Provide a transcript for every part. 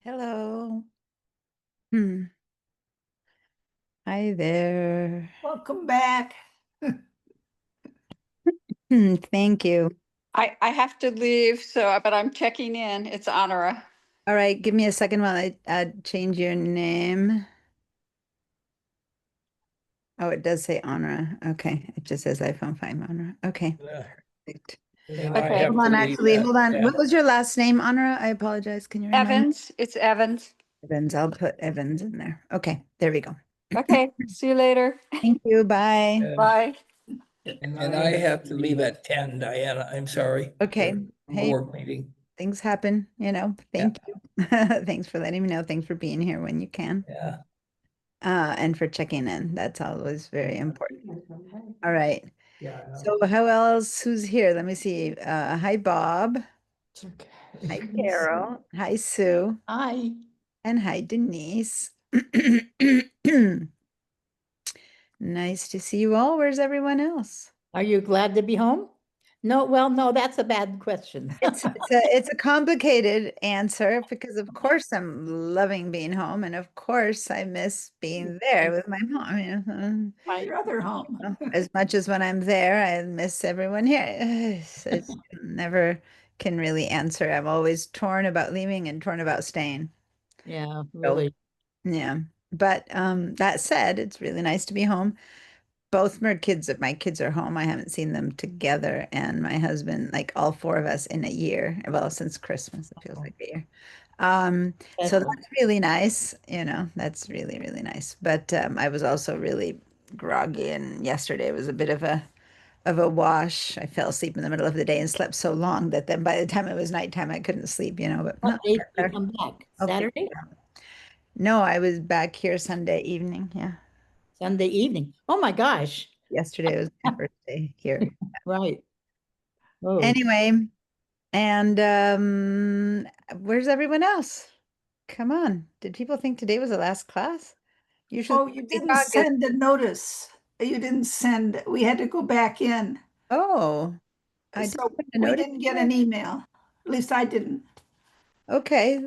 Hello. Hmm. Hi there. Welcome back. Thank you. I have to leave, but I'm checking in. It's Honora. All right, give me a second while I change your name. Oh, it does say Honora. Okay, it just says iPhone 5 Honora. Okay. Yeah, Perfect. and I Okay. have Hold to on, leave actually, at hold on. What 10. was your last name, Honora? I apologize. Can you remind me? Evans, it's Evans. Evans. I'll put Evans in there. Okay, there we go. Okay, see you later. Thank you. Bye. And Bye. and I have to leave at 10, Diana. I'm sorry. Okay. A Hey, board meeting. things happen, Yeah, Thank you. Thanks for letting me know. Thanks for being here when you can. yeah. And for checking in. That's always very important. All right. Yeah. So how else? Who's here? Let me see. Hi, Bob. Hi, Carol. Hi, Sue. Hi. And hi, Denise. Nice to see you all. Where's everyone else? Are you glad to be home? No, well, no, that's a bad question. It's a complicated answer because of course I'm loving being home, and of course I miss being there with my mom. My other home. As much as when I'm there, I miss everyone here. It's never can really answer. I'm always torn about leaving and torn about staying. Yeah, So, really. yeah. But that said, it's really nice to be home. Both my kids are home. I haven't seen them together, and my husband, like all four of us in a year. Well, since Christmas, it feels like a year. So That's that's really nice, that's really, really nice. But I was also really groggy, and yesterday was a bit of a wash. I fell asleep in the middle of the day and slept so long that then by the time it was nighttime, I couldn't sleep, but what not date did you come back? I'll figure Saturday? it out. No, I was back here Sunday evening. Yeah. Sunday evening. Oh my gosh. Yesterday was my first day here. Right. Oh, Anyway, and where's everyone else? Come on. Did people think today was the last class? Usually Oh, you it's didn't August. send a notice. You didn't send, we had to go back in. Oh, I didn't So put a we notice didn't get in an it. email. At least I didn't. Okay.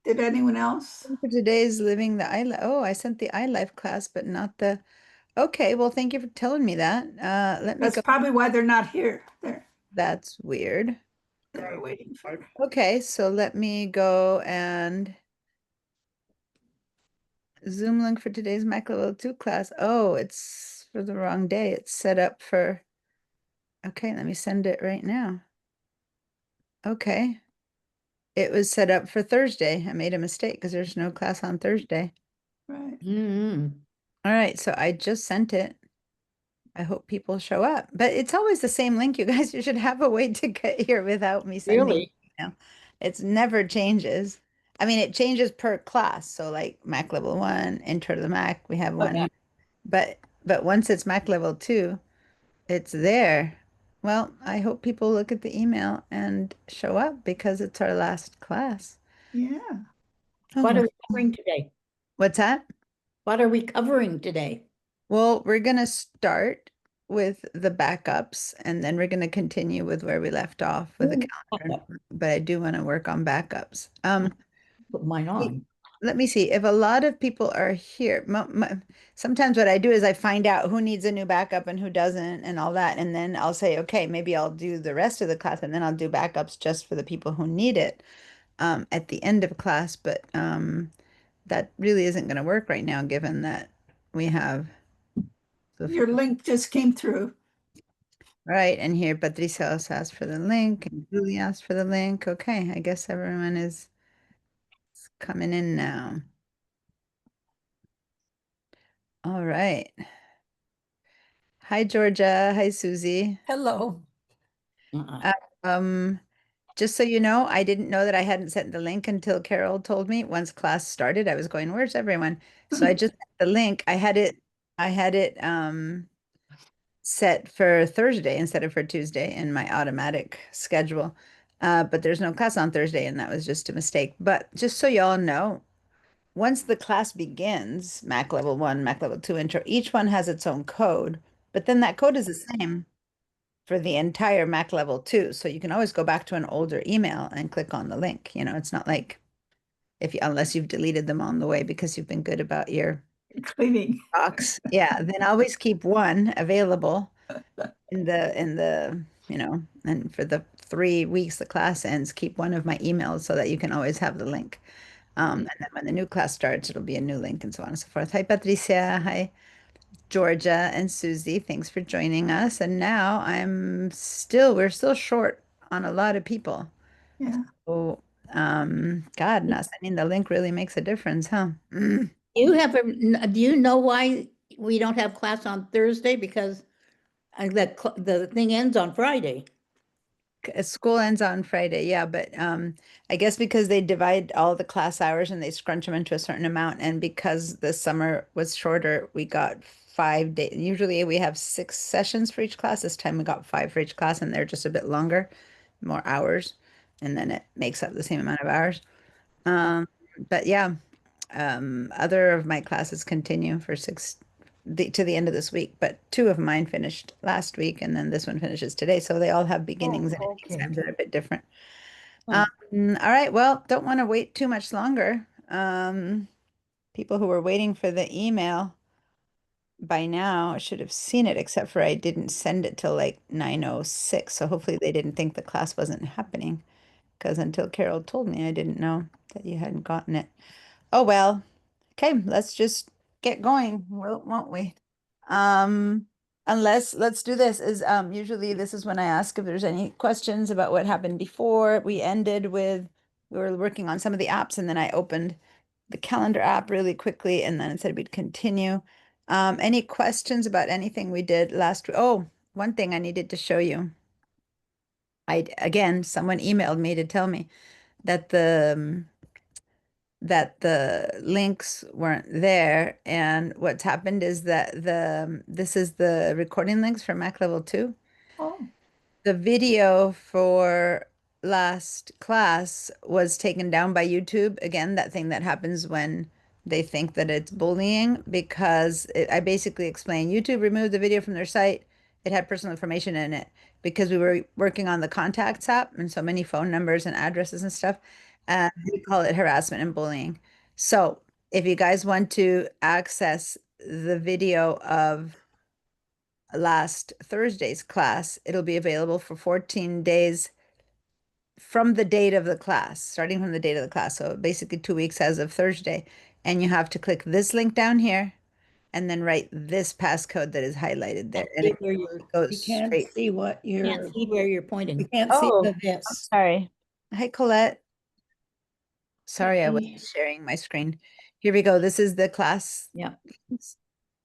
Did anyone else? For today's living the iLife. Oh, I sent the iLife class, but not the. Okay, well, thank you for telling me that. Let me That's go. probably why they're not here. That's weird. They're waiting for. Okay, so let me go and Zoom link for today's Mac Level 2 class. Oh, it's for the wrong day. It's set up for. Okay, let me send it right now. Okay. It was set up for Thursday. I made a mistake because there's no class on Thursday. Right. All right, so I just sent it. I hope people show up. But it's always the same link, you guys. You should have a way to get here without me sending really? email. It's never changes. I mean, it changes per class. So like Mac level 1, intro to the Mac, we have Oh, one. yeah. But once it's Mac level 2, it's there. Well, I hope people look at the email and show up because it's our last class. Yeah. What Oh, are we covering today? what's that? What are we covering today? Well, we're going to start with the backups and then we're going to continue with where we left off with the Ooh, calendar. backup. But I do want to work on backups. Put mine on. Let me see if a lot of people are here. Sometimes what I do is I find out who needs a new backup and who doesn't and all that. And then I'll say, okay, maybe I'll do the rest of the class and then I'll do backups just for the people who need it at the end of class. But that really isn't going to work right now, given that we have the Your link just came through. right, and here Patricia also asked for the link, and Julie asked for the link. Okay, I guess everyone is coming in now. All right. Hi, Georgia. Hi, Susie. Hello. Uh-uh. Uh, Um, just so you know, I didn't know that I hadn't sent the link until Carol told me. Once class started, I was going, "Where's everyone?" So I just sent the link. I had it set for Thursday instead of for Tuesday in my automatic schedule. But there's no class on Thursday, and that was just a mistake. But just so y'all know, once the class begins, Mac level 1, Mac level 2 intro, each one has its own code, but then that code is the same for the entire Mac level 2. So you can always go back to an older email and click on the link. It's not like unless you've deleted them on the way because you've been good about your Cleaning. box. Yeah, then always keep one available in the and for the 3 weeks the class ends, keep one of my emails so that you can always have the link. And then when the new class starts, it'll be a new link and so on and so forth. Hi, Patricia. Hi, Georgia and Susie. Thanks for joining us. And now we're still short on a lot of people. Yeah. Oh, God, not sending the link really makes a difference, huh? Do you know why we don't have class on Thursday? Because the thing ends on Friday. School ends on Friday, yeah, but I guess because they divide all the class hours and they scrunch them into a certain amount, and because the summer was shorter, we got 5 days. Usually we have 6 sessions for each class. This time we got 5 for each class, and they're just a bit longer, more hours, and then it makes up the same amount of hours. But yeah, other of my classes continue for to the end of this week, but 2 of mine finished last week, and then this one finishes today. So they all have beginnings and endings okay. times that are a bit different. Oh. All right, well, don't want to wait too much longer. People who were waiting for the email by now should have seen it, except for I didn't send it till like 9:06. So hopefully they didn't think the class wasn't happening, because until Carol told me, I didn't know that you hadn't gotten it. Oh well. Okay, let's just get going, won't we? Unless let's do this is usually this is when I ask if there's any questions about what happened before. We were working on some of the apps, and then I opened the calendar app really quickly, and then it said we'd continue. Any questions about anything we did last week? Oh, one thing I needed to show you. Someone emailed me to tell me that the links weren't there, and what's happened is that this is the recording links for Mac Level 2. Oh, The video for last class was taken down by YouTube. Again, that thing that happens when they think that it's bullying, because I basically explained YouTube removed the video from their site. It had personal information in it because we were working on the contacts app and so many phone numbers and addresses and stuff. And we call it harassment and bullying. So if you guys want to access the video of last Thursday's class, it'll be available for 14 days from the date of the class, starting from the date of the class. So basically 2 weeks as of Thursday. And you have to click this link down here and then write this passcode that is highlighted there. And See it where you're, goes you can't straight. see what you're, can't see where you're you pointing. can't see Oh, the I'm this. sorry. Hi, Colette. Sorry, I Hey. wasn't sharing my screen. Here we go. This is the class. Yeah.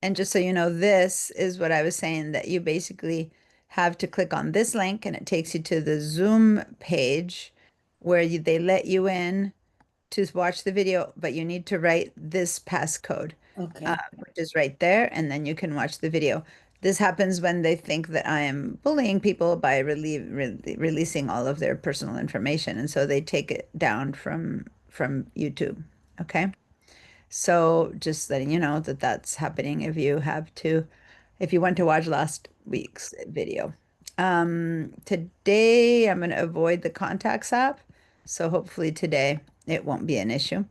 And just so you know, this is what I was saying, that you basically have to click on this link and it takes you to the Zoom page where they let you in to watch the video, but you need to write this passcode, Okay. which is right there, and then you can watch the video. This happens when they think that I am bullying people by releasing all of their personal information, and so they take it down from YouTube. Okay. So just letting you know that that's happening if you want to watch last week's video. Today I'm going to avoid the contacts app. So hopefully today it won't be an issue.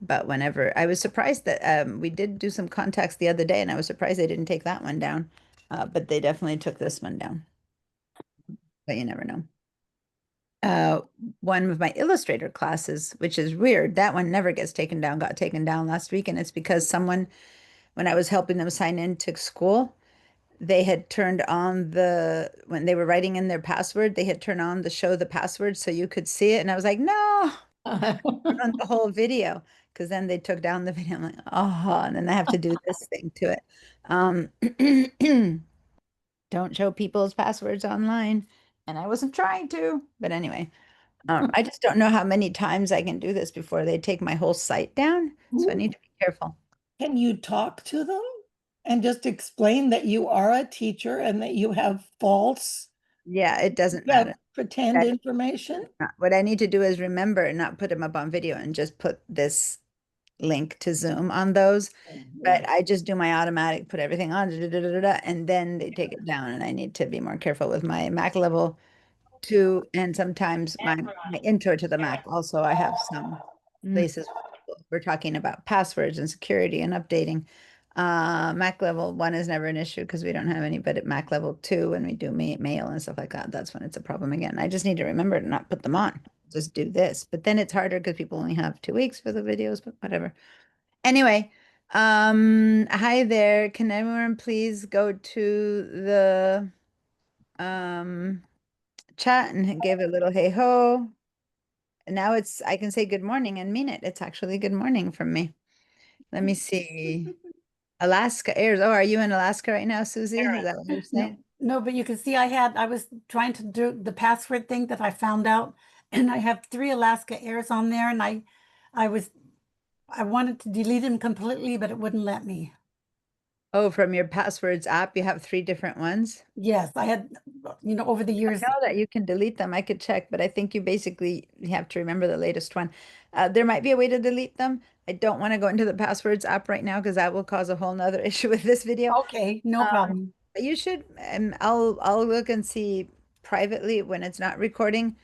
But whenever I was surprised that we did do some contacts the other day, and I was surprised they didn't take that one down. But they definitely took this one down. But you never know. One of my Illustrator classes, which is weird, that one never gets taken down, got taken down last week. And it's because someone, when I was helping them sign into school, they had turned on when they were writing in their password, they had turned on the show the password so you could see it. And I was like, no, turn on the whole video. Because then they took down the video. I'm like, oh, and then I have to do this thing to it. Don't show people's passwords online. And I wasn't trying to, but anyway. I just don't know how many times I can do this before they take my whole site down. So I need to be careful. Can you talk to them and just explain that you are a teacher and that you have false, Yeah, it doesn't you have matter. pretend That- information? What I need to do is remember and not put them up on video and just put this link to Zoom on those. But I just do my automatic, put everything on, and then they take it down. And I need to be more careful with my Mac Level 2 and sometimes my intro to the Mac. Also, I have some places we're talking about passwords and security and updating. Mac level 1 is never an issue because we don't have any, but at Mac level 2, when we do mail and stuff like that, that's when it's a problem again. I just need to remember to not put them on. Just do this. But then it's harder because people only have 2 weeks for the videos, but whatever. Anyway, hi there. Can everyone please go to the chat and give a little hey ho? And now I can say good morning and mean it. It's actually good morning from me. Let me see. Alaska airs. Oh, are you in Alaska right now, Susie? Is that what you're No, saying? no, but you can see I was trying to do the password thing that I found out, and I have 3 Alaska Airs on there, and I wanted to delete them completely, but it wouldn't let me. Oh, from your passwords app, you have 3 different ones. Yes, I had, over the years. Know that you can delete them. I could check, but I think you have to remember the latest one. There might be a way to delete them. I don't want to go into the passwords app right now because that will cause a whole nother issue with this video. Okay, no Um, problem. But you should, I'll look and see privately when it's not recording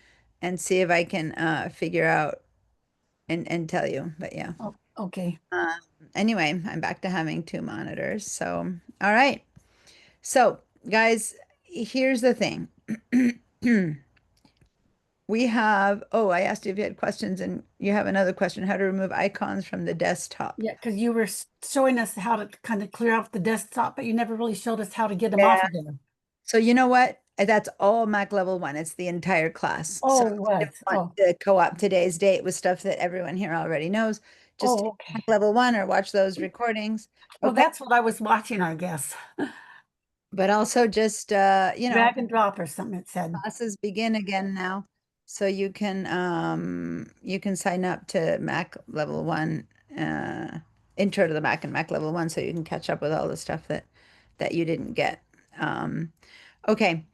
and see if I can figure out and tell you. But yeah. Oh, okay. Anyway, I'm back to having 2 monitors. So, all right. So, guys, here's the thing. We have, oh, I asked you if you had questions, and you have another question, how to remove icons from the desktop. Yeah, because you were showing us how to kind of clear off the desktop, but you never really showed us how to get them off of there. So you know what? That's all Mac level 1. It's the entire class. Oh, So it was. I want to co-op today's date with stuff that everyone here already knows. Just Oh, take okay. Mac level 1 or watch those recordings. Well, Okay. that's what I was watching, I guess. But also just, Drag and drop or something, it said. classes begin again now. So you can sign up to Mac level 1, intro to the Mac and Mac level 1, so you can catch up with all the stuff that you didn't get. Okay.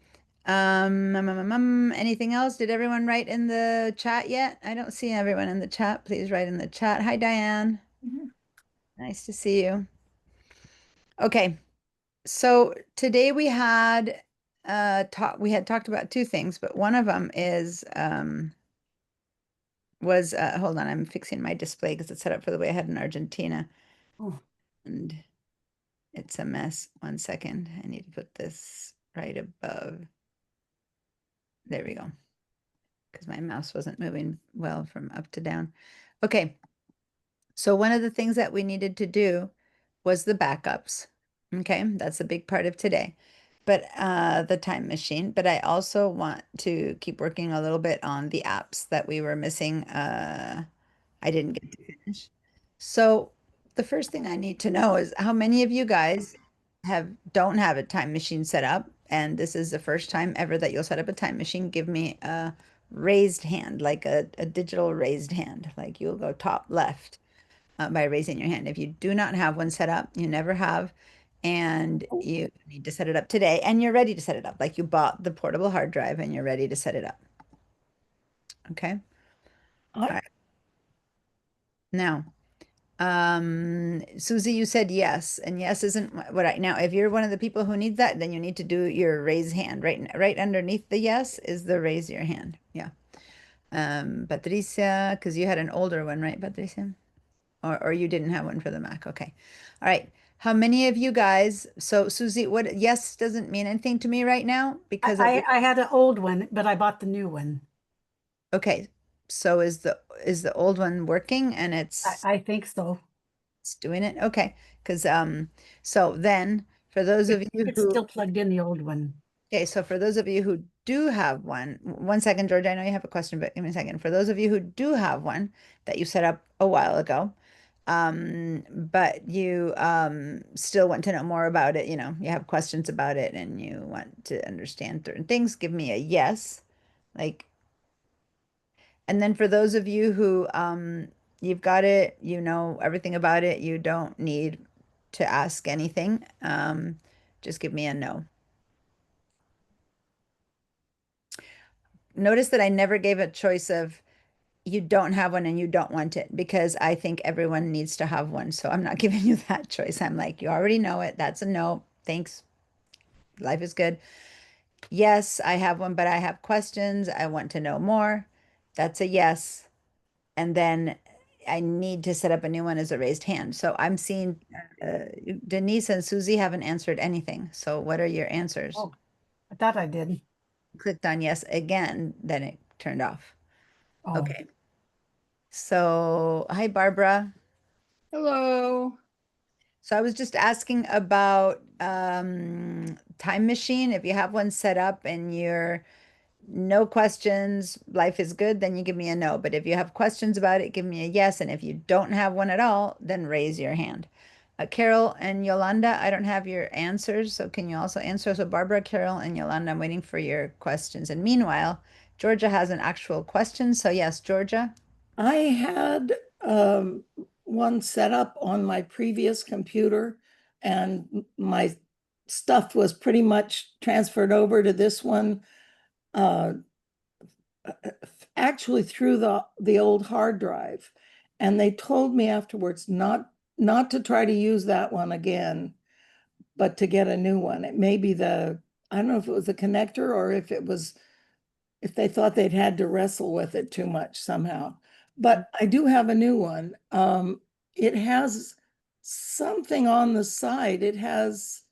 Anything else? Did everyone write in the chat yet? I don't see everyone in the chat. Please write in the chat. Hi, Diane. Nice to see you. Okay. So today we had talked about 2 things, but one of them is was hold on, I'm fixing my display because it's set up for the way I had in Argentina. Oh. And it's a mess. 1 second. I need to put this right above. There we go. Because my mouse wasn't moving well from up to down. Okay. So one of the things that we needed to do was the backups. Okay, that's a big part of today. But the time machine. But I also want to keep working a little bit on the apps that we were missing. I didn't get to finish. So the first thing I need to know is how many of you guys don't have a time machine set up, and this is the first time ever that you'll set up a time machine. Give me a raised hand, like a digital raised hand, like you'll go top left by raising your hand. If you do not have one set up, you never have, and you need to set it up today, and you're ready to set it up, like you bought the portable hard drive and you're ready to set it up. Okay. All right. Now, Susie, you said yes, and yes isn't what now, if you're one of the people who needs that, then you need to do your raise hand. Right underneath the yes is the raise your hand. Yeah. Patricia, because you had an older one, right, Patricia? Or you didn't have one for the Mac. Okay. All right. How many of you guys, so Susie, what yes doesn't mean anything to me right now because of I had an old one, but I bought the new one. okay. So is the old one working and it's I think so. doing it? Okay. Because so then for those of you It's who still plugged in, the old one. okay, so for those of you who do have one, 1 second, George, I know you have a question, but give me a second. For those of you who do have one that you set up a while ago, but you still want to know more about it, you have questions about it and you want to understand certain things, give me a yes. Like, and then for those of you who you've got it, you know everything about it, you don't need to ask anything, just give me a no. Notice that I never gave a choice of you don't have one and you don't want it because I think everyone needs to have one. So I'm not giving you that choice. I'm like, you already know it. That's a no. Thanks. Life is good. Yes, I have one, but I have questions. I want to know more. That's a yes. And then I need to set up a new one as a raised hand. So I'm seeing Denise and Susie haven't answered anything. So what are your answers? Oh, I thought I did. Clicked on yes again, then it turned off. Oh, Okay. So, hi, Barbara. Hello. So I was just asking about Time Machine. If you have one set up and you're no questions, life is good, then you give me a no. But if you have questions about it, give me a yes. And if you don't have one at all, then raise your hand. Carol and Yolanda, I don't have your answers. So can you also answer? So Barbara, Carol, and Yolanda, I'm waiting for your questions. And meanwhile, Georgia has an actual question. So yes, Georgia. I had one set up on my previous computer, and my stuff was pretty much transferred over to this one. Actually through the old hard drive, and they told me afterwards not to try to use that one again, but to get a new one. It may be I don't know if it was the connector or if they thought they'd had to wrestle with it too much somehow. But I do have a new one. It has something on the side. It has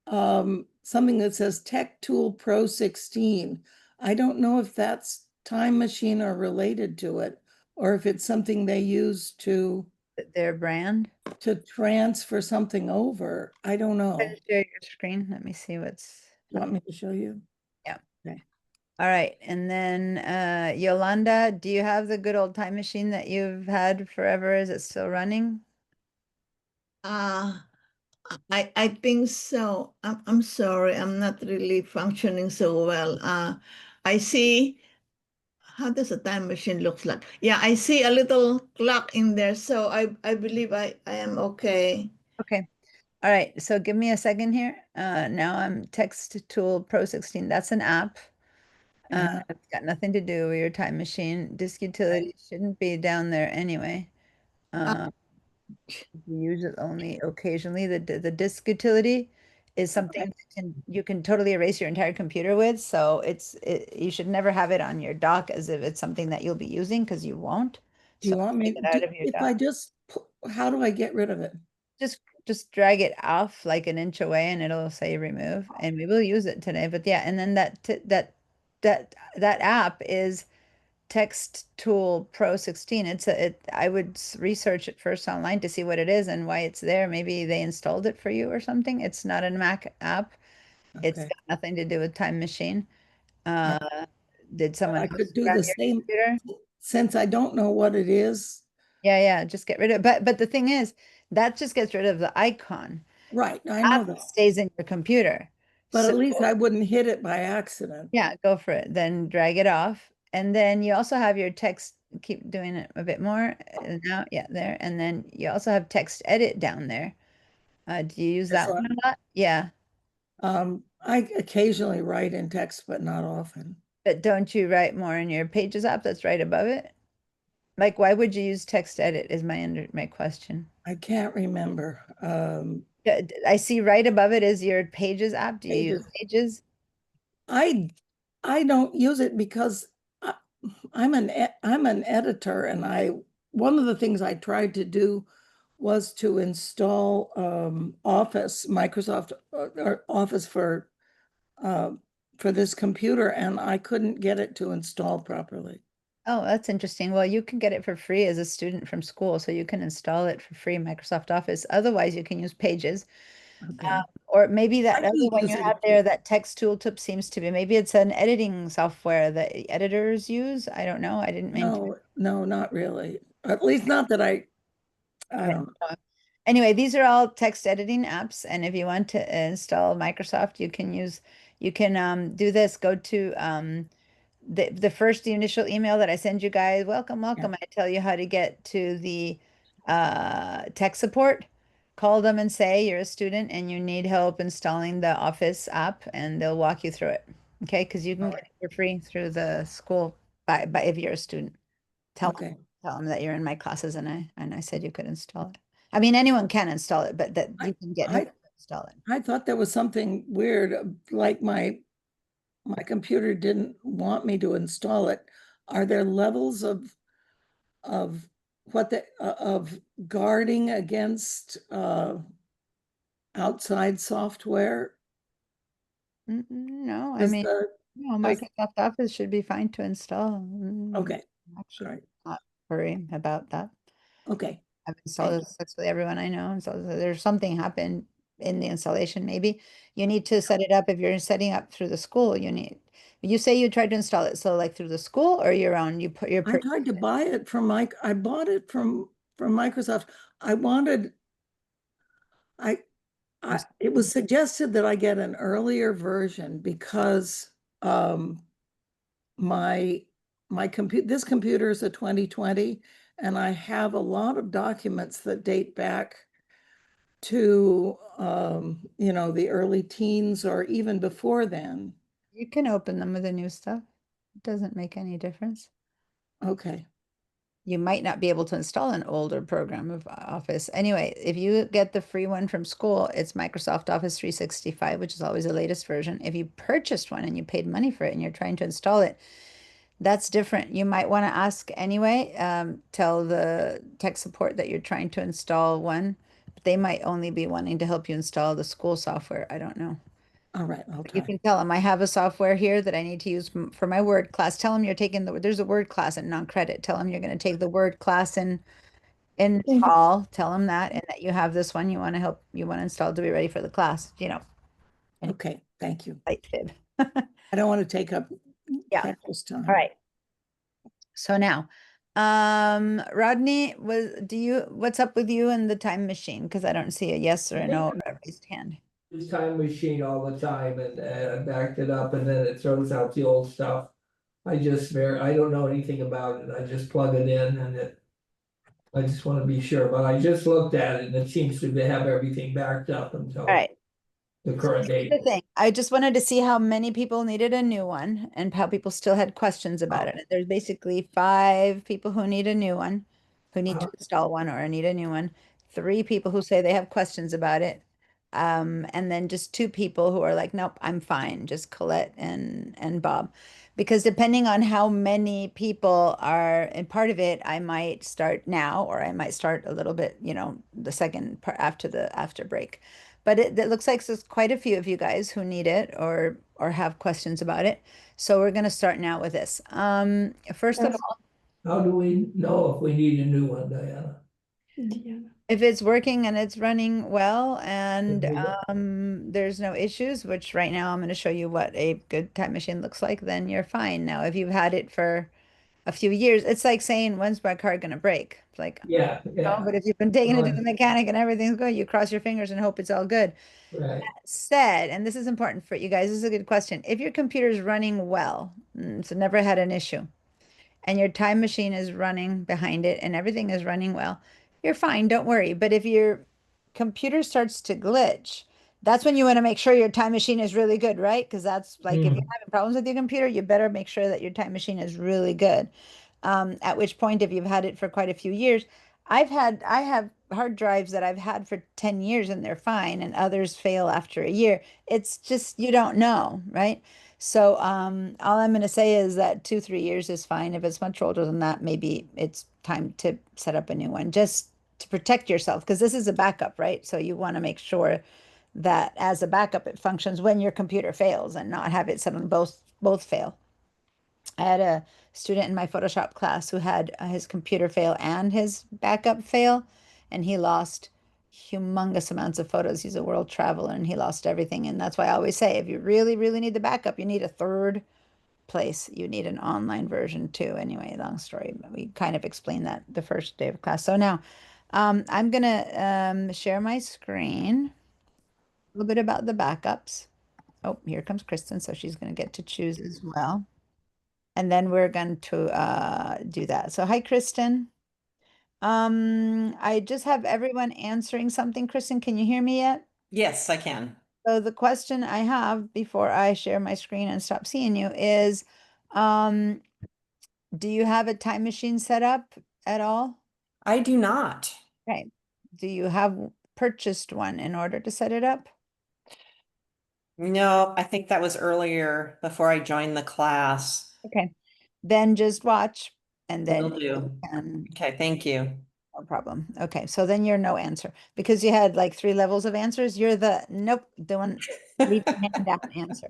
something that says Tech Tool Pro 16. I don't know if that's Time Machine or related to it, or if it's something they use to Their brand. transfer something over. I don't know. Share your screen. Let me see what's. You want me to show you? Yeah. Okay. All right. And then Yolanda, do you have the good old Time Machine that you've had forever? Is it still running? I think so. I'm sorry, I'm not really functioning so well. I see, how does a time machine looks like? Yeah, I see a little clock in there, so I believe I am okay. Okay. All right. So give me a second here. Now I'm Text Tool Pro 16. That's an app. It's got nothing to do with your Time Machine. Disk utility shouldn't be down there anyway. You use it only occasionally. The disk utility is something you can totally erase your entire computer with. So you should never have it on your dock as if it's something that you'll be using, because you won't. Do you So want me take it out of your if dock. I just how do I get rid of it? Just drag it off like an inch away and it'll say remove, and we will use it today. But yeah, and then that app is Text Tool Pro 16. I would research it first online to see what it is and why it's there. Maybe they installed it for you or something. It's not a Mac app. It's Okay. got nothing to do with Time Machine. Uh, did someone I else could do grab the your same computer? since I don't know what it is. Yeah, just get rid of it. But the thing is, that just gets rid of the icon. Right, I know App that. stays in your computer. But So at least I wouldn't hit it by accident. yeah, go for it. Then drag it off. And then you also have your text, keep doing it a bit more. Now, yeah, there. And then you also have text edit down there. Do you use that So, one a lot? Yeah. I occasionally write in text, but not often. But don't you write more in your Pages app that's right above it? Like, why would you use text edit is my question. I can't remember. I see right above it is your Pages app. Do you use Pages? I don't use it because I'm an editor, and one of the things I tried to do was to install Microsoft or Office for this computer, and I couldn't get it to install properly. Oh, that's interesting. Well, you can get it for free as a student from school, so you can install it for free in Microsoft Office. Otherwise, you can use Pages. Okay. Or maybe that I other do one use you it have there, that text tooltip seems to be, maybe it's an editing software that editors use. I don't know. I didn't mean to. No, not really. At least not that I don't know. Anyway, these are all text editing apps, and if you want to install Microsoft, you can do this. Go to the first initial email that I send you guys. Welcome. I tell you how to get to the tech support. Call them and say you're a student and you need help installing the Office app, and they'll walk you through it. Okay, because you can get it for free through the school by if you're a student. Tell them that you're in my classes and I said you could install it. I mean, anyone can install it, but that you can get help to install it. I thought there was something weird, like my computer didn't want me to install it. Are there levels of what the, of guarding against, outside software? No, I Does mean, the, no, does- Microsoft Office should be fine to install. okay, Actually, all right, not worry about that. okay, I've installed it successfully, everyone I know, and so there's something happened in the installation, maybe. You need to set it up, if you're setting up through the school, you say you tried to install it, so like through the school or your own, you put your. I tried to buy it from I bought it from Microsoft. I wanted, it was suggested that I get an earlier version because, my this computer is a 2020, and I have a lot of documents that date back to, the early teens or even before then. You can open them with the new stuff. It doesn't make any difference. Okay, You might not be able to install an older program of Office. Anyway, if you get the free one from school, it's Microsoft Office 365, which is always the latest version. If you purchased one and you paid money for it and you're trying to install it, that's different. You might want to ask anyway. Tell the tech support that you're trying to install one. They might only be wanting to help you install the school software. I don't know. all right, I'll You try. can tell them I have a software here that I need to use for my Word class. Tell them you're taking there's a Word class in non-credit. Tell them you're going to take the Word class in Mhm. fall. Tell them that, and that you have this one you want to install to be ready for the class. And Okay, thank you. light fib. I don't want to take up Yeah. precious time. All right. So now, Rodney, what's up with you and the time machine? Because I don't see a yes or a no or a raised hand. This time machine all the time and I backed it up and then it throws out the old stuff. I don't know anything about it. I just plug it in and I just want to be sure, but I just looked at it and it seems to have everything backed up until All right. the current Here's date. the thing. I just wanted to see how many people needed a new one and how people still had questions about it. And there's basically 5 people who need a new one, who need to install one or need a new one. 3 people who say they have questions about it. And then just 2 people who are like, nope, I'm fine. Just Colette and Bob. Because depending on how many people are in part of it, I might start now or I might start a little bit, the second part after break. But it looks like there's quite a few of you guys who need it or have questions about it. So we're going to start now with this. First of all, How do we know if we need a new one, Diana? if it's working and it's running well and Mhm. there's no issues, which right now I'm going to show you what a good time machine looks like, then you're fine. Now, if you've had it for a few years, it's like saying, when's my car going to break? It's like, Yeah, no, yeah, but if you've been taking it to Right. the mechanic and everything's good, you cross your fingers and hope it's all good. right. Said, and this is important for you guys, this is a good question. If your computer is running well, so never had an issue, and your time machine is running behind it and everything is running well, you're fine, don't worry. But if your computer starts to glitch, that's when you want to make sure your time machine is really good, right? Because that's like if you're having problems with your computer, you better make sure that your time machine is really good. At which point, if you've had it for quite a few years, I have hard drives that I've had for 10 years and they're fine, and others fail after a year. It's just you don't know, right? So all I'm going to say is that 2, 3 years is fine. If it's much older than that, maybe it's time to set up a new one just to protect yourself because this is a backup, right? So you want to make sure that as a backup, it functions when your computer fails and not have it suddenly both fail. I had a student in my Photoshop class who had his computer fail and his backup fail, and he lost humongous amounts of photos. He's a world traveler and he lost everything. And that's why I always say, if you really, really need the backup, you need a third place. You need an online version too. Anyway, long story. We kind of explained that the first day of class. So now I'm gonna share my screen, a little bit about the backups. Oh, here comes Kristen, so she's gonna get to choose as well. And then we're going to do that. So hi, Kristen. I just have everyone answering something. Kristen, can you hear me yet? Yes, I can. So the question I have before I share my screen and stop seeing you is, um, do you have a time machine set up at all? I do not. Okay. Do you have purchased one in order to set it up? No, I think that was earlier before I joined the class. Okay. Then just watch And Will then do. you can, Okay, thank you. no problem. Okay, so then you're no answer because you had like 3 levels of answers. You're the nope, don't leave your hand down answer.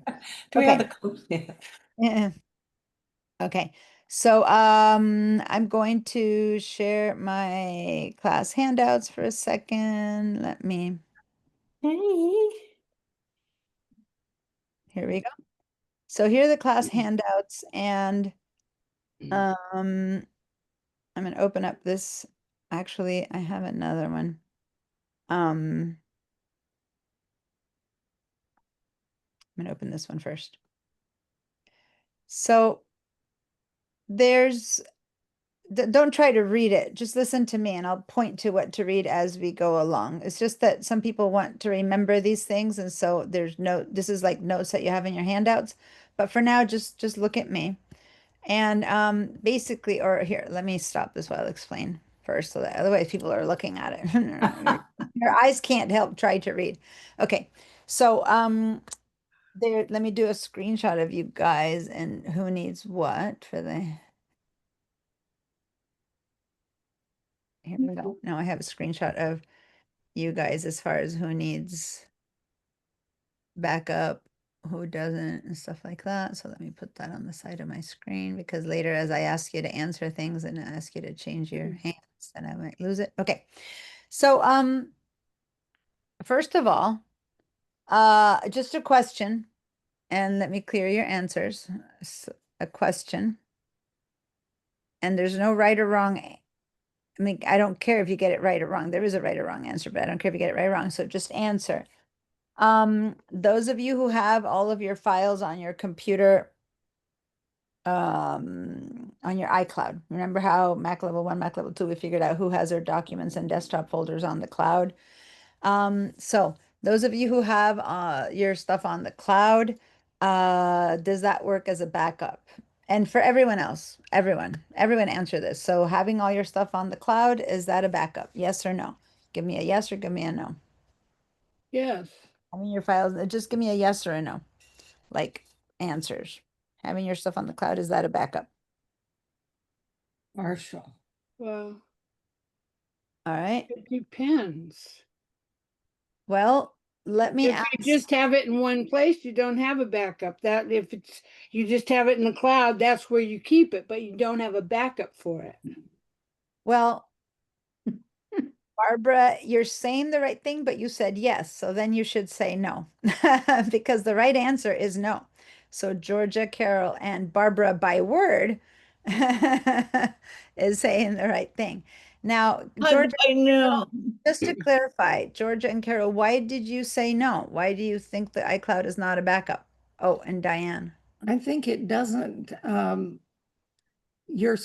Do we have Okay. the code? Yeah. Yeah. Okay. So I'm going to share my class handouts for a second. Let me, Hey. here we go. So here are the class handouts, and I'm gonna open up this. Actually, I have another one. I'm gonna open this one first. So there's don't try to read it. Just listen to me and I'll point to what to read as we go along. It's just that some people want to remember these things, and so this is like notes that you have in your handouts. But for now, just look at me. And basically, or here, let me stop this while I explain first, so that otherwise people are looking at it. Your eyes can't help try to read. Okay. So there, let me do a screenshot of you guys and who needs what for the here we go. Now I have a screenshot of you guys as far as who needs backup, who doesn't, and stuff like that. So let me put that on the side of my screen, because later as I ask you to answer things and I ask you to change your hands, then I might lose it. Okay. So first of all, just a question, and let me clear your answers. A question. And there's no right or wrong. I mean, I don't care if you get it right or wrong. There is a right or wrong answer, but I don't care if you get it right or wrong. So just answer. Those of you who have all of your files on your computer, on your iCloud, remember how Mac level 1, Mac level 2, we figured out who has their documents and desktop folders on the cloud. So those of you who have your stuff on the cloud, does that work as a backup? And for everyone else, everyone answer this. So having all your stuff on the cloud, is that a backup? Yes or no? Give me a yes or give me a no. Yes. Having your files, just give me a yes or a no, like answers. Having your stuff on the cloud, is that a backup? Partial. Well, All right. it depends. Well, let me If ask. you just have it in one place, you don't have a backup. That if it's you just have it in the cloud, that's where you keep it, but you don't have a backup for it. Well, Barbara, you're saying the right thing, but you said yes. So then you should say no, because the right answer is no. So Georgia, Carol, and Barbara by word is saying the right thing. Now, Georgia, I know. just to clarify, Georgia and Carol, why did you say no? Why do you think the iCloud is not a backup? Oh, and Diane. I think it doesn't, your,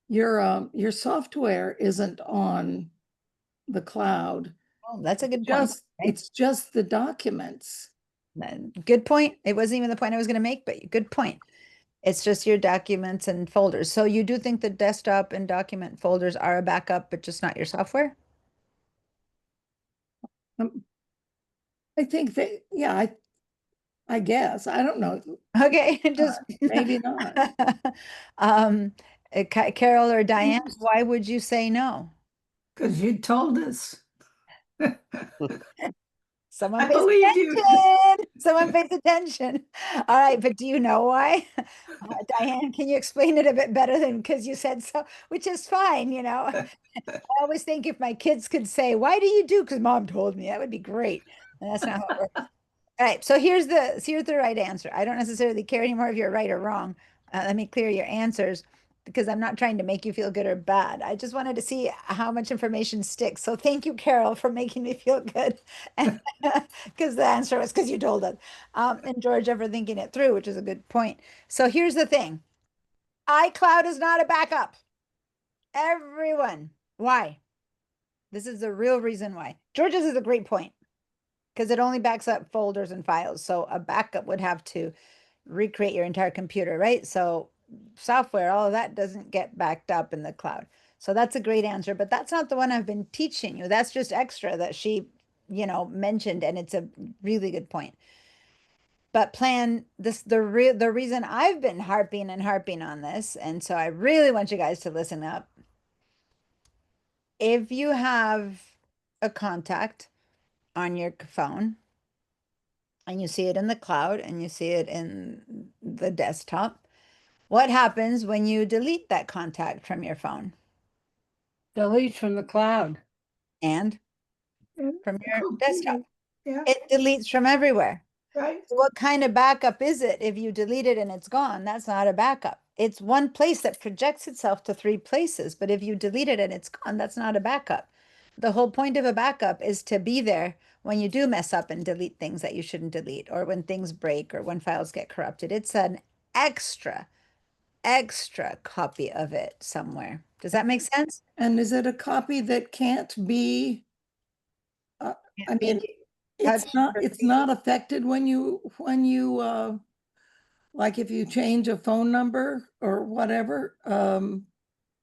your software isn't on the cloud. Oh, that's a good point. Just, Okay. it's just the documents. Good point. It wasn't even the point I was going to make, but good point. It's just your documents and folders. So you do think the desktop and document folders are a backup, but just not your software? I think that, yeah, I guess, I don't know, Okay, just maybe not. Carol or Diane, why would you say no? Because you told us. Someone I pays believe you. attention. Someone pays attention. All right, but do you know why? Diane, can you explain it a bit better than because you said so, which is fine, you know. I always think if my kids could say, "Why do you do?" Because mom told me, that would be great. And that's not how it works. All right, so here's the right answer. I don't necessarily care anymore if you're right or wrong. Let me clear your answers, because I'm not trying to make you feel good or bad. I just wanted to see how much information sticks. So thank you, Carol, for making me feel good. And because the answer was because you told us. And Georgia for thinking it through, which is a good point. So here's the thing. iCloud is not a backup. Everyone. Why? This is the real reason why. Georgia's is a great point, because it only backs up folders and files. So a backup would have to recreate your entire computer, right? So software, all of that doesn't get backed up in the cloud. So that's a great answer, but that's not the one I've been teaching you. That's just extra that she, mentioned, and it's a really good point. But plan this, the reason I've been harping and harping on this, and so I really want you guys to listen up. If you have a contact on your phone and you see it in the cloud and you see it in the desktop, what happens when you delete that contact from your phone Delete from the cloud. and And from your computer, desktop? Yeah, It deletes from everywhere. right. What kind of backup is it if you delete it and it's gone? That's not a backup. It's one place that projects itself to three places. But if you delete it and it's gone, that's not a backup. The whole point of a backup is to be there when you do mess up and delete things that you shouldn't delete, or when things break, or when files get corrupted. It's an extra copy of it somewhere. Does that make sense? And is it a copy that can't be, I mean, it's touched not, or it's not affected when you, like if you change a phone number or whatever,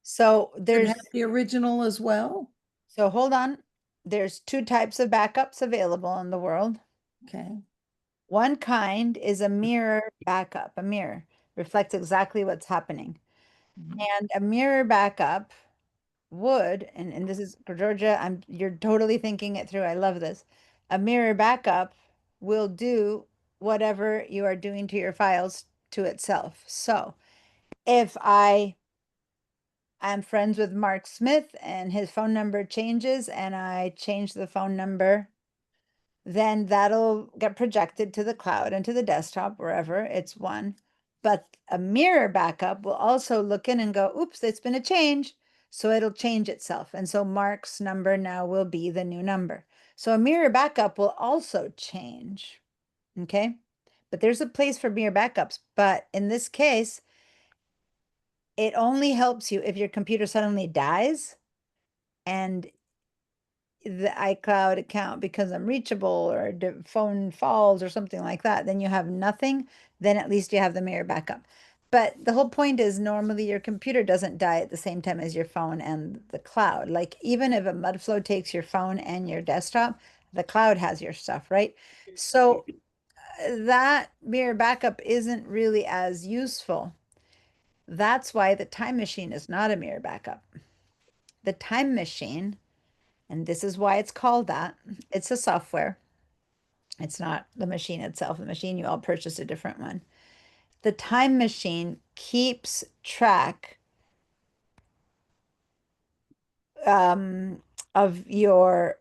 So it there's, has the original as well? so hold on. There's two types of backups available in the world. Okay. One kind is a mirror backup. A mirror reflects exactly what's happening. And a mirror backup would, and this is Georgia, you're totally thinking it through. I love this. A mirror backup will do whatever you are doing to your files to itself. So if I am friends with Mark Smith and his phone number changes and I change the phone number, then that'll get projected to the cloud and to the desktop, wherever it's one. But a mirror backup will also look in and go, oops, it's been a change. So it'll change itself. And so Mark's number now will be the new number. So a mirror backup will also change. Okay. But there's a place for mirror backups. But in this case, it only helps you if your computer suddenly dies and the iCloud account becomes unreachable, or the phone falls or something like that, then you have nothing, then at least you have the mirror backup. But the whole point is normally your computer doesn't die at the same time as your phone and the cloud. Like even if a Mudflow takes your phone and your desktop, the cloud has your stuff, right? So that mirror backup isn't really as useful. That's why the Time Machine is not a mirror backup. The Time Machine, and this is why it's called that, it's a software. It's not the machine itself. The machine, you all purchase a different one. The Time Machine keeps track of your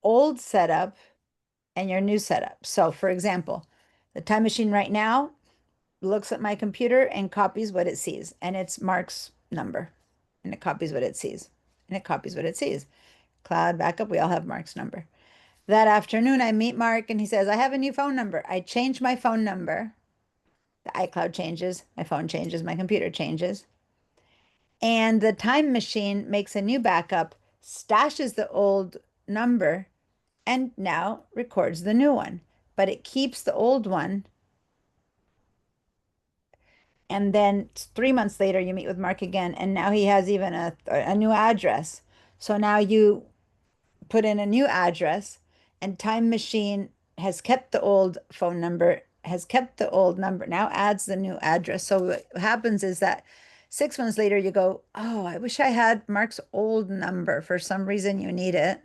old setup and your new setup. So for example, the Time Machine right now looks at my computer and copies what it sees, and it's Mark's number, and it copies what it sees, and it copies what it sees. Cloud backup, we all have Mark's number. That afternoon, I meet Mark and he says, I have a new phone number. I change my phone number. The iCloud changes, my phone changes, my computer changes. And the Time Machine makes a new backup, stashes the old number, and now records the new one. But it keeps the old one. And then 3 months later, you meet with Mark again, and now he has even a new address. So now you put in a new address, and Time Machine has kept the old phone number, has kept the old number, now adds the new address. So what happens is that 6 months later, you go, oh, I wish I had Mark's old number. For some reason, you need it.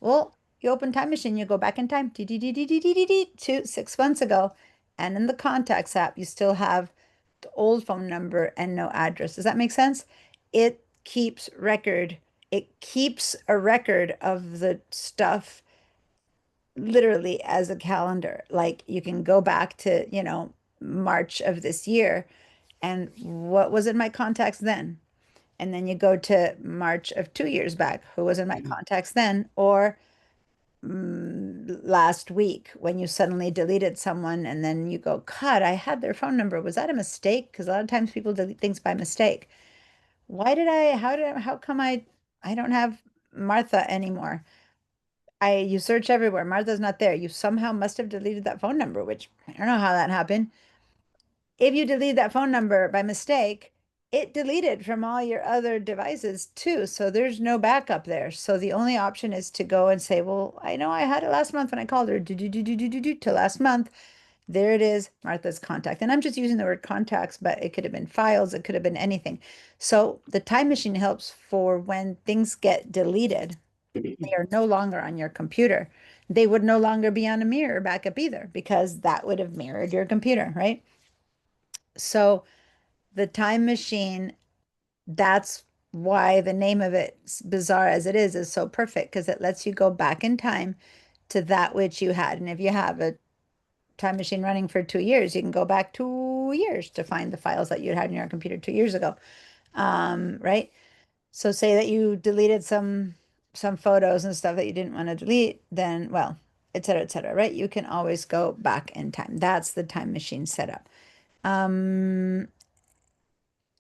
Well, you open Time Machine, you go back in time to 6 months ago, and in the Contacts app, you still have the old phone number and no address. Does that make sense? It keeps record. It keeps a record of the stuff literally as a calendar. Like you can go back to, March of this year and what was in my contacts then? And then you go to March of 2 years back, who was in my contacts then? Or last week when you suddenly deleted someone and then you go, God, I had their phone number. Was that a mistake? Because a lot of times people delete things by mistake. How come I don't have Martha anymore? You search everywhere. Martha's not there. You somehow must have deleted that phone number, which I don't know how that happened. If you delete that phone number by mistake, it deleted from all your other devices too. So there's no backup there. So the only option is to go and say, well, I know I had it last month when I called her to last month. There it is, Martha's contact. And I'm just using the word contacts, but it could have been files, it could have been anything. So the time machine helps for when things get deleted, they are no longer on your computer. They would no longer be on a mirror backup either, because that would have mirrored your computer, right? So the time machine, that's why the name of it, bizarre as it is so perfect, because it lets you go back in time to that which you had. And if you have a time machine running for 2 years, you can go back 2 years to find the files that you had in your computer 2 years ago. Right? So say that you deleted some photos and stuff that you didn't want to delete, then, well, et cetera, right? You can always go back in time. That's the time machine setup.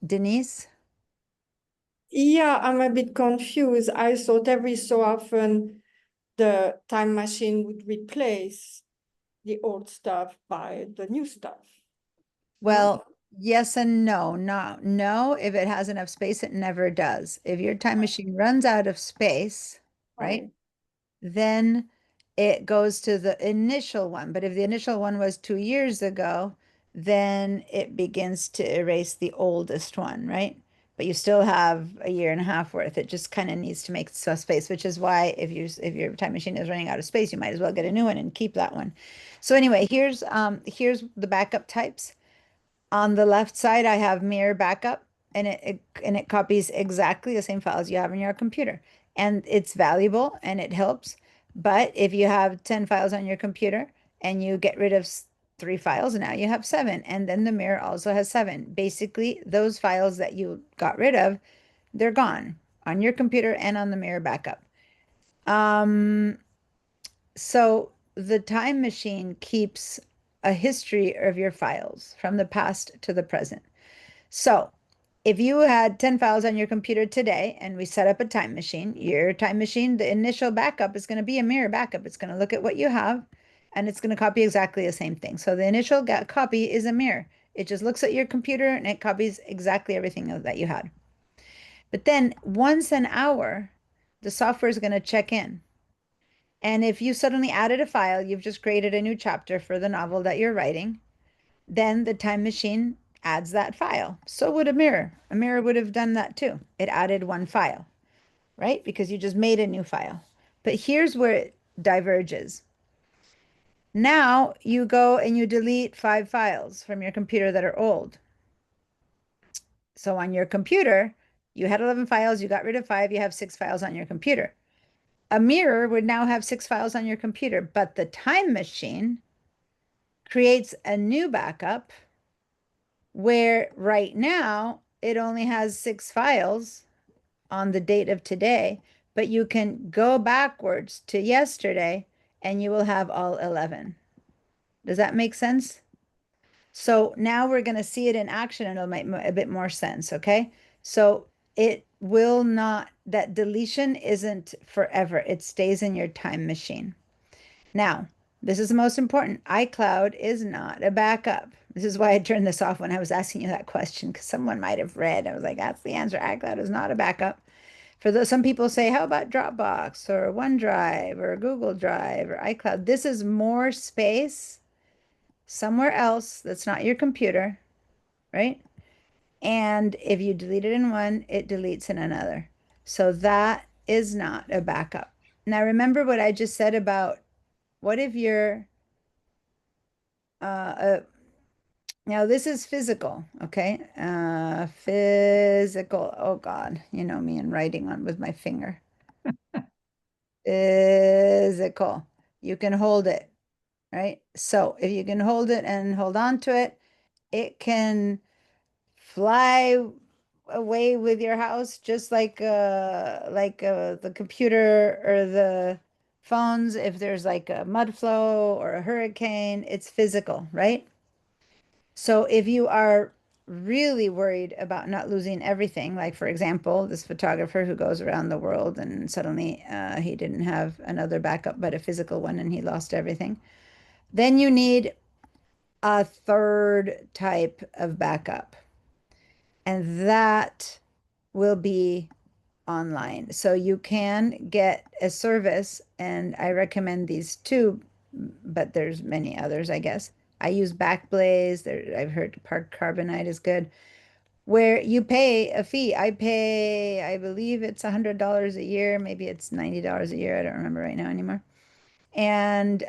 Denise? Yeah, I'm a bit confused. I thought every so often the time machine would replace the old stuff by the new stuff. Well, yes and no. No, if it has enough space, it never does. If your time machine runs out of space, right? Then it goes to the initial one. But if the initial one was 2 years ago, then it begins to erase the oldest one, right? But you still have a year and a half worth. It just kind of needs to make some space, which is why if your time machine is running out of space, you might as well get a new one and keep that one. So anyway, here's the backup types. On the left side, I have mirror backup, and it copies exactly the same files you have in your computer. And it's valuable and it helps. But if you have 10 files on your computer and you get rid of 3 files, now you have 7. And then the mirror also has 7. Basically, those files that you got rid of, they're gone on your computer and on the mirror backup. So the time machine keeps a history of your files from the past to the present. So if you had 10 files on your computer today and we set up a time machine, your time machine, the initial backup is going to be a mirror backup. It's going to look at what you have and it's going to copy exactly the same thing. So the initial copy is a mirror. It just looks at your computer and it copies exactly everything that you had. But then once an hour, the software is going to check in. And if you suddenly added a file, you've just created a new chapter for the novel that you're writing, then the time machine adds that file. So would a mirror. A mirror would have done that too. It added one file, right? Because you just made a new file. But here's where it diverges. Now you go and you delete 5 files from your computer that are old. So on your computer, you had 11 files, you got rid of 5, you have 6 files on your computer. A mirror would now have 6 files on your computer, but the time machine creates a new backup where right now it only has 6 files on the date of today, but you can go backwards to yesterday and you will have all 11. Does that make sense? So now we're going to see it in action and it'll make a bit more sense, okay? So it will not, that deletion isn't forever. It stays in your time machine. Now, this is the most important. iCloud is not a backup. This is why I turned this off when I was asking you that question, because someone might have read. I was like, that's the answer. iCloud is not a backup. For those, some people say, how about Dropbox or OneDrive or Google Drive or iCloud? This is more space somewhere else that's not your computer, right? And if you delete it in one, it deletes in another. So that is not a backup. Now, remember what I just said about what if you're, now this is physical, okay? Physical, oh God, you know me and writing on with my finger. Physical, you can hold it, right? So if you can hold it and hold on to it, it can fly away with your house, just like the computer or the phones. If there's like a mud flow or a hurricane, it's physical, right? So if you are really worried about not losing everything, like for example, this photographer who goes around the world and suddenly he didn't have another backup but a physical one and he lost everything, then you need a third type of backup. And that will be online. So you can get a service, and I recommend these two, but there's many others, I guess, I use Backblaze. There, I've heard Park Carbonite is good, where you pay a fee. I pay, I believe it's $100 a year. Maybe it's $90 a year. I don't remember right now anymore. And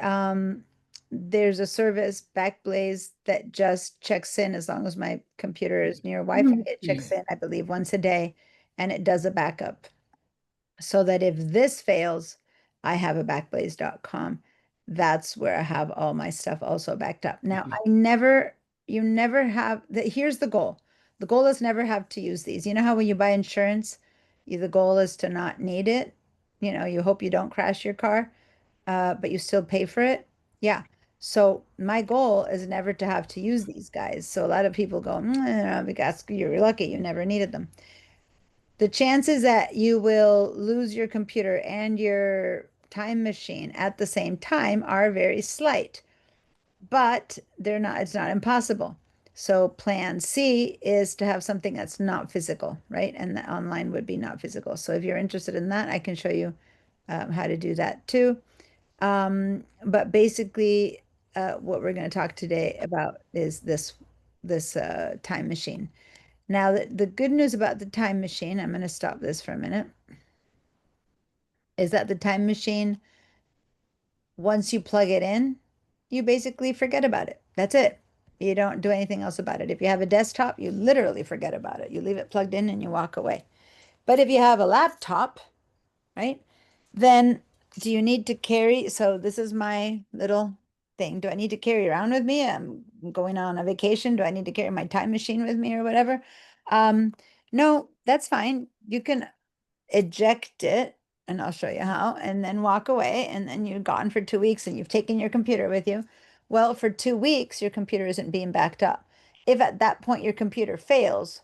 there's a service, Backblaze, that just checks in as long as my computer is near Wi-Fi. It checks in, I believe, once a day, and it does a backup. So that if this fails, I have a backblaze.com. That's where I have all my stuff also backed up. Now, you never have, here's the goal. The goal is never have to use these. You know how when you buy insurance, the goal is to not need it. You know, you hope you don't crash your car, but you still pay for it. Yeah. So my goal is never to have to use these guys. So a lot of people go, because you're lucky you never needed them. The chances that you will lose your computer and your time machine at the same time are very slight, but it's not impossible. So plan C is to have something that's not physical, right? And the online would be not physical. So if you're interested in that, I can show you how to do that too. But basically, what we're going to talk today about is this time machine. Now, the good news about the time machine, I'm going to stop this for a minute, is that the time machine, once you plug it in, you basically forget about it. That's it. You don't do anything else about it. If you have a desktop, you literally forget about it. You leave it plugged in and you walk away. But if you have a laptop, right, then do you need to carry? So this is my little thing. Do I need to carry around with me? I'm going on a vacation. Do I need to carry my time machine with me or whatever? No, that's fine. You can eject it, and I'll show you how, and then walk away, and then you're gone for 2 weeks and you've taken your computer with you. Well, for 2 weeks, your computer isn't being backed up. If at that point your computer fails,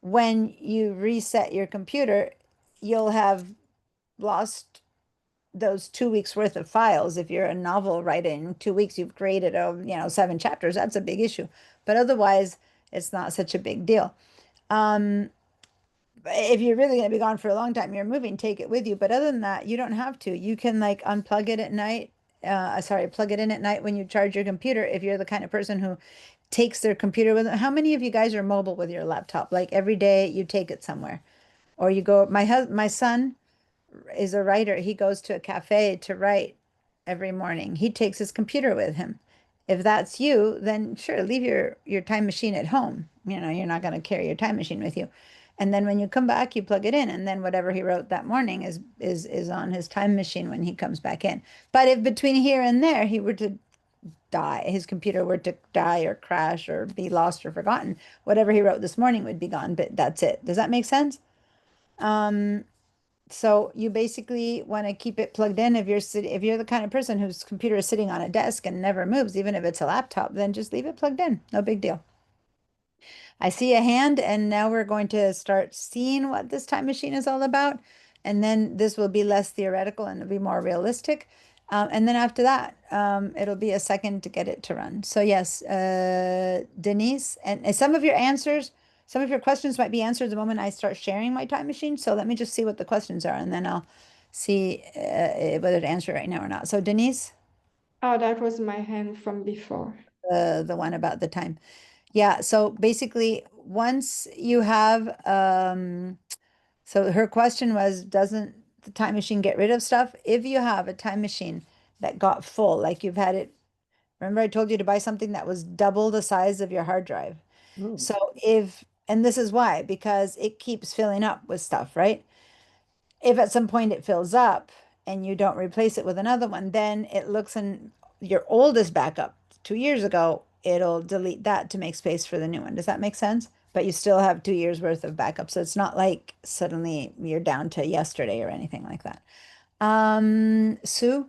when you reset your computer, you'll have lost those 2 weeks worth of files. If you're a novel writing in 2 weeks, you've created 7 chapters, that's a big issue. But otherwise, it's not such a big deal. If you're really going to be gone for a long time, you're moving, take it with you. But other than that, you don't have to. You can like unplug it at night. Plug it in at night when you charge your computer. If you're the kind of person who takes their computer with them. How many of you guys are mobile with your laptop? Like every day you take it somewhere, or you go. My son is a writer. He goes to a cafe to write every morning. He takes his computer with him. If that's you, then sure, leave your time machine at home. You know, you're not going to carry your time machine with you. And then when you come back, you plug it in, and then whatever he wrote that morning is on his time machine when he comes back in. But if between here and there he were to die, his computer were to die or crash or be lost or forgotten, whatever he wrote this morning would be gone, but that's it. Does that make sense? So you basically want to keep it plugged in. If you're the kind of person whose computer is sitting on a desk and never moves, even if it's a laptop, then just leave it plugged in. No big deal. I see a hand, and now we're going to start seeing what this time machine is all about. And then this will be less theoretical and it'll be more realistic. And then after that, it'll be a second to get it to run. So yes, Denise, and some of your questions might be answered the moment I start sharing my time machine. So let me just see what the questions are, and then I'll see whether to answer right now or not. So Denise? Oh, that was my hand from before. The one about the time. Yeah, so basically, once you have, so her question was, doesn't the time machine get rid of stuff? If you have a time machine that got full, like you've had it, remember I told you to buy something that was double the size of your hard drive. So and this is why, because it keeps filling up with stuff, right? If at some point it fills up and you don't replace it with another one, then it looks in your oldest backup 2 years ago, it'll delete that to make space for the new one. Does that make sense? But you still have 2 years worth of backup. So it's not like suddenly you're down to yesterday or anything like that. Sue?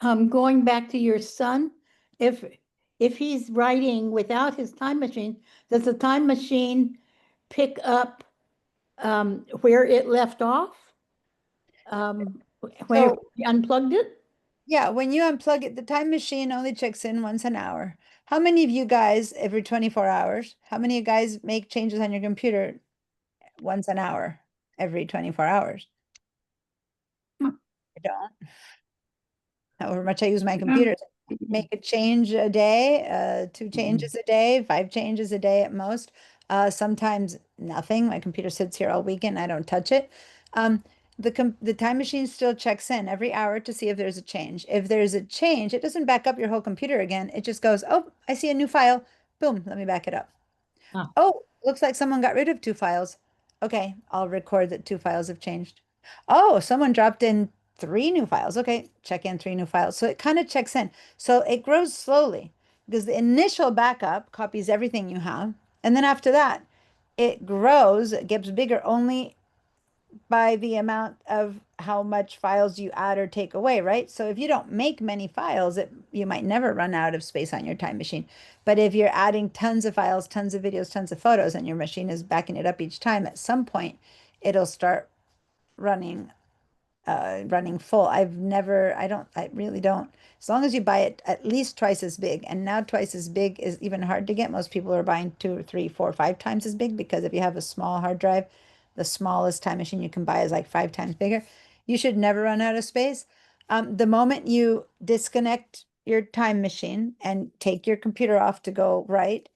Going back to your son, if he's writing without his time machine, does the time machine pick up where it left off? Where you unplugged it? Yeah, when you unplug it, the time machine only checks in once an hour. How many of you guys, every 24 hours, how many of you guys make changes on your computer once an hour, every 24 hours? I don't. However much I use my computer, make a change a day, 2 changes a day, 5 changes a day at most. Sometimes nothing. My computer sits here all weekend. I don't touch it. The time machine still checks in every hour to see if there's a change. If there's a change, it doesn't back up your whole computer again. It just goes, oh, I see a new file. Boom, let me back it up. Ah. Oh, looks like someone got rid of 2 files. Okay, I'll record that 2 files have changed. Oh, someone dropped in 3 new files. Okay, check in 3 new files. So it kind of checks in. So it grows slowly because the initial backup copies everything you have. And then after that, it grows, it gets bigger only by the amount of how much files you add or take away, right? So if you don't make many files, you might never run out of space on your time machine. But if you're adding tons of files, tons of videos, tons of photos, and your machine is backing it up each time, at some point it'll start running full. I really don't. As long as you buy it at least twice as big, and now twice as big is even hard to get. Most people are buying 2, 3, 4, 5 times as big because if you have a small hard drive, the smallest time machine you can buy is like 5 times bigger. You should never run out of space. The moment you disconnect your time machine and take your computer off to go write,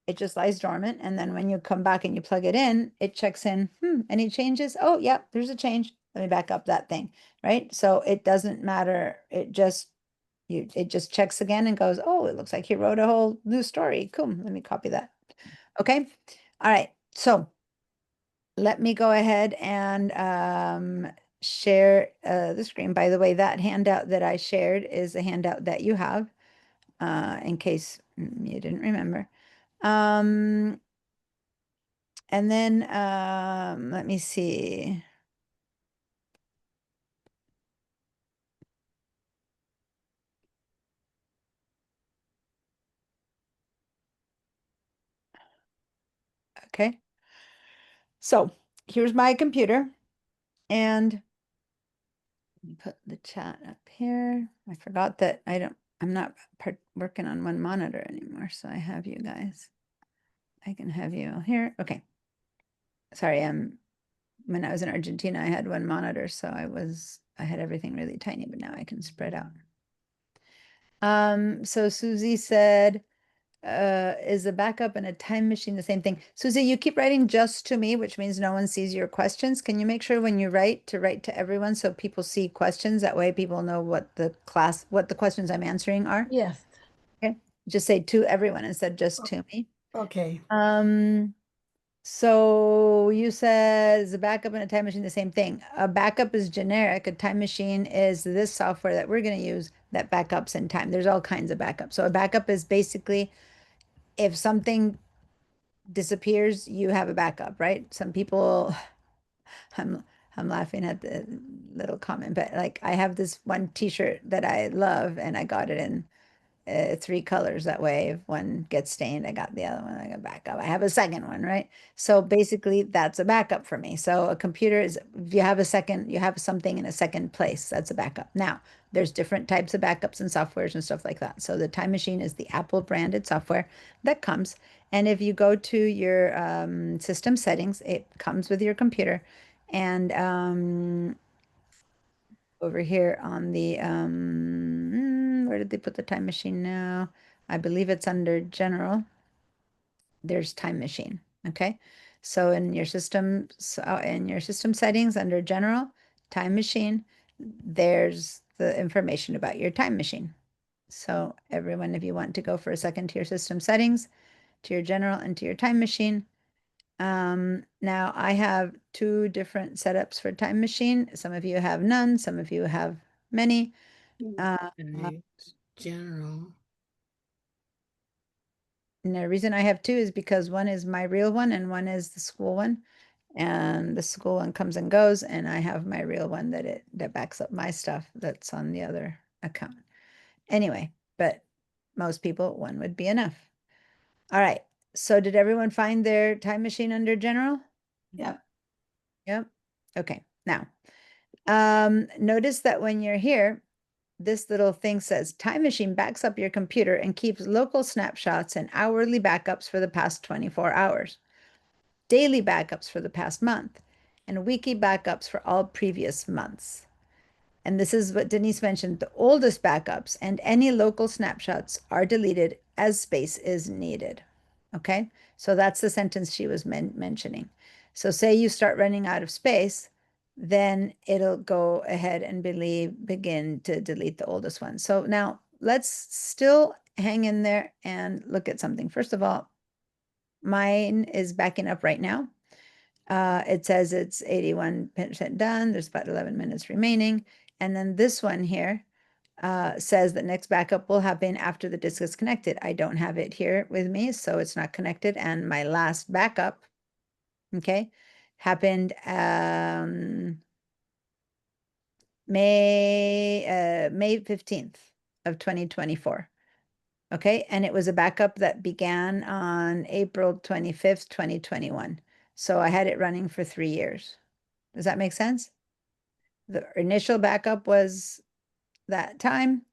it just lies dormant. And then when you come back and you plug it in, it checks in, any changes? Oh, yeah, there's a change. Let me back up that thing, right? So it doesn't matter. It just checks again and goes, oh, it looks like he wrote a whole new story. Cool. Let me copy that. Okay. All right. So let me go ahead and share the screen. By the way, that handout that I shared is a handout that you have in case you didn't remember. And then let me see. Okay. So here's my computer, and let me put the chat up here. I forgot that I'm not working on one monitor anymore, so I have you guys. I can have you here. Okay. Sorry, when I was in Argentina, I had one monitor, so I had everything really tiny, but now I can spread out. So Susie said, is a backup and a time machine the same thing? Susie, you keep writing just to me, which means no one sees your questions. Can you make sure when you write to everyone so people see questions? That way people know what the questions I'm answering are. Yes. Okay. Just say to everyone instead of just to me. Okay. So you said is a backup and a time machine the same thing? A backup is generic. A time machine is this software that we're going to use that backups in time. There's all kinds of backups. So a backup is basically if something disappears, you have a backup, right? Some people, I'm laughing at the little comment, but like I have this one t-shirt that I love and I got it in 3 colors. That way, if one gets stained, I got the other one, I got backup. I have a second one, right? So basically that's a backup for me. So a computer is, if you have something in a second place, that's a backup. Now, there's different types of backups and softwares and stuff like that. So the Time Machine is the Apple branded software that comes. And if you go to your system settings, it comes with your computer. And over here on the, where did they put the time machine now? I believe it's under general. There's time machine. Okay. So in your system settings under general time machine, there's the information about your time machine. So everyone, if you want to go for a second to your system settings, to your general and to your time machine. Now I have 2 different setups for time machine. Some of you have none, some of you have many. General. And the reason I have 2 is because one is my real one and one is the school one. And the school one comes and goes, and I have my real one that backs up my stuff that's on the other account. Anyway, but most people, 1 would be enough. All right. So did everyone find their time machine under general? Yep. Yep. Okay. Now, notice that when you're here, this little thing says time machine backs up your computer and keeps local snapshots and hourly backups for the past 24 hours, daily backups for the past month, and weekly backups for all previous months. And this is what Denise mentioned, the oldest backups and any local snapshots are deleted as space is needed. Okay, so that's the sentence she was mentioning. So say you start running out of space, then it'll go ahead and begin to delete the oldest one. So now let's still hang in there and look at something. First of all, mine is backing up right now. It says it's 81% done. There's about 11 minutes remaining. And then this one here says that next backup will happen after the disk is connected. I don't have it here with me, so it's not connected. And my last backup, okay, happened May 15th of 2024. Okay, and it was a backup that began on April 25th, 2021. So I had it running for 3 years. Does that make sense? The initial backup was that time,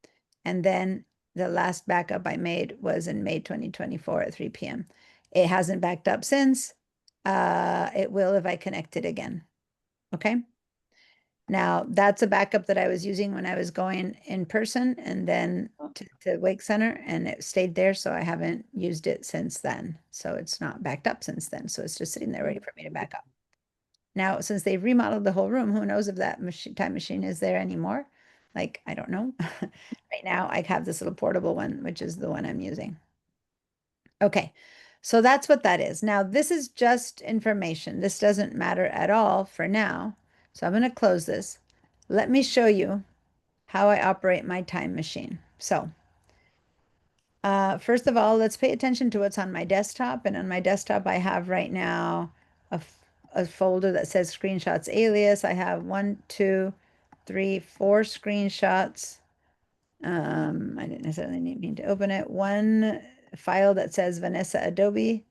and then the last backup I made was in May 2024 at 3 p.m. It hasn't backed up since. It will if I connect it again. Okay. Now that's a backup that I was using when I was going in person and then to Wake Center, and it stayed there. So I haven't used it since then. So it's not backed up since then. So it's just sitting there ready for me to back up. Now, since they've remodeled the whole room, who knows if that time machine is there anymore? Like, I don't know. Right now, I have this little portable one, which is the one I'm using. Okay, so that's what that is. Now, this is just information. This doesn't matter at all for now. So I'm going to close this. Let me show you how I operate my time machine. So first of all, let's pay attention to what's on my desktop. And on my desktop, I have right now a folder that says screenshots alias. I have 1, 2, 3, 4 screenshots. I didn't necessarily need to open it. One file that says Vanessa Adobe,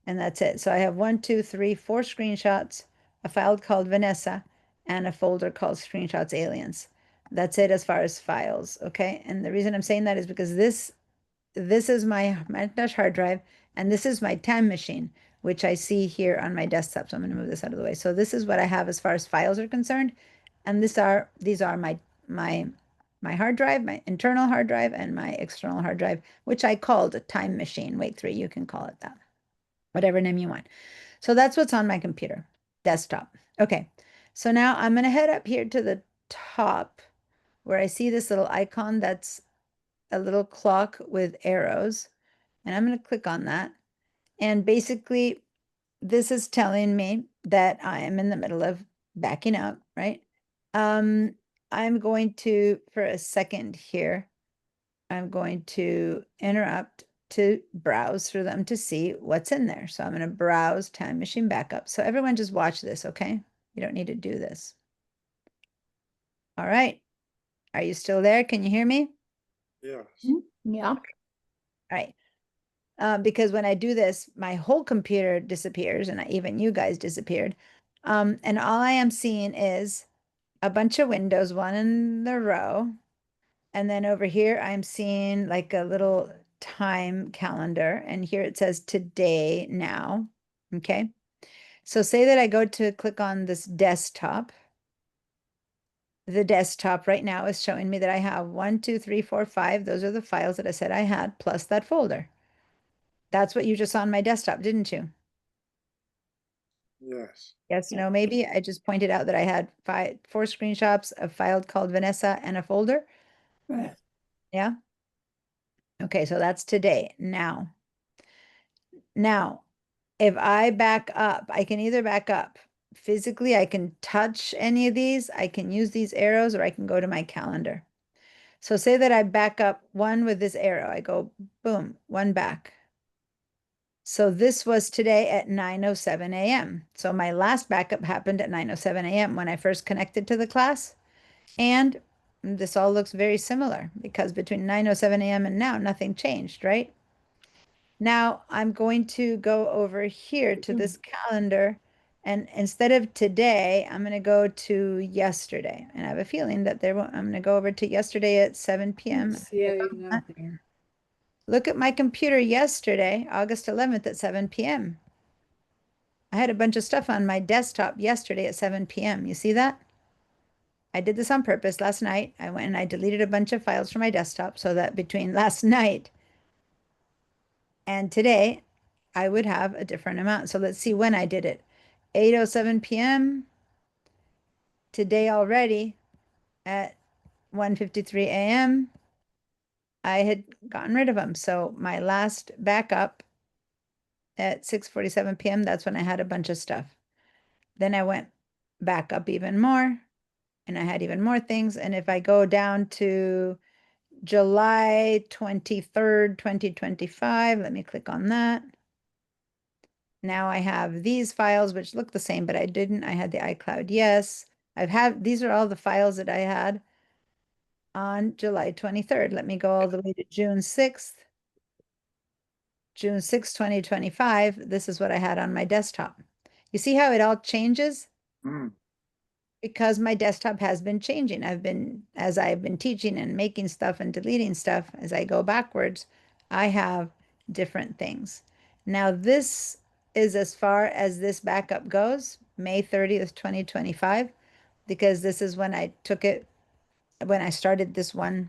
and that's it. So I have 1, 2, 3, 4 screenshots, a file called Vanessa, and a folder called Screenshots Aliens. That's it as far as files, okay? And the reason I'm saying that is because this is my Macintosh hard drive, and this is my time machine, which I see here on my desktop. So I'm going to move this out of the way. So this is what I have as far as files are concerned, and these are my hard drive, my internal hard drive, and my external hard drive, which I called a time machine. Wake 3, you can call it that, whatever name you want. So that's what's on my computer desktop. Okay, so now I'm going to head up here to the top where I see this little icon that's a little clock with arrows, and I'm going to click on that. And basically, this is telling me that I am in the middle of backing up, right? I'm going to, for a second here, I'm going to interrupt to browse for them to see what's in there. So I'm going to browse time machine backup. So everyone just watch this, okay? You don't need to do this. All right. Are you still there? Can you hear me? Yeah. Yeah. All right. Because when I do this, my whole computer disappears, and even you guys disappeared. And all I am seeing is a bunch of windows, one in the row. And then over here, I'm seeing like a little time calendar. And here it says today, now. Okay. So say that I go to click on this desktop. The desktop right now is showing me that I have 1, 2, 3, 4, 5. Those are the files that I said I had, plus that folder. That's what you just saw on my desktop, didn't you? Yes. Yes, no, maybe. I just pointed out that I had 4 screenshots, a file called Vanessa, and a folder. Right. Yeah. Okay, so that's today, now. Now, if I back up, I can either back up physically, I can touch any of these, I can use these arrows, or I can go to my calendar. So say that I back up one with this arrow, I go boom, one back. So this was today at 9:07 a.m. So my last backup happened at 9:07 a.m. when I first connected to the class. And this all looks very similar because between 9:07 a.m. and now, nothing changed, right? Now I'm going to go over here to this calendar, and instead of today, I'm going to go to yesterday. And I have a feeling that I'm going to go over to yesterday at 7 p.m. Yeah, he's not there. Look at my computer yesterday, August 11th at 7 p.m. I had a bunch of stuff on my desktop yesterday at 7 p.m. You see that? I did this on purpose last night. I went and I deleted a bunch of files from my desktop so that between last night and today, I would have a different amount. So let's see when I did it. 8:07 p.m. Today already at 1:53 a.m. I had gotten rid of them. So my last backup at 6:47 p.m., that's when I had a bunch of stuff. Then I went back up even more and I had even more things. And if I go down to July 23rd, 2025, let me click on that. Now I have these files, which look the same, but I didn't. I had the iCloud. Yes, these are all the files that I had on July 23rd. Let me go all the way to June 6th. June 6th, 2025. This is what I had on my desktop. You see how it all changes? Because my desktop has been changing. As I've been teaching and making stuff and deleting stuff, as I go backwards, I have different things. Now this is as far as this backup goes, May 30th, 2025, because this is when I took it, when I started this one,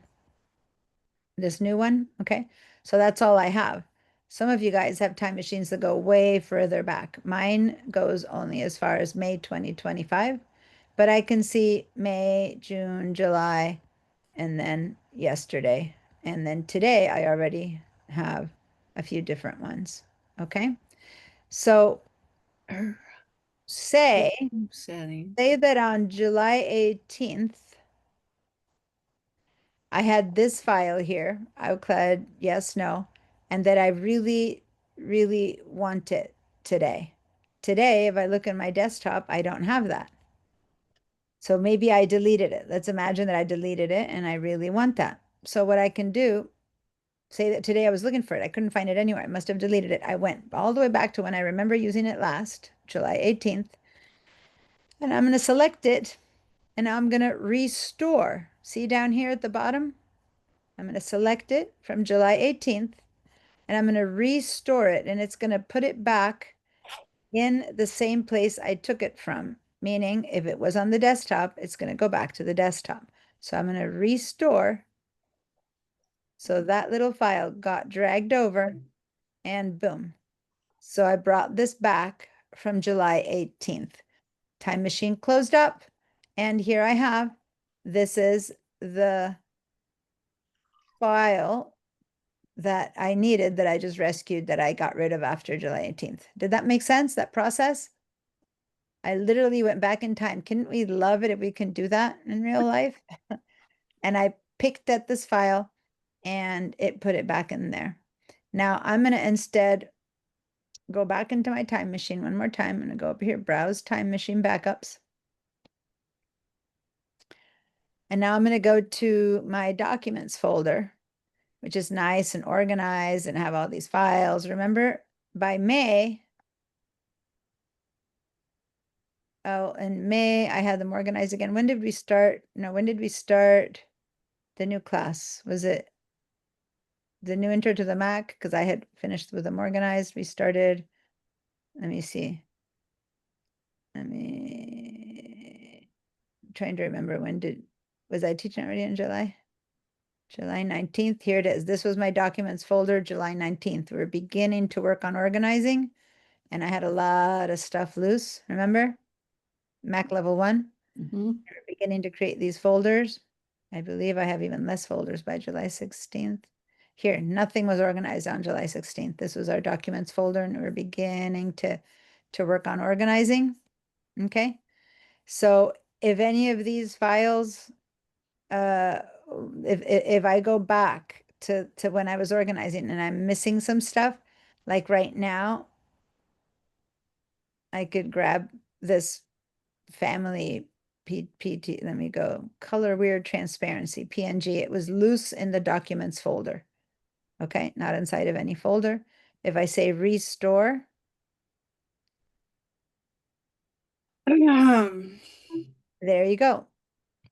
this new one, okay? So that's all I have. Some of you guys have time machines that go way further back. Mine goes only as far as May 2025, but I can see May, June, July, and then yesterday. And then today I already have a few different ones, okay? So say that on July 18th, I had this file here, iCloud, yes, no, and that I really, really want it today. Today, if I look in my desktop, I don't have that. So maybe I deleted it. Let's imagine that I deleted it and I really want that. So what I can do, say that today I was looking for it. I couldn't find it anywhere. I must have deleted it. I went all the way back to when I remember using it last, July 18th, and I'm going to select it and I'm going to restore. See down here at the bottom? I'm going to select it from July 18th and I'm going to restore it and it's going to put it back in the same place I took it from, meaning if it was on the desktop, it's going to go back to the desktop. So I'm going to restore. So that little file got dragged over and boom. So I brought this back from July 18th. Time machine closed up and here I have, this is the file that I needed that I just rescued that I got rid of after July 18th. Did that make sense, that process? I literally went back in time. Couldn't we love it if we can do that in real life? And I picked at this file and it put it back in there. Now I'm going to instead go back into my time machine one more time. I'm going to go up here, browse time machine backups. And now I'm going to go to my documents folder, which is nice and organized and have all these files. Remember, by May, oh, in May, I had them organized again. When did we start? No, when did we start the new class? Was it the new intro to the Mac? Because I had finished with them organized. We started, let me see. Trying to remember was I teaching already in July? July 19th, here it is. This was my documents folder, July 19th. We're beginning to work on organizing and I had a lot of stuff loose, remember? Mac level 1. We're beginning to create these folders. I believe I have even less folders by July 16th. Here, nothing was organized on July 16th. This was our documents folder and we're beginning to work on organizing. Okay. So if any of these files, if I go back to when I was organizing and I'm missing some stuff, like right now, I could grab this family PT, let me go, color weird transparency, PNG. It was loose in the documents folder. Okay, not inside of any folder. If I say restore, there you go.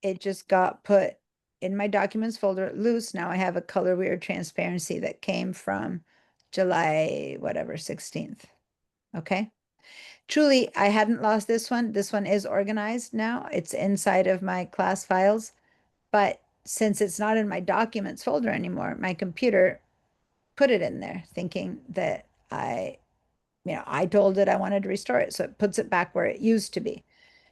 It just got put in my documents folder loose. Now I have a color weird transparency that came from July, whatever, 16th. Okay. truly, I hadn't lost this one. This one is organized now. It's inside of my class files. But since it's not in my documents folder anymore, my computer put it in there thinking that I told it I wanted to restore it. So it puts it back where it used to be.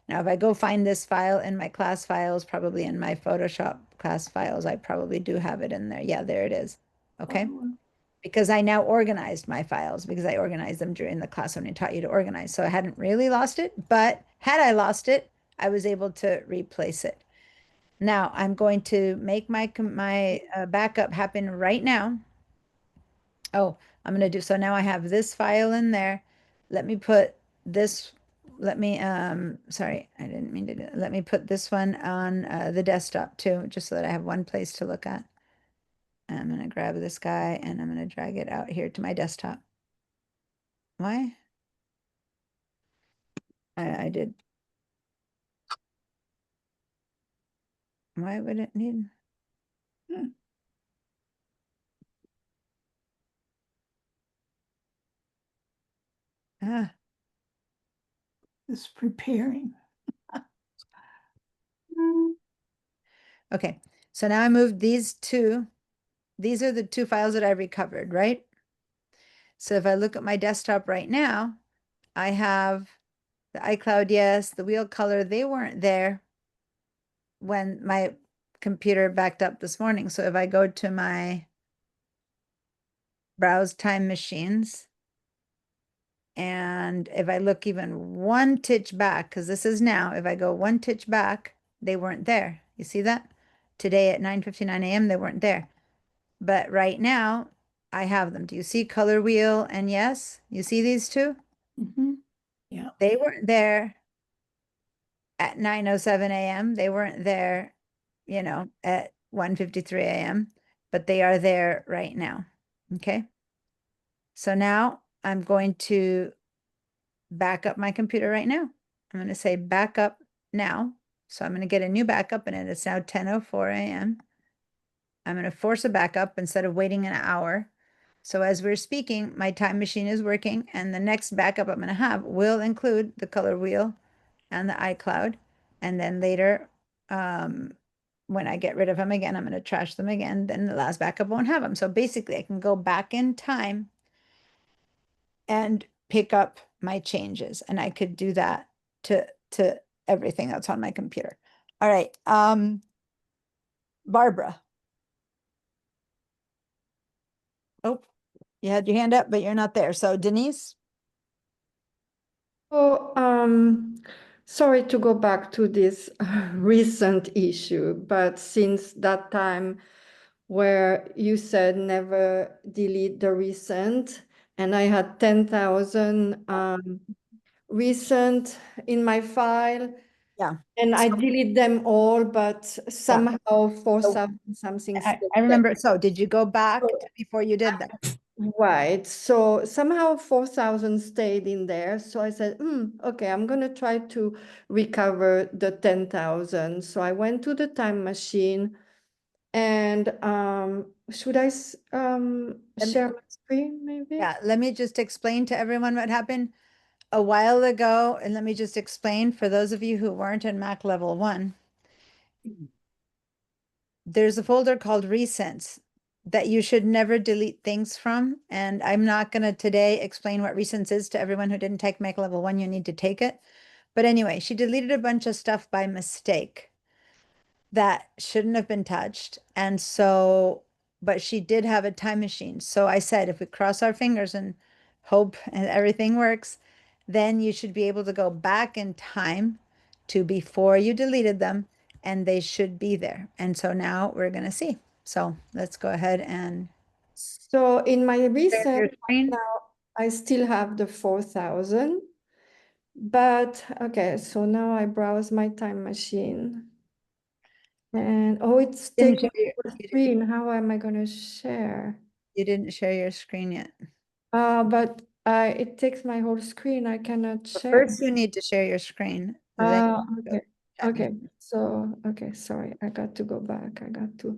Now, if I go find this file in my class files, probably in my Photoshop class files, I probably do have it in there. Yeah, there it is. Okay. Because I now organized my files because I organized them during the class when I taught you to organize. So I hadn't really lost it, but had I lost it, I was able to replace it. Now I'm going to make my backup happen right now. Oh, I'm going to do, so now I have this file in there. Let me put this, sorry, I didn't mean to do that. Let me put this one on the desktop too, just so that I have one place to look at. I'm going to grab this guy and I'm going to drag it out here to my desktop. Why? I did. Why would it need? Ah, It's preparing. okay. So now I moved these two. These are the two files that I recovered, right? So if I look at my desktop right now, I have the iCloud, yes, the wheel color, they weren't there when my computer backed up this morning. So if I go to my browse time machines, and if I look even one titch back, because this is now, if I go one titch back, they weren't there. You see that? Today at 9:59 a.m., they weren't there. But right now, I have them. Do you see color wheel and yes? You see these two? Yeah. They weren't there at 9:07 a.m. They weren't there, at 1:53 a.m., but they are there right now. Okay. So now I'm going to back up my computer right now. I'm going to say backup now. So I'm going to get a new backup and it's now 10:04 a.m. I'm going to force a backup instead of waiting an hour. So as we're speaking, my time machine is working and the next backup I'm going to have will include the color wheel and the iCloud. And then later, when I get rid of them again, I'm going to trash them again. Then the last backup won't have them. So basically I can go back in time and pick up my changes. And I could do that to everything that's on my computer. All right. Barbara. Oh, you had your hand up, but you're not there. So Denise? Oh, sorry to go back to this recent issue, but since that time where you said never delete the recent, and I had 10,000 recent in my file. Yeah. And I delete them all, but somehow 4,000 something. I remember. So did you go back before you did that? Right. So somehow 4,000 stayed in there. So I said, okay, I'm going to try to recover the 10,000. So I went to the time machine and should I share my screen maybe? Yeah, let me just explain to everyone what happened a while ago. And let me just explain for those of you who weren't in Mac level 1. There's a folder called Recents that you should never delete things from. And I'm not going to today explain what Recents is to everyone who didn't take Mac level 1. You need to take it. But anyway, she deleted a bunch of stuff by mistake that shouldn't have been touched. And so, but she did have a time machine. So I said, if we cross our fingers and hope and everything works, then you should be able to go back in time to before you deleted them and they should be there. And so now we're going to see. So let's go ahead and. So in my Share your recent screen. now, I still have the 4,000. But okay, so now I browse my time machine. And it's Didn't taking share the screen. How am I going to share? You didn't share your screen yet. But it takes my whole screen. I cannot But share. first, you need to share your screen. Then you go Okay. chat Okay. me. So, okay, sorry. I got to go back. I got to.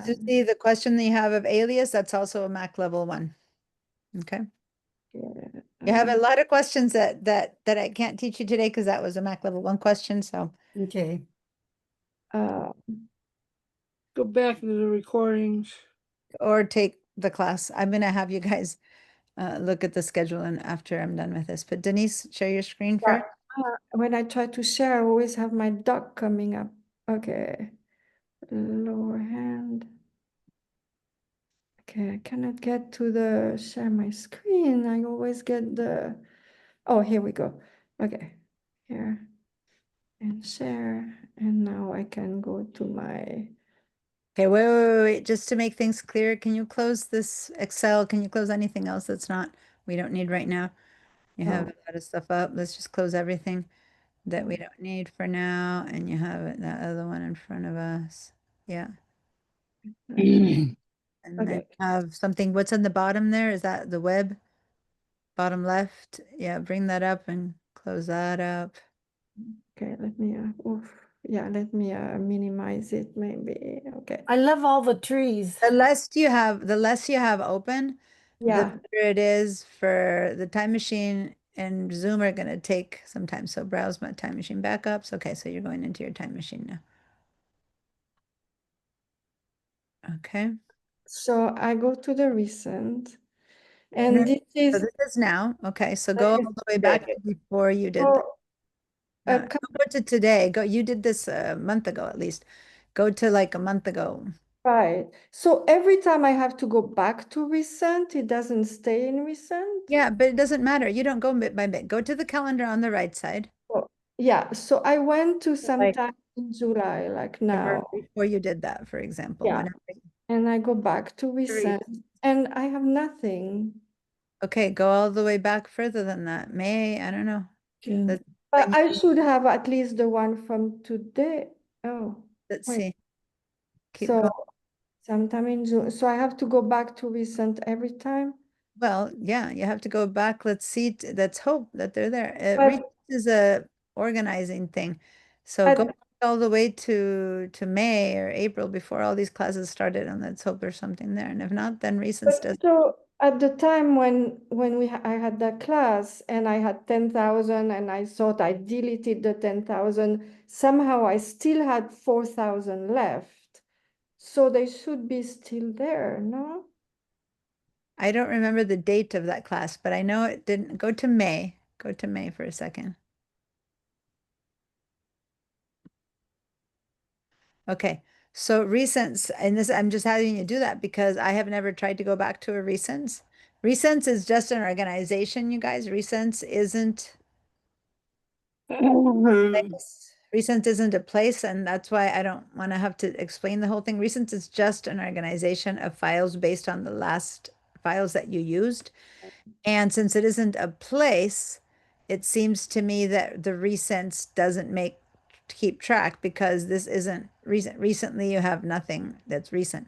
Susie, the question that you have of alias, that's also a Mac level 1. Okay. Yeah. You have a lot of questions that I can't teach you today because that was a Mac level 1 question. So, Okay. Uh, Go back to the recordings. or take the class. I'm gonna have you guys look at the schedule and after I'm done with this. But Denise, share your screen yeah, first. when I try to share, I always have my duck coming up. Okay. Lower hand. Okay, I cannot get to the share my screen. I always get the, oh, here we go. Okay, here. And share. And now I can go to my, Okay, wait. Just to make things clear, can you close this Excel? Can you close anything else that's not, we don't need right now? You have Oh. a lot of stuff up. Let's just close everything that we don't need for now. And you have that other one in front of us. Yeah. And then Okay. have something, what's on the bottom there? Is that the web? Bottom left? Yeah, bring that up and close that up. Okay, let me, oof. Yeah, let me minimize it maybe. Okay. I love all the trees. The less you have open, the Yeah. better it is for the time machine and Zoom are gonna take some time. So browse my time machine backups. Okay, so you're going into your time machine now. Okay. So I go to the recent, and this So is this is now. Okay, so that go is all the way back today. to before you did. Oh, No, a don't go to today. You did this a month ago at least. Go to like a month ago. right. So every time I have to go back to recent, it doesn't stay in recent? Yeah, but it doesn't matter. You don't go bit by bit. Go to the calendar on the right side. Oh, yeah, so I went to Like sometime in July, like ever now. before you did that, for example. Yeah. And I go back to recent, and I have nothing. Okay, go all the way back further than that. I don't know. Let's But bring- I should have at least the one from today. Oh, let's wait. see. Keep So going. sometime in June. So I have to go back to recent every time. Well, yeah, you have to go back. Let's see. Let's hope that they're there. But- Reach is a organizing thing. So go But- back all the way to May or April before all these classes started, and let's hope there's something there. And if not, then recent does. So at the time when I had that class and I had 10,000 and I thought I deleted the 10,000, somehow I still had 4,000 left. So they should be still there, no? I don't remember the date of that class, but I know it didn't go to May. Go to May for a second. Okay, so recents, and this I'm just having you do that because I have never tried to go back to a recents. Recents is just an organization, you guys. Recents isn't Recents isn't a place, and that's why I don't want to have to explain the whole thing. Recents is just an organization of files based on the last files that you used. And since it isn't a place, it seems to me that the recents doesn't keep track because this isn't recent. Recently, you have nothing that's recent.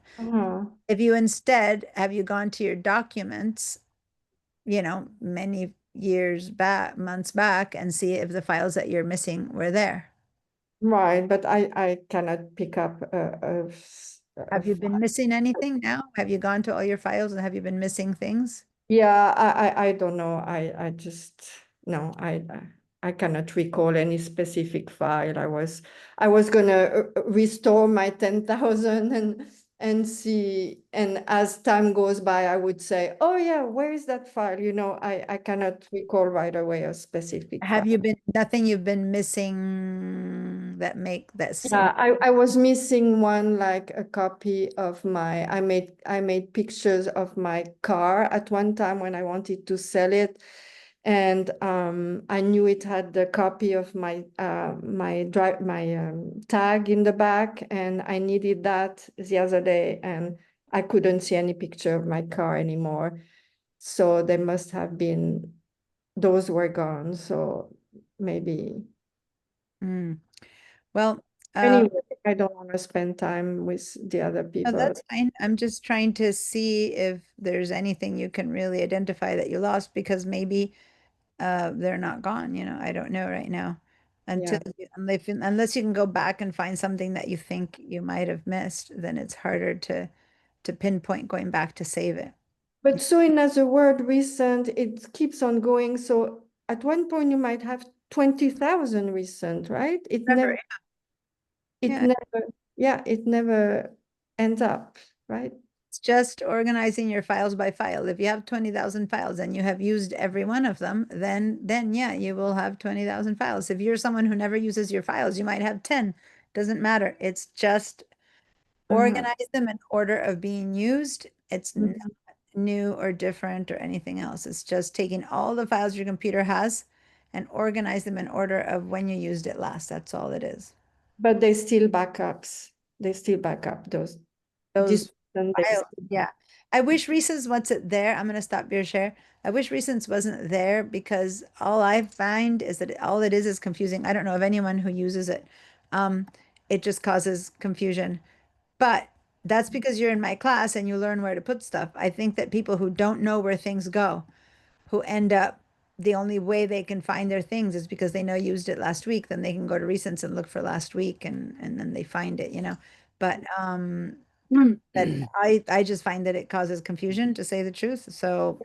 If you instead have you gone to your documents, many years back, months back, and see if the files that you're missing were there. Right, but I cannot pick up Have you been missing anything now? Have you gone to all your files and have you been missing things? Yeah, I don't know. I just no, I cannot recall any specific file. I was gonna restore my 10,000 and see, and as time goes by, I would say, oh yeah, where is that file? I cannot recall right away a specific Have file. you been nothing you've been missing that Yeah, I was missing one, like a copy of I made pictures of my car at one time when I wanted to sell it. And I knew it had the copy of my tag in the back, and I needed that the other day, and I couldn't see any picture of my car anymore. So they must have been, those were gone. So maybe. Well, anyway, I don't want to spend time with the other no, people. that's fine. I'm just trying to see if there's anything you can really identify that you lost because maybe they're not gone, I don't know right now. Unless you can go back and find something that you think you might have missed, then it's harder to pinpoint going back to save it. But so in other word, recent, it keeps on going. So at one point you might have 20,000 recent, right? It Forever, yeah. it never ends up, right? It's just organizing your files by file. If you have 20,000 files and you have used every one of them, then yeah, you will have 20,000 files. If you're someone who never uses your files, you might have 10. Doesn't matter. It's just organize them in order of being used. It's not new or different or anything else. It's just taking all the files your computer has and organize them in order of when you used it last. That's all it is. But they still backups. They still back up those. Those and files, yeah. I wish Recents wasn't there. I'm going to stop your share. I wish Recents wasn't there because all I find is that all it is confusing. I don't know of anyone who uses it. It just causes confusion. But that's because you're in my class and you learn where to put stuff. I think that people who don't know where things go, who end up the only way they can find their things is because they know you used it last week, then they can go to Recents and look for last week and then they find it, you know. But but I just find that it causes confusion, to say the truth. So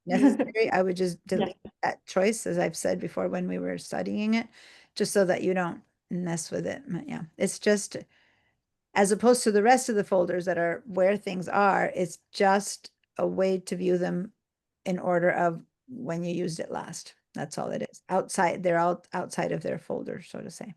necessary, I would just delete that choice, as I've said before when we were studying it, just so that you don't mess with it. But yeah, it's just as opposed to the rest of the folders that are where things are, it's just a way to view them in order of when you used it last. That's all it is. Outside, they're all outside of their folder, so to say.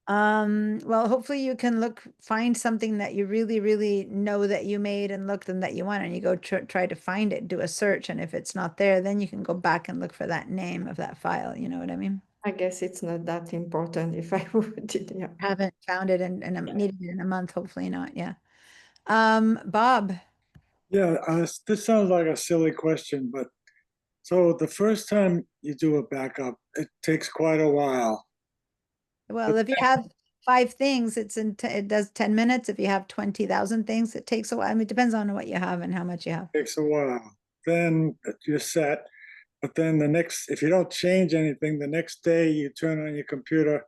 Well, hopefully you can find something that you really, really know that you made and looked and that you want, and you go try to find it, do a search, and if it's not there, then you can go back and look for that name of that file. You know what I mean? I guess it's not that important if I would, yeah. Haven't found it and needed it in a month, hopefully not. Yeah. Bob. Yeah, this sounds like a silly question, but so the first time you do a backup, it takes quite a while. Well, if you have 5 things, it does 10 minutes. If you have 20,000 things, it takes a while. I mean, it depends on what you have and how much you have. Takes a while. Then you're set. But then if you don't change anything, the next day you turn on your computer,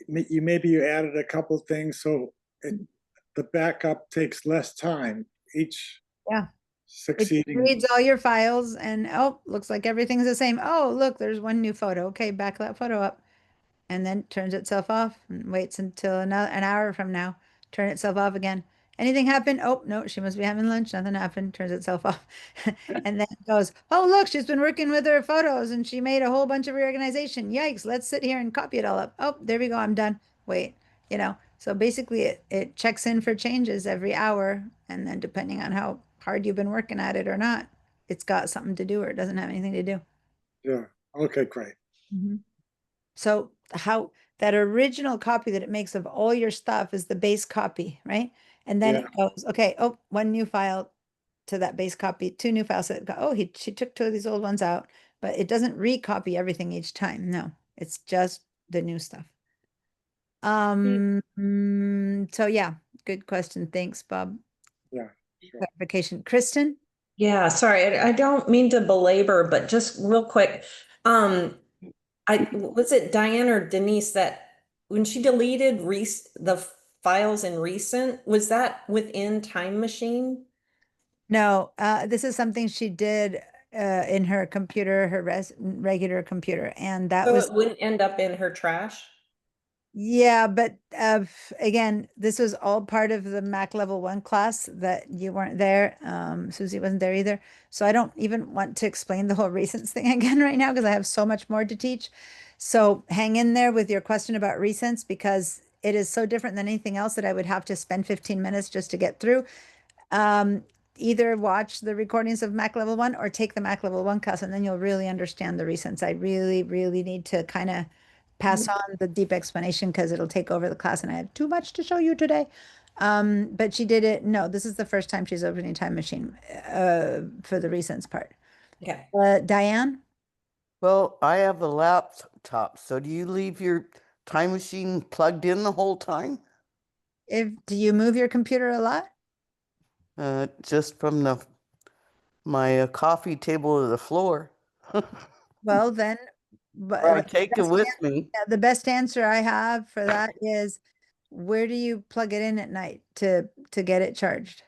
maybe you added a couple things, so the backup takes less time each. Yeah. Succeeding. It reads all your files and looks like everything's the same. Oh, look, there's one new photo. Okay, back that photo up. And then turns itself off and waits until an hour from now, turn itself off again. Anything happen? Oh, no, she must be having lunch. Nothing happened. Turns itself off. And then it goes, oh, look, she's been working with her photos and she made a whole bunch of reorganization. Yikes, let's sit here and copy it all up. Oh, there we go. I'm done. Wait, so basically it checks in for changes every hour. And then depending on how hard you've been working at it or not, it's got something to do or it doesn't have anything to do. Yeah. Okay, great. So how that original copy that it makes of all your stuff is the base copy, right? And then it goes, okay, one new file to that base copy, 2 new files. She took 2 of these old ones out, but it doesn't recopy everything each time. No, it's just the new stuff. So yeah, good question. Thanks, Bob. Yeah. Sure. Clarification. Kristen? Yeah, sorry, I don't mean to belabor, but just real quick. Was it Diane or Denise that when she deleted the files in recent, was that within Time Machine? No, this is something she did in her computer, her regular computer, and that So it wouldn't end up in her trash? Yeah, but again, this was all part of the Mac Level 1 class that you weren't there. Susie wasn't there either. So I don't even want to explain the whole recents thing again right now because I have so much more to teach. So hang in there with your question about recents because it is so different than anything else that I would have to spend 15 minutes just to get through. Either watch the recordings of Mac Level 1 or take the Mac Level 1 class and then you'll really understand the recents. I really, really need to kind of pass on the deep explanation because it'll take over the class and I have too much to show you today. But she did it. No, this is the first time she's opening Time Machine for the recents part. Okay. Diane? Well, I have a laptop. So do you leave your Time Machine plugged in the whole time? Do you move your computer a lot? Just from my coffee table to the floor. Well, then I take it with me. The best answer I have for that is, where do you plug it in at night to get it charged?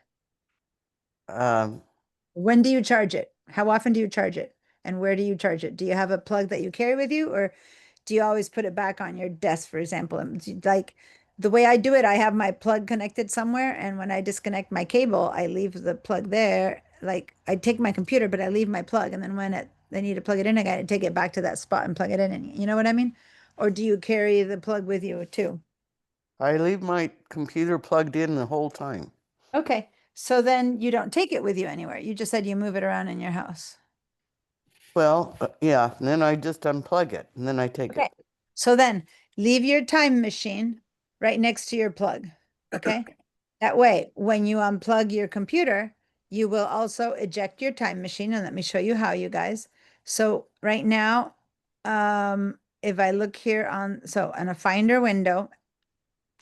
When do you charge it? How often do you charge it? And where do you charge it? Do you have a plug that you carry with you, or do you always put it back on your desk, for example? And like the way I do it, I have my plug connected somewhere, and when I disconnect my cable, I leave the plug there. Like I take my computer, but I leave my plug, and then when they need to plug it in again, I take it back to that spot and plug it in. And you know what I mean? Or do you carry the plug with you too? I leave my computer plugged in the whole time. Okay, so then you don't take it with you anywhere. You just said you move it around in your house. Well, yeah, and then I just unplug it and then I take Okay, it. so then leave your time machine right next to your plug, okay? That way, when you unplug your computer, you will also eject your time machine, and let me show you how, you guys. So right now, if I look here on a Finder window,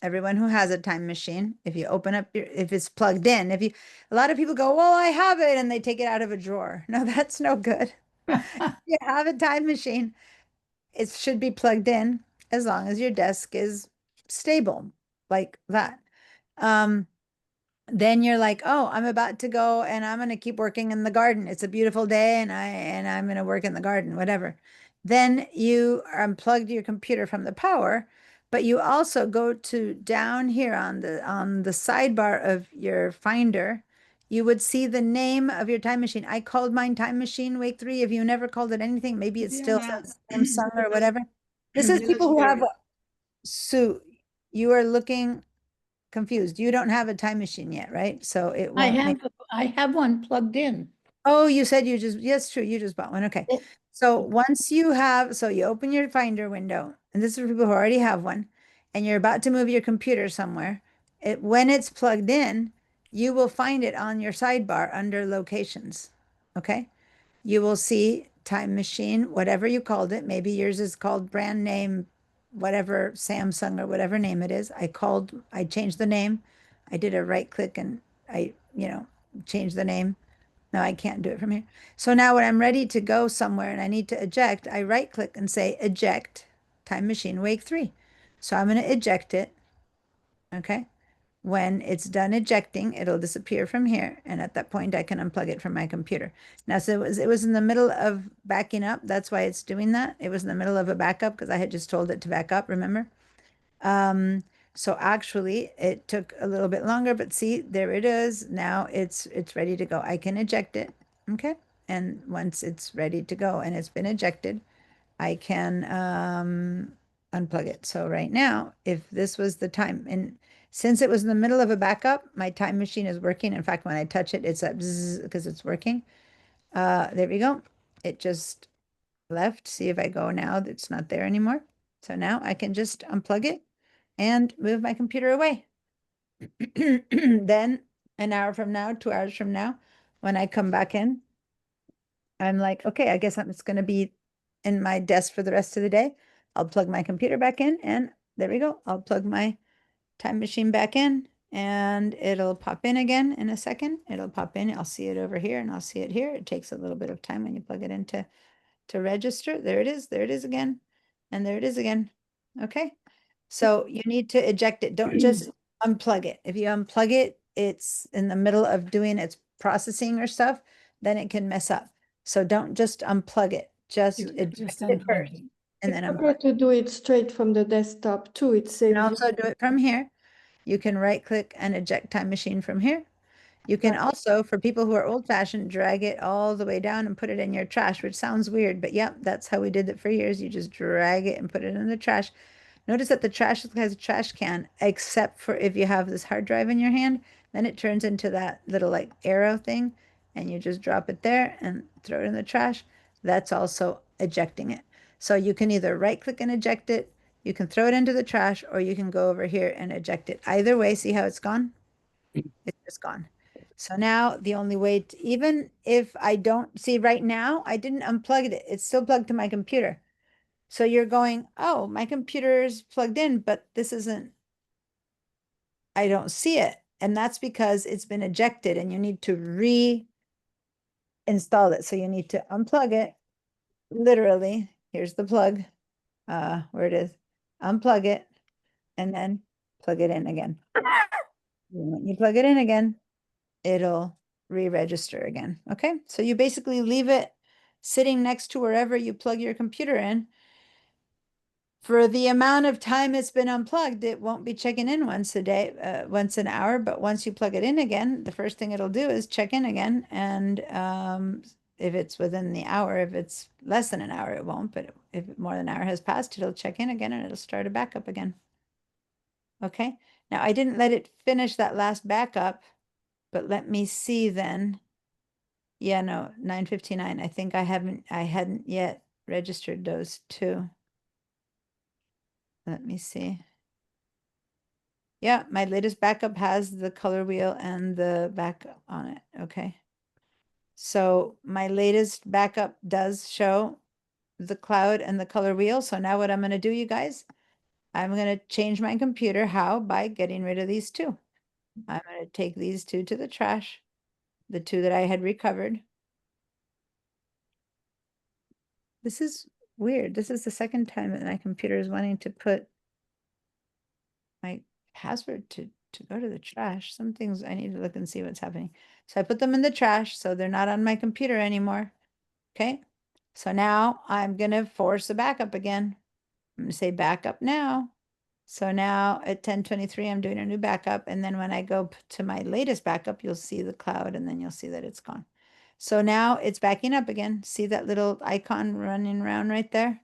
everyone who has a time machine, if you open up if it's plugged in, a lot of people go, well, I have it, and they take it out of a drawer. No, that's no good. You have a time machine, it should be plugged in as long as your desk is stable like that. Then you're like, oh, I'm about to go and I'm going to keep working in the garden. It's a beautiful day and I'm going to work in the garden, whatever. Then you unplugged your computer from the power, but you also go to down here on the sidebar of your Finder, you would see the name of your time machine. I called mine Time Machine Wake 3. If you never called it anything, maybe it's still Samsung or whatever. This is people who have Sue, you are looking confused. You don't have a time machine yet, right? So it won't I have one plugged in. Oh, you said you just, yes, true, you just bought one. Okay. So once you have, so you open your Finder window, and this is for people who already have one, and you're about to move your computer somewhere. When it's plugged in, you will find it on your sidebar under locations. Okay. You will see Time Machine, whatever you called it. Maybe yours is called brand name, whatever, Samsung or whatever name it is. I changed the name. I did a right click and I changed the name. No, I can't do it from here. So now when I'm ready to go somewhere and I need to eject, I right click and say eject Time Machine Wake 3. So I'm going to eject it. Okay. When it's done ejecting, it'll disappear from here. And at that point, I can unplug it from my computer. Now, so it was in the middle of backing up. That's why it's doing that. It was in the middle of a backup because I had just told it to back up, remember? So actually it took a little bit longer, but see, there it is. Now it's ready to go. I can eject it. Okay. And once it's ready to go and it's been ejected, I can unplug it. So right now, if this was the time, and since it was in the middle of a backup, my time machine is working. In fact, when I touch it, it's up because it's working. There we go. It just left. See if I go now, it's not there anymore. So now I can just unplug it and move my computer away. Then an hour from now, 2 hours from now, when I come back in, I'm like, okay, I guess I'm just going to be in my desk for the rest of the day. I'll plug my computer back in and there we go. I'll plug my time machine back in and it'll pop in again in a second. It'll pop in. I'll see it over here and I'll see it here. It takes a little bit of time when you plug it in to register. There it is. There it is again. And there it is again. Okay. So you need to eject it. Don't just unplug it. If you unplug it, it's in the middle of doing its processing or stuff, then it can mess up. So don't just unplug it. Just eject it first. And then It's better to do it straight from the desktop too. It you saves can also do it from here. You can right click and eject Time Machine from here. You can also, for people who are old fashioned, drag it all the way down and put it in your trash, which sounds weird, but yep, that's how we did it for years. You just drag it and put it in the trash. Notice that the trash has a trash can, except for if you have this hard drive in your hand, then it turns into that little like arrow thing, and you just drop it there and throw it in the trash. That's also ejecting it. So you can either right click and eject it, you can throw it into the trash, or you can go over here and eject it. Either way, see how it's gone? It's just gone. So now the only way to, even if I don't see right now, I didn't unplug it. It's still plugged to my computer. So you're going, oh, my computer's plugged in, but this isn't, I don't see it. And that's because it's been ejected and you need to reinstall it. So you need to unplug it. Literally, here's the plug, where it is, unplug it, and then plug it in again. When you plug it in again, it'll re-register again. Okay, so you basically leave it sitting next to wherever you plug your computer in. For the amount of time it's been unplugged, it won't be checking in once a day, once an hour, but once you plug it in again, the first thing it'll do is check in again. And if it's within the hour, if it's less than an hour, it won't, but if more than an hour has passed, it'll check in again and it'll start a backup again. Okay, now I didn't let it finish that last backup, but let me see then. Yeah, no, 9:59. I think I hadn't yet registered those two. Let me see. Yeah, my latest backup has the color wheel and the backup on it. Okay. So my latest backup does show the cloud and the color wheel. So now what I'm going to do, you guys, I'm going to change my computer. How? By getting rid of these two. I'm going to take these two to the trash, the two that I had recovered. This is weird. This is the second time that my computer is wanting to put my password to go to the trash. Some things I need to look and see what's happening. So I put them in the trash, so they're not on my computer anymore. Okay. So now I'm going to force a backup again. I'm going to say backup now. So now at 10:23, I'm doing a new backup. And then when I go to my latest backup, you'll see the cloud and then you'll see that it's gone. So now it's backing up again. See that little icon running around right there?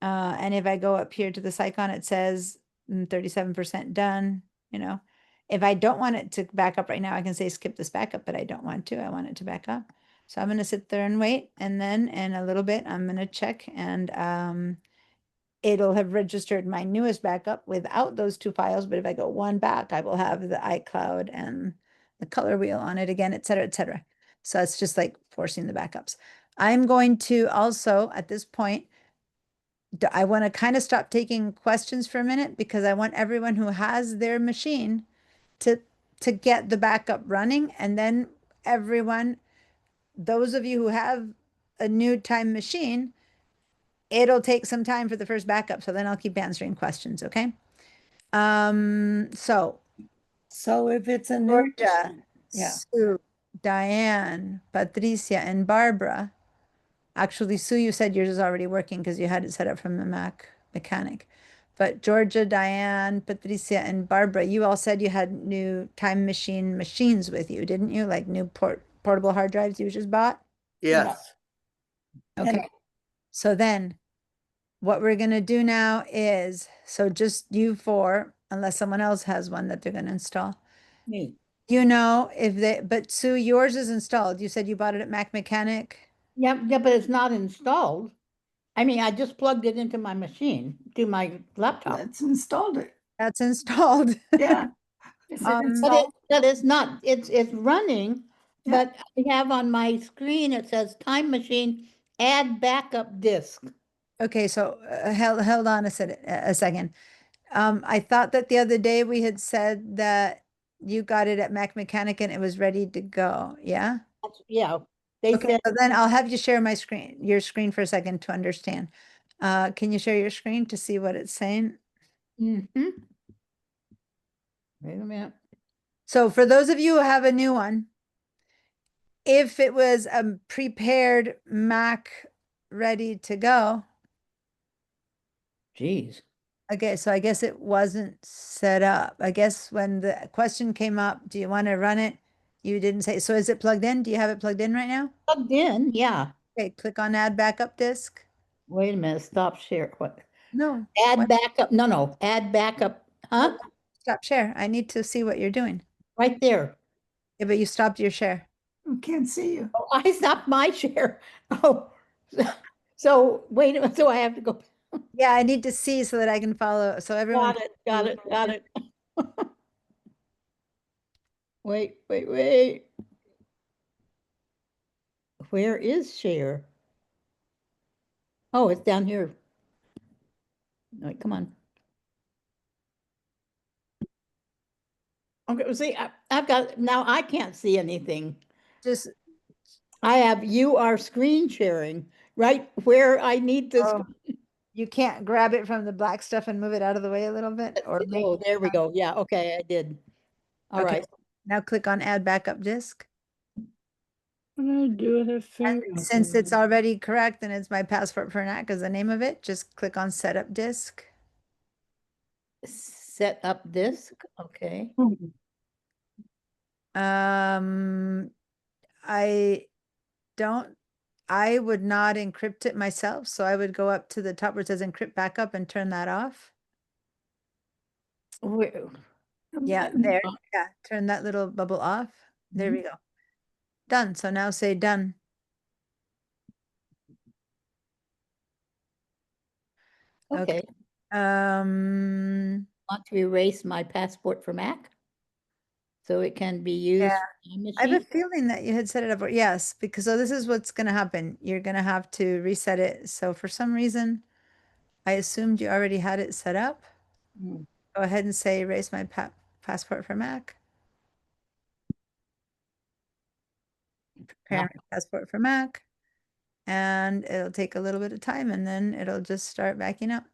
And if I go up here to this icon, it says 37% done, you know. If I don't want it to back up right now, I can say skip this backup, but I don't want to. I want it to back up. So I'm going to sit there and wait. And then in a little bit, I'm going to check and it'll have registered my newest backup without those two files. But if I go one back, I will have the iCloud and the color wheel on it again, et cetera, et cetera. So it's just like forcing the backups. I'm going to also, at this point, I want to kind of stop taking questions for a minute because I want everyone who has their machine to get the backup running. And then everyone, those of you who have a new time machine, it'll take some time for the first backup. So then I'll keep answering questions. Okay. So if it's a new, Georgia, yeah. Sue, Diane, Patricia, and Barbara. Actually, Sue, you said yours is already working because you had it set up from the Mac mechanic. But Georgia, Diane, Patricia, and Barbara, you all said you had new time machine machines with you, didn't you? Like new portable hard drives you just bought? Yes. Okay. So then what we're going to do now is, so just you four, unless someone else has one that they're going to install. Me. You know, if they, but Sue, yours is installed. You said you bought it at Mac Mechanic. Yeah, but it's not installed. I mean, I just plugged it into my machine, to my laptop. Let's install it. That's installed. Yeah. Is it But installed? it's not, it's running, but I have on my screen, it says time machine, add backup disk. Okay, so hold on a second. I thought that the other day we had said that you got it at Mac Mechanic and it was ready to go. Yeah. Yeah, they Okay, said, so then I'll have you share your screen for a second to understand. Can you share your screen to see what it's saying? mm-hmm. Wait a minute. So for those of you who have a new one, if it was a prepared Mac ready to go. Geez. Okay, so I guess it wasn't set up. I guess when the question came up, do you want to run it? You didn't say, so is it plugged in? Do you have it plugged in right now? Plugged in, yeah. Okay, click on add backup disk. Wait a minute, stop share, what? No. Add backup, no, add backup, huh? Stop share. I need to see what you're doing. Right there. Yeah, but you stopped your share. I can't see you. Oh, I stopped my share. Oh, so wait a minute, so I have to go. Yeah, I need to see so that I can follow. So everyone. Got it. Wait. Where is share? Oh, it's down here. All right, come on. Okay, see, I've got, now I can't see anything. Just. I have, you are screen sharing, right where I need this. Oh, you can't grab it from the black stuff and move it out of the way a little bit? Or Oh, there we go. Yeah, okay, I did. All right. Now click on add backup disk. What do I do with a And finger? since it's already correct and it's my passport for NAC is the name of it, just click on setup disk. Set up disk, okay. I don't, I would not encrypt it myself, so I would go up to the top where it says encrypt backup and turn that off. Where, Yeah, there, yeah, turn that little bubble off. There we go. Done. So now say done. okay, Um, want to erase my passport for Mac? So it can be used Yeah. on I have a machine? feeling that you had set it up, yes, because so this is what's gonna happen. You're gonna have to reset it. So for some reason, I assumed you already had it set up. Hmm. Go ahead and say erase my passport for Mac. Prepare my passport for Mac. And it'll take a little bit of time and then it'll just start backing up.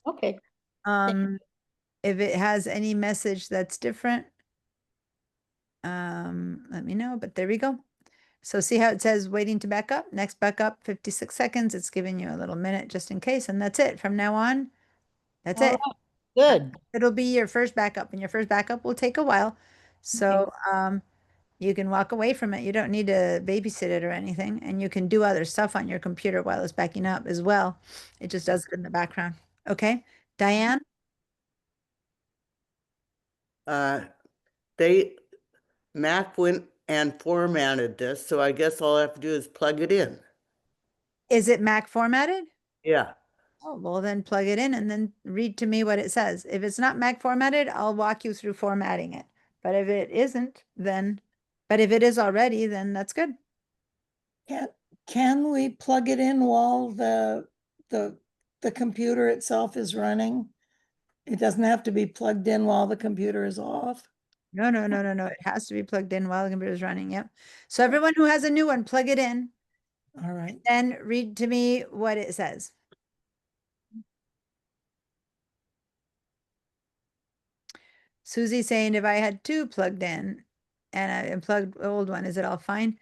Okay, If it has any message that's different, let me know, but there we go. So see how it says waiting to back up? Next backup, 56 seconds. It's giving you a little minute just in case, and that's it. From now on, that's all it. right, good. It'll be your first backup, and your first backup will take a while. So you can walk away from it. You don't need to babysit it or anything, and you can do other stuff on your computer while it's backing up as well. It just does it in the background. Okay, Diane? They, Mac went and formatted this, so I guess all I have to do is plug it in. Is it Mac formatted? Yeah. Oh, well, then plug it in and then read to me what it says. If it's not Mac formatted, I'll walk you through formatting it. But if it isn't, then, but if it is already, then that's good. Can we plug it in while the computer itself is running? It doesn't have to be plugged in while the computer is off? No, no, no, no, no. It has to be plugged in while the computer is running. Yep. So everyone who has a new one, plug it in. All right. Then read to me what it says. Susie's saying if I had two plugged in and I unplugged the old one, is it all fine?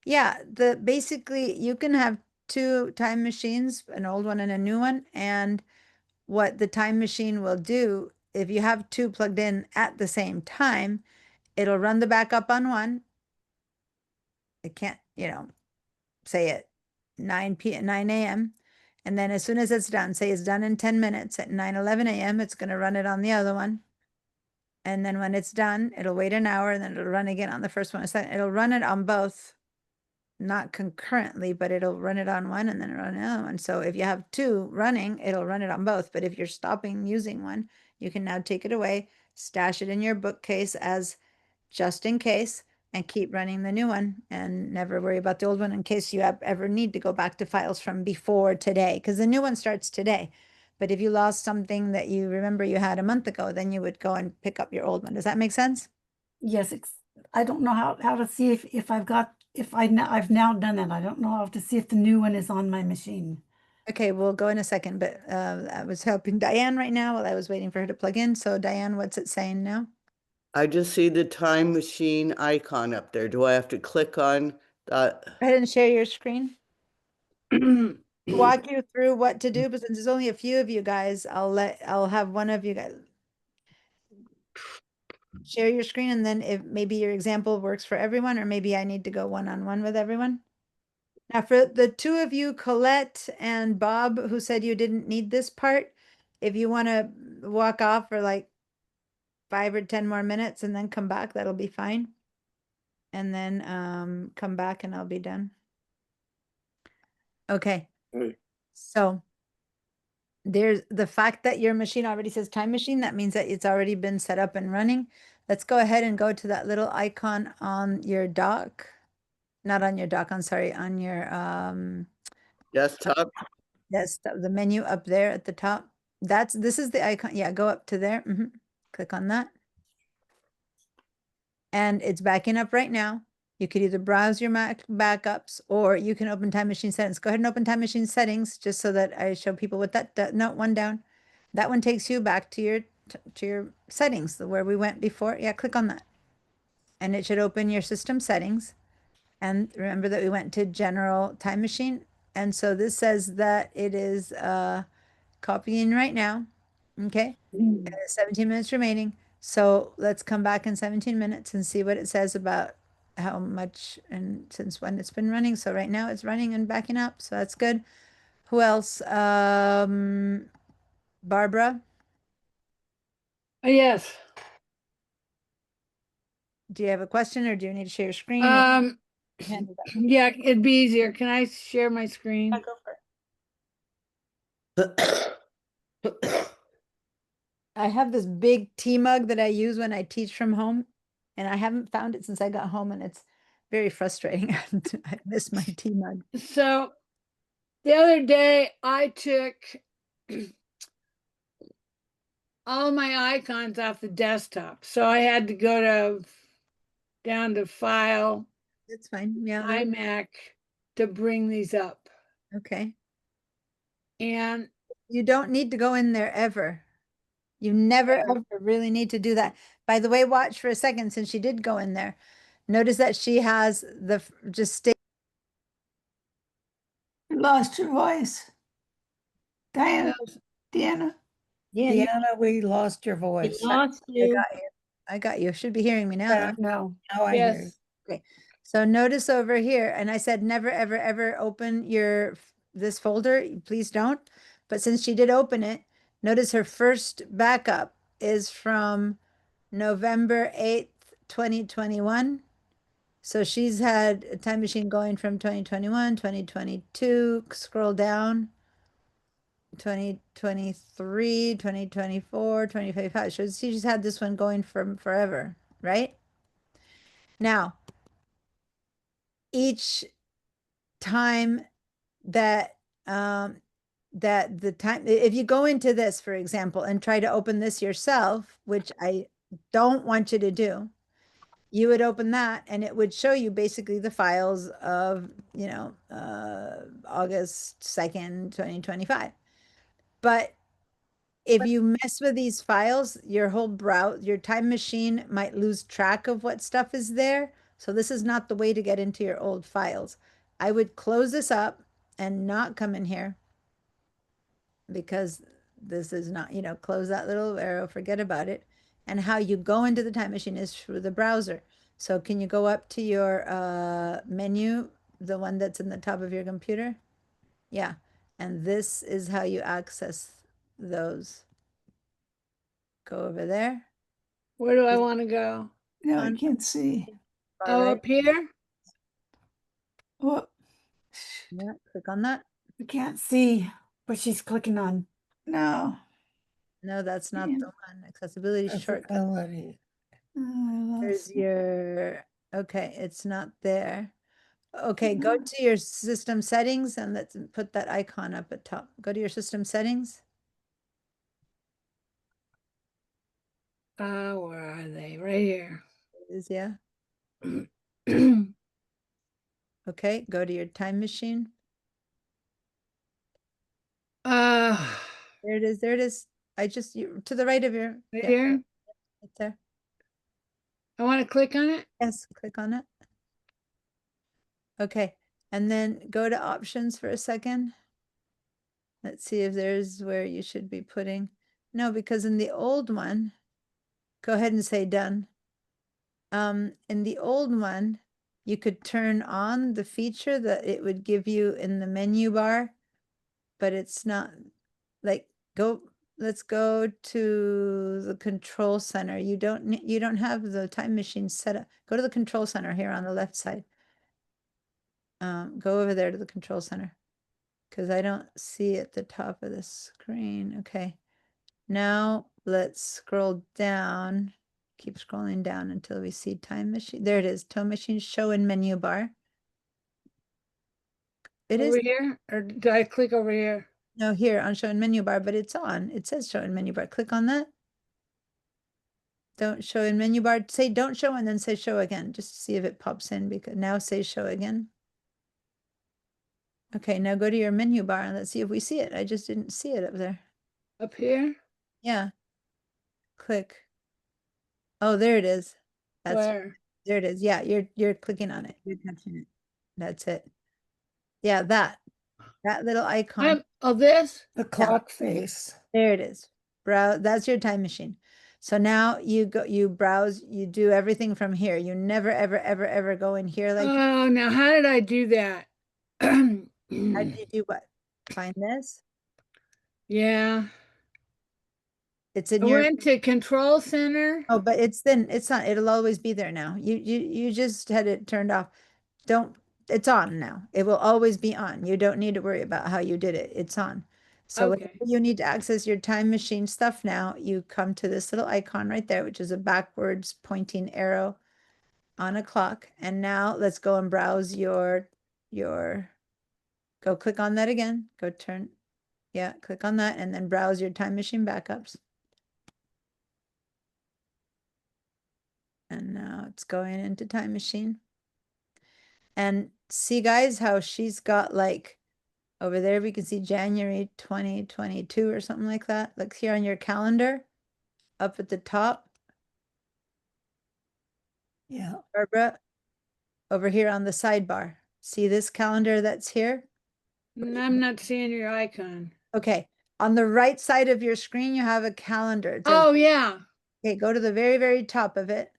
Yeah, basically you can have two time machines, an old one and a new one. And what the time machine will do, if you have two plugged in at the same time, it'll run the backup on one. It can't, say at 9 a.m. And then as soon as it's done, say it's done in 10 minutes at 9:11 a.m., it's going to run it on the other one. And then when it's done, it'll wait an hour and then it'll run again on the first one. It'll run it on both, not concurrently, but it'll run it on one and then run another one. So if you have two running, it'll run it on both. But if you're stopping using one, you can now take it away, stash it in your bookcase as just in case, and keep running the new one and never worry about the old one in case you ever need to go back to files from before today, because the new one starts today. But if you lost something that you remember you had a month ago, then you would go and pick up your old one. Does that make sense? Yes, I don't know how to see if I've now done that. I don't know how to see if the new one is on my machine. Okay, we'll go in a second, but I was helping Diane right now while I was waiting for her to plug in. So Diane, what's it saying now? I just see the time machine icon up there. Do I have to click on that? Go ahead and share your screen. Walk you through what to do, but since there's only a few of you guys, I'll have one of you guys share your screen, and then if maybe your example works for everyone, or maybe I need to go one-on-one with everyone. Now for the two of you, Colette and Bob, who said you didn't need this part, if you want to walk off for like 5 or 10 more minutes and then come back, that'll be fine. And then come back and I'll be done. Okay. Hey. So there's the fact that your machine already says time machine, that means that it's already been set up and running. Let's go ahead and go to that little icon on your dock. Not on your dock, I'm sorry, on your Desktop? yes, the menu up there at the top. This is the icon. Yeah, go up to there. Click on that. And it's backing up right now. You could either browse your Mac backups or you can open time machine settings. Go ahead and open time machine settings just so that I show people what that note one down. That one takes you back to your settings where we went before. Yeah, click on that. And it should open your system settings. And remember that we went to general time machine. And so this says that it is copying right now. Okay. And there's 17 minutes remaining. So let's come back in 17 minutes and see what it says about how much and since when it's been running. So right now it's running and backing up. So that's good. Who else? Barbara, Yes. do you have a question or do you need to share your screen? or handle that? Yeah, it'd be easier. Can I share my screen? Go for it. I have this big tea mug that I use when I teach from home, and I haven't found it since I got home, and it's very frustrating. I miss my tea mug. So the other day I took all my icons off the desktop. So I had to go down to File, That's fine. Yeah. iMac to bring these up. Okay. And You don't need to go in there ever. You never ever really need to do that. By the way, watch for a second since she did go in there. Notice that she has the just stay. You lost your voice. Diana, Deanna. Yeah, Deanna, we lost your you voice. lost I you. got you. I got you. Should be hearing me now. Yeah. though. No. Now I hear you. yes, Okay. So notice over here, and I said never, ever, ever open this folder. Please don't. But since she did open it, notice her first backup is from November 8th, 2021. So she's had a time machine going from 2021, 2022, scroll down, 2023, 2024, 2025. So she's had this one going from forever, right? Now, each time that that the time if you go into this, for example, and try to open this yourself, which I don't want you to do, you would open that and it would show you basically the files of, August 2nd, 2025. But if you mess with these files, your time machine might lose track of what stuff is there. So this is not the way to get into your old files. I would close this up and not come in here because this is not, close that little arrow, forget about it. And how you go into the time machine is through the browser. So can you go up to your menu, the one that's in the top of your computer? Yeah. And this is how you access those. Go over there. where do I want to go? No, I can't see. Far Oh, right. up here? Oh, Yeah, click on that. I can't see what she's clicking on. no. No, that's not Yeah. the one. Accessibility shortcut. Accessibility. I There's lost. okay, it's not there. Okay, go to your system settings and let's put that icon up at top. Go to your system settings. Where are they? Right here. Yeah. Okay, go to your time machine. Right There it is. There it is. To the right of your. Yeah, here? right there. I want to click on it. Yes, click on it. Okay, and then go to options for a second. Let's see if there's where you should be putting. No, because in the old one, go ahead and say done. In the old one, you could turn on the feature that it would give you in the menu bar, but it's not like let's go to the control center. You don't have the time machine set up. Go to the control center here on the left side. Go over there to the control center because I don't see at the top of the screen. Okay. Now let's scroll down. Keep scrolling down until we see time machine. There it is. Time machine show in menu bar. It is Over here? Or did I click over here? no here on show in menu bar, but it's on. It says show in menu bar. Click on that. Don't show in menu bar. Say don't show and then say show again, just to see if it pops in because now say show again. Okay, now go to your menu bar and let's see if we see it. I just didn't see it up there. Up here? Yeah. Click. Oh, there it is. That's Where? There it is. Yeah, you're clicking on it. You're touching it. That's it. Yeah, that little icon. This? The clock face. There it is. Browse. That's your time machine. So now you browse, you do everything from here. You never, ever, ever, ever go in here like Oh, now how did I do that? how did you do what? Find this. Yeah, It's in I your went to Control Center. oh, but it's not, it'll always be there now. You just had it turned off. Don't, it's on now. It will always be on. You don't need to worry about how you did it. It's on. So Okay. whenever you need to access your time machine stuff now, you come to this little icon right there, which is a backwards pointing arrow on a clock. And now let's go and browse your, go click on that again. Go turn, yeah, click on that and then browse your time machine backups. And now it's going into time machine. And see guys how she's got like over there we can see January 2022 or something like that. Look here on your calendar up at the top. Yeah. Barbara, over here on the sidebar. See this calendar that's here? I'm not seeing your icon. Okay. On the right side of your screen, you have a calendar. It says, Oh, yeah. okay, go to the very, very top of it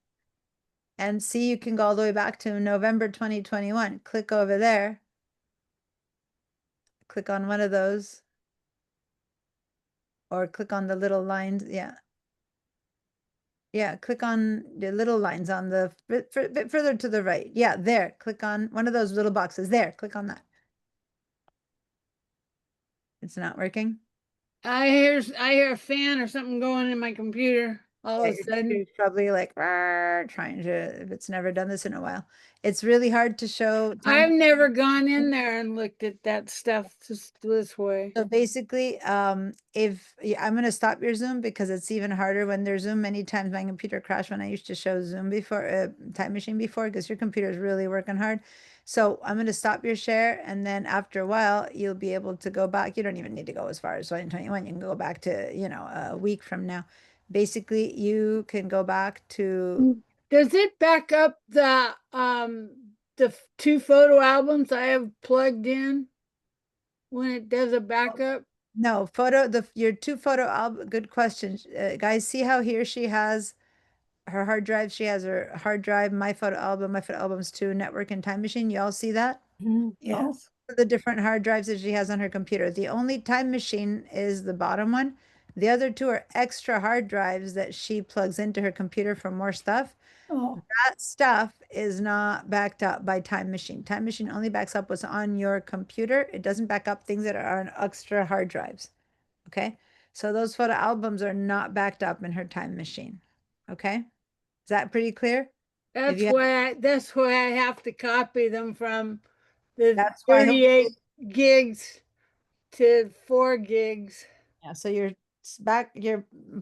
and see you can go all the way back to November 2021. Click over there. Click on one of those. Or click on the little lines. Yeah. Yeah, click on the little lines on the bit further to the right. Yeah, there. Click on one of those little boxes. There, click on that. It's not working. I hear a fan or something going in my computer all of a Your sudden. computer's probably like trying to, if it's never done this in a while. It's really hard to show I've time. never gone in there and looked at that stuff this way. So basically, if I'm going to stop your Zoom because it's even harder when there's Zoom. Many times my computer crashed when I used to show Zoom before, time machine before, because your computer is really working hard. So I'm going to stop your share, and then after a while, you'll be able to go back. You don't even need to go as far as 2021. You can go back to, a week from now. Basically, you can go back to. Does it back up the two photo albums I have plugged in when it does a backup? No, your two photo album, good question. Guys, see how here she has her hard drive. She has her hard drive, my photo albums 2, network and time machine. You all see that? Yes. The different hard drives that she has on her computer. The only time machine is the bottom one. The other two are extra hard drives that she plugs into her computer for more stuff. Oh, That stuff is not backed up by Time Machine. Time Machine only backs up what's on your computer. It doesn't back up things that are on extra hard drives. Okay? So those photo albums are not backed up in her Time Machine. Okay? Is that pretty clear? That's why I have to copy them from the That's why 38 gigs to 4 gigs. Yeah, so your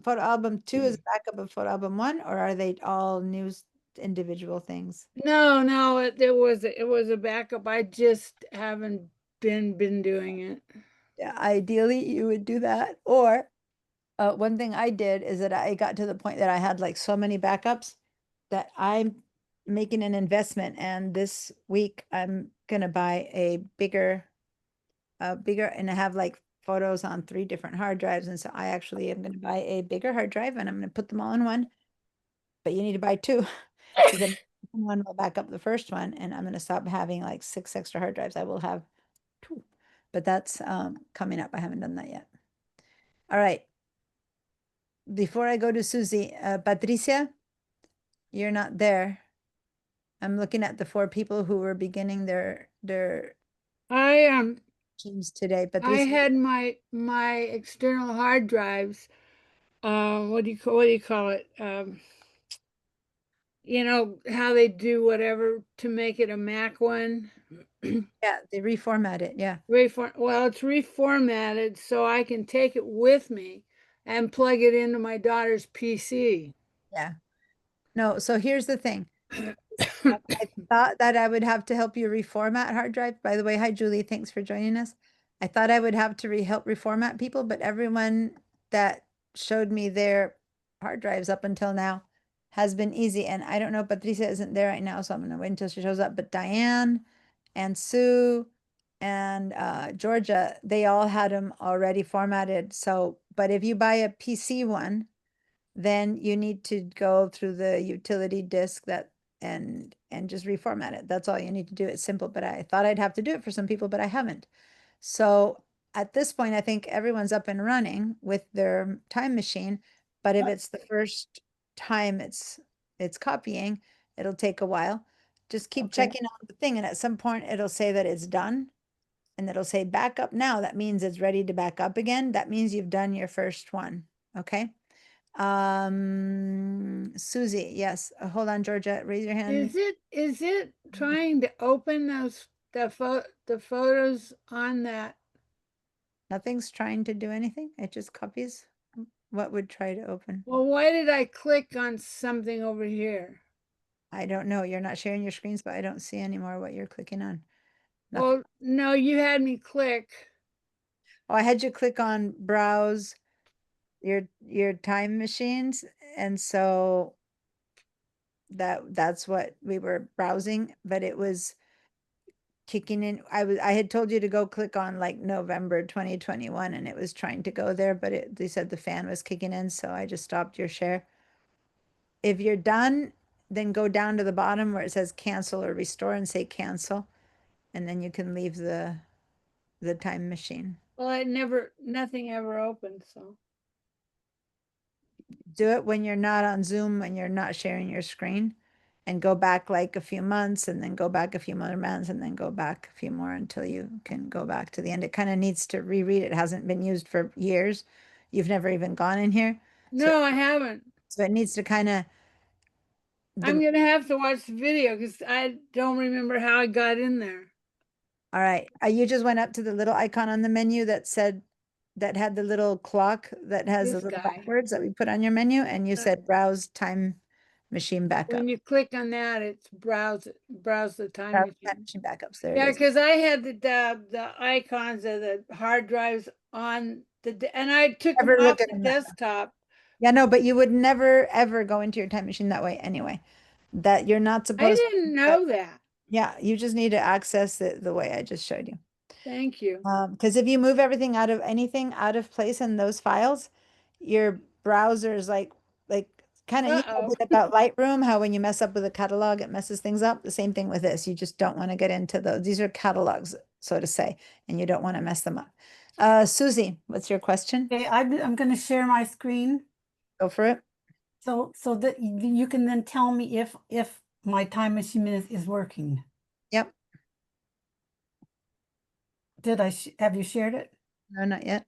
photo album 2 is a backup of photo album 1, or are they all new individual things? No, it was a backup. I just haven't been doing it. Yeah, ideally you would do that. Or one thing I did is that I got to the point that I had like so many backups that I'm making an investment, and this week I'm gonna buy a bigger, and I have like photos on 3 different hard drives, and so I actually am gonna buy a bigger hard drive and I'm gonna put them all in one. But you need to buy 2. So then one will back up the first one, and I'm gonna stop having like 6 extra hard drives. I will have 2. But that's coming up. I haven't done that yet. All right. Before I go to Susie, Patricia, you're not there. I'm looking at the 4 people who were beginning their I teams today. I Patricia, had my external hard drives. What do you call it? You know how they do whatever to make it a Mac one. yeah, they reformat it. Yeah. Well, it's reformatted so I can take it with me and plug it into my daughter's PC. Yeah. No, so here's the thing. I thought that I would have to help you reformat hard drive. By the way, hi Julie, thanks for joining us. I thought I would have to help reformat people, but everyone that showed me their hard drives up until now has been easy. And I don't know, Patricia isn't there right now, so I'm gonna wait until she shows up. But Diane and Sue and Georgia, they all had them already formatted. So, but if you buy a PC one, then you need to go through the utility disk that and just reformat it. That's all you need to do. It's simple, but I thought I'd have to do it for some people, but I haven't. So at this point, I think everyone's up and running with their time machine. But if it's the first time it's copying, it'll take a while. Just keep Okay. checking on the thing, and at some point it'll say that it's done. And it'll say back up now. That means it's ready to back up again. That means you've done your first one. Okay. Susie, yes. Hold on, Georgia. Raise your hand. Is it trying to open the photos on that? Nothing's trying to do anything. It just copies. What would try to open? Well, why did I click on something over here? I don't know. You're not sharing your screens, but I don't see anymore what you're clicking on. Nothing. Well, no, you had me click. Oh, I had you click on browse your time machines, and so that's what we were browsing, but it was kicking in. I had told you to go click on like November 2021, and it was trying to go there, but they said the fan was kicking in, so I just stopped your share. If you're done, then go down to the bottom where it says cancel or restore and say cancel, and then you can leave the time machine. Well, nothing ever opened, so. Do it when you're not on Zoom, when you're not sharing your screen, and go back like a few months, and then go back a few more months, and then go back a few more until you can go back to the end. It kind of needs to reread. It hasn't been used for years. You've never even gone in here. No, I haven't. So it needs to kind of. I'm gonna have to watch the video because I don't remember how I got in there. All right. You just went up to the little icon on the menu that had the little clock that has the This little guy. backwards that we put on your menu, and you said browse time machine backup. When you click on that, it's browse the time Browse machine. time machine backups. There Yeah, it is. because I had the icons of the hard drives on and I took them Never off look at the them that way. desktop. Yeah, no, but you would never ever go into your time machine that way anyway. That you're not I supposed to. didn't know that. Yeah, you just need to access it the way I just showed you. Thank you. Because if you move everything out of place in those files, your browser is like kind of, you know, a bit about Lightroom, how when you mess up with a catalog, it messes things up. The same thing with this. You just don't want to get into those. These are catalogs, so to say, and you don't want to mess them up. Susie, what's your question? Okay, I'm going to share my screen. Go for it. So that you can then tell me if my time machine is working. Yep. Have you shared it? No, not yet.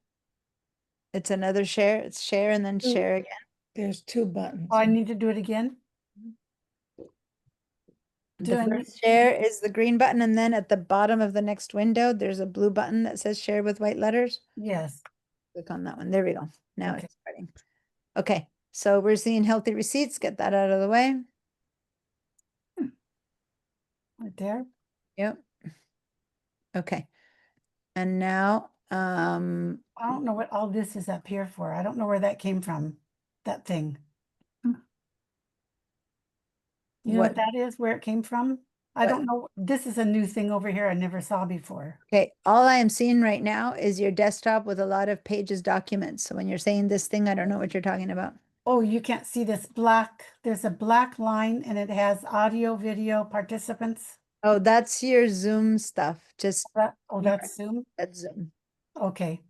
It's another share. It's share and then share again. There's two buttons. Oh, I need to do it again? Do I The need- first share is the green button, and then at the bottom of the next window, there's a blue button that says share with white letters. Yes. Click on that one. There we go. Now Okay. it's starting. Okay, so we're seeing healthy receipts. Get that out of the way. Right there. Yep. Okay. And now, I don't know what all this is up here for. I don't know where that came from, that thing. You know what that is, where it came from? I What? don't know. This is a new thing over here I never saw before. okay, all I am seeing right now is your desktop with a lot of pages documents. So when you're saying this thing, I don't know what you're talking about. Oh, you can't see this there's a black line and it has audio, video, participants. Oh, that's your Zoom stuff. Just That's Zoom? that's Zoom. Okay.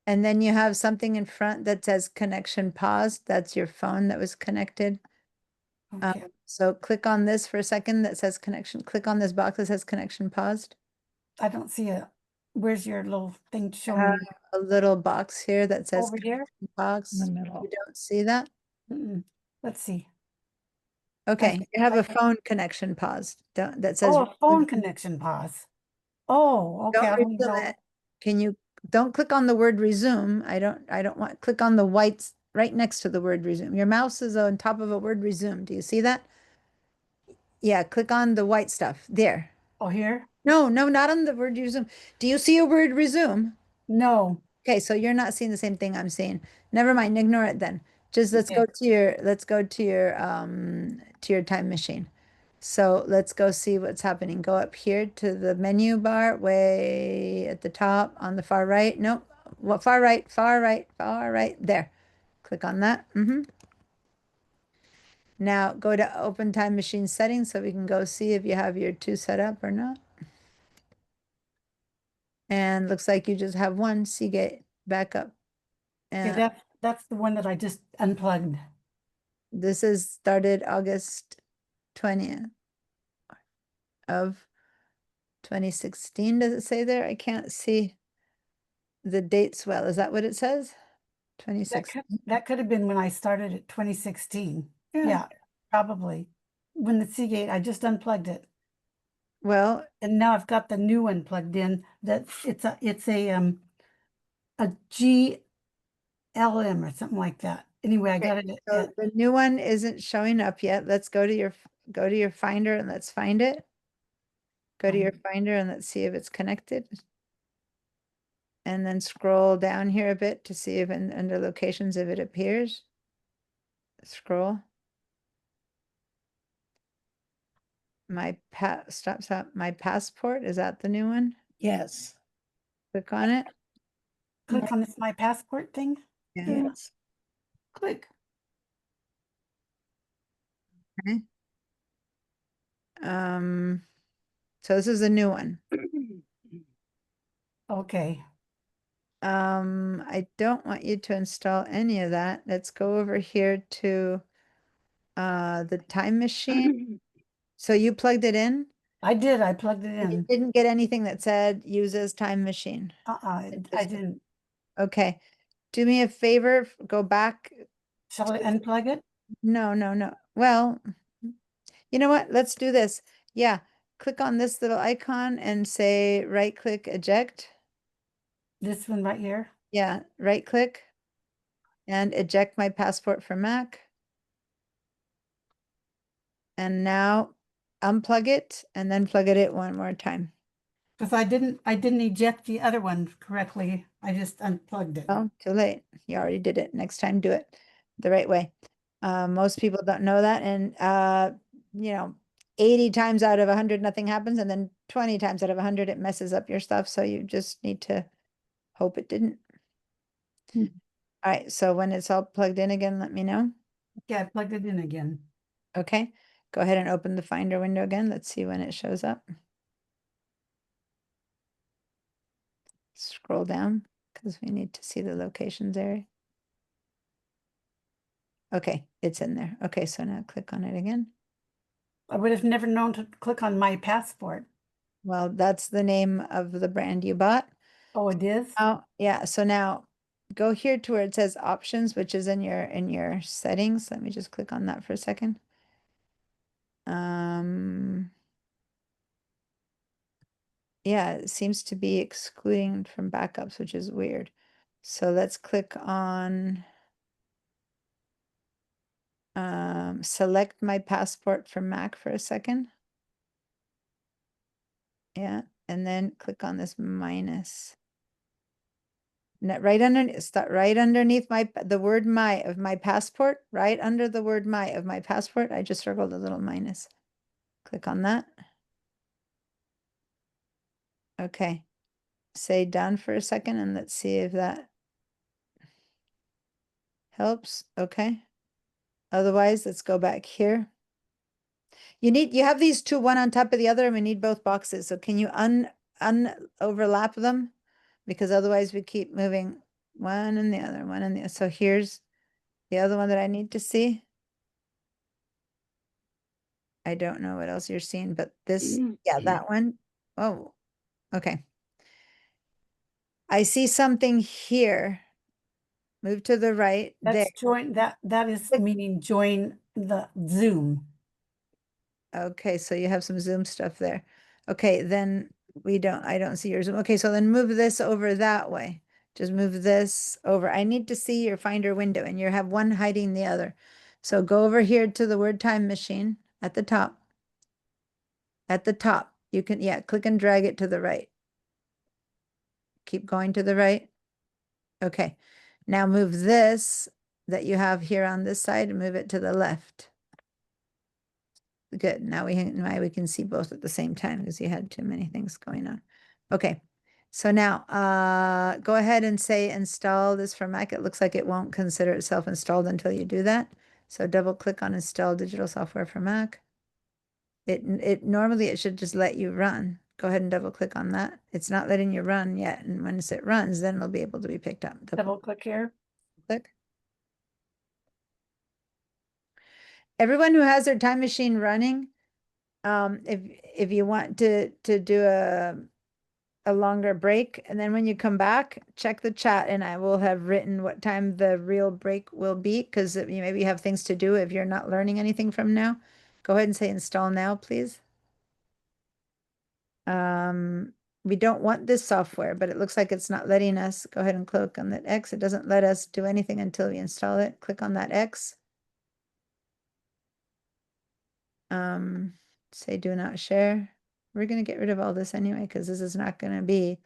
And then you have something in front that says connection paused. That's your phone that was connected. Okay. So click on this for a second that says connection. Click on this box that says connection paused. I don't see it. Where's your little thing showing? A little box here that says Over here? connection paused. In the middle. You don't see that? Let's see. Okay, see- you have I a see. phone connection paused. That says Oh, a phone connection pause. Oh, okay. I don't don't resume know. it. Can you don't click on the word resume? I don't want click on the whites right next to the word resume. Your mouse is on top of a word resume. Do you see that? Yeah, click on the white stuff there. Oh, here? No, not on the word resume. Do you see a word resume? No. Okay, so you're not seeing the same thing I'm seeing. Never mind, ignore it then. Just let's Okay. go to your time machine. So let's go see what's happening. Go up here to the menu bar way at the top on the far right. Nope. What far right, far right, far right. There. Click on that. Now go to open time machine settings so we can go see if you have your two set up or not. And looks like you just have one Seagate backup. Okay, And that's the one that I just unplugged. this is started August 20th of 2016. Does it say there? I can't see the dates well. Is that what it says? 2016. That could have been when I started at 2016. Yeah. Yeah, probably. When the Seagate, I just unplugged it. Well, And now I've got the new one plugged in. That it's a GLM or something like that. Anyway, I got it so the new one isn't showing up yet. Let's go to your Finder and let's find it. Go to your Finder and let's see if it's connected. And then scroll down here a bit to see if under locations if it appears. Scroll. Stop. My passport, is that the new one? Yes. Click on it. click on this My Passport thing. Yeah. Yes. Click. Okay. So this is a new one. Okay. I don't want you to install any of that. Let's go over here to the time machine. So you plugged it in? I did. I plugged it You in. didn't get anything that said uses time machine. I didn't. Okay. Do me a favor, go back. Shall I unplug it? No. Well, you know what? Let's do this. Yeah. Click on this little icon and say right click eject. This one right here. Yeah, right click and eject My Passport for Mac. And now unplug it and then plug it in one more time. Because I didn't eject the other one correctly. I just unplugged it. Oh, too late. You already did it. Next time, do it the right way. Most people don't know that. And, 80 times out of 100, nothing happens. And then 20 times out of 100, it messes up your stuff. So you just need to hope it didn't. All right. So when it's all plugged in again, let me know. Okay, I plugged it in again. Okay. Go ahead and open the Finder window again. Let's see when it shows up. Scroll down because we need to see the locations area. Okay, it's in there. Okay, so now click on it again. I would have never known to click on My Passport. Well, that's the name of the brand you bought. Oh, it is? Oh, yeah. So now go here to where it says options, which is in your settings. Let me just click on that for a second. Yeah, it seems to be excluding from backups, which is weird. So let's click on select My Passport for Mac for a second. Yeah, and then click on this minus. Right underneath, right underneath the word my of My Passport, right under the word my of My Passport, I just circled a little minus. Click on that. Okay. Say done for a second and let's see if that helps. Okay. Otherwise, let's go back here. You have these two, one on top of the other, and we need both boxes. So can you overlap them? Because otherwise we keep moving one and the other, one and the other. So here's the other one that I need to see. I don't know what else you're seeing, but this, yeah, that one. Oh, okay. I see something here. Move to the right there. That's join, that is meaning join the Zoom. Okay, so you have some Zoom stuff there. Okay, then I don't see your Zoom. Okay, so then move this over that way. Just move this over. I need to see your Finder window and you have one hiding the other. So go over here to the word time machine at the top. At the top, you can, yeah, click and drag it to the right. Keep going to the right. Okay, now move this that you have here on this side and move it to the left. Good. Now we can see both at the same time because you had too many things going on. Okay. So now go ahead and say install this for Mac. It looks like it won't consider itself installed until you do that. So double click on install digital software for Mac. It normally it should just let you run. Go ahead and double click on that. It's not letting you run yet. And once it runs, then it'll be able to be picked up. Double click here. Click. Everyone who has their time machine running, if you want to do a longer break, and then when you come back, check the chat and I will have written what time the real break will be, because you maybe have things to do if you're not learning anything from now. Go ahead and say install now, please. We don't want this software, but it looks like it's not letting us. Go ahead and click on that X. It doesn't let us do anything until we install it. Click on that X. Say do not share. We're going to get rid of all this anyway, because this is not going to be,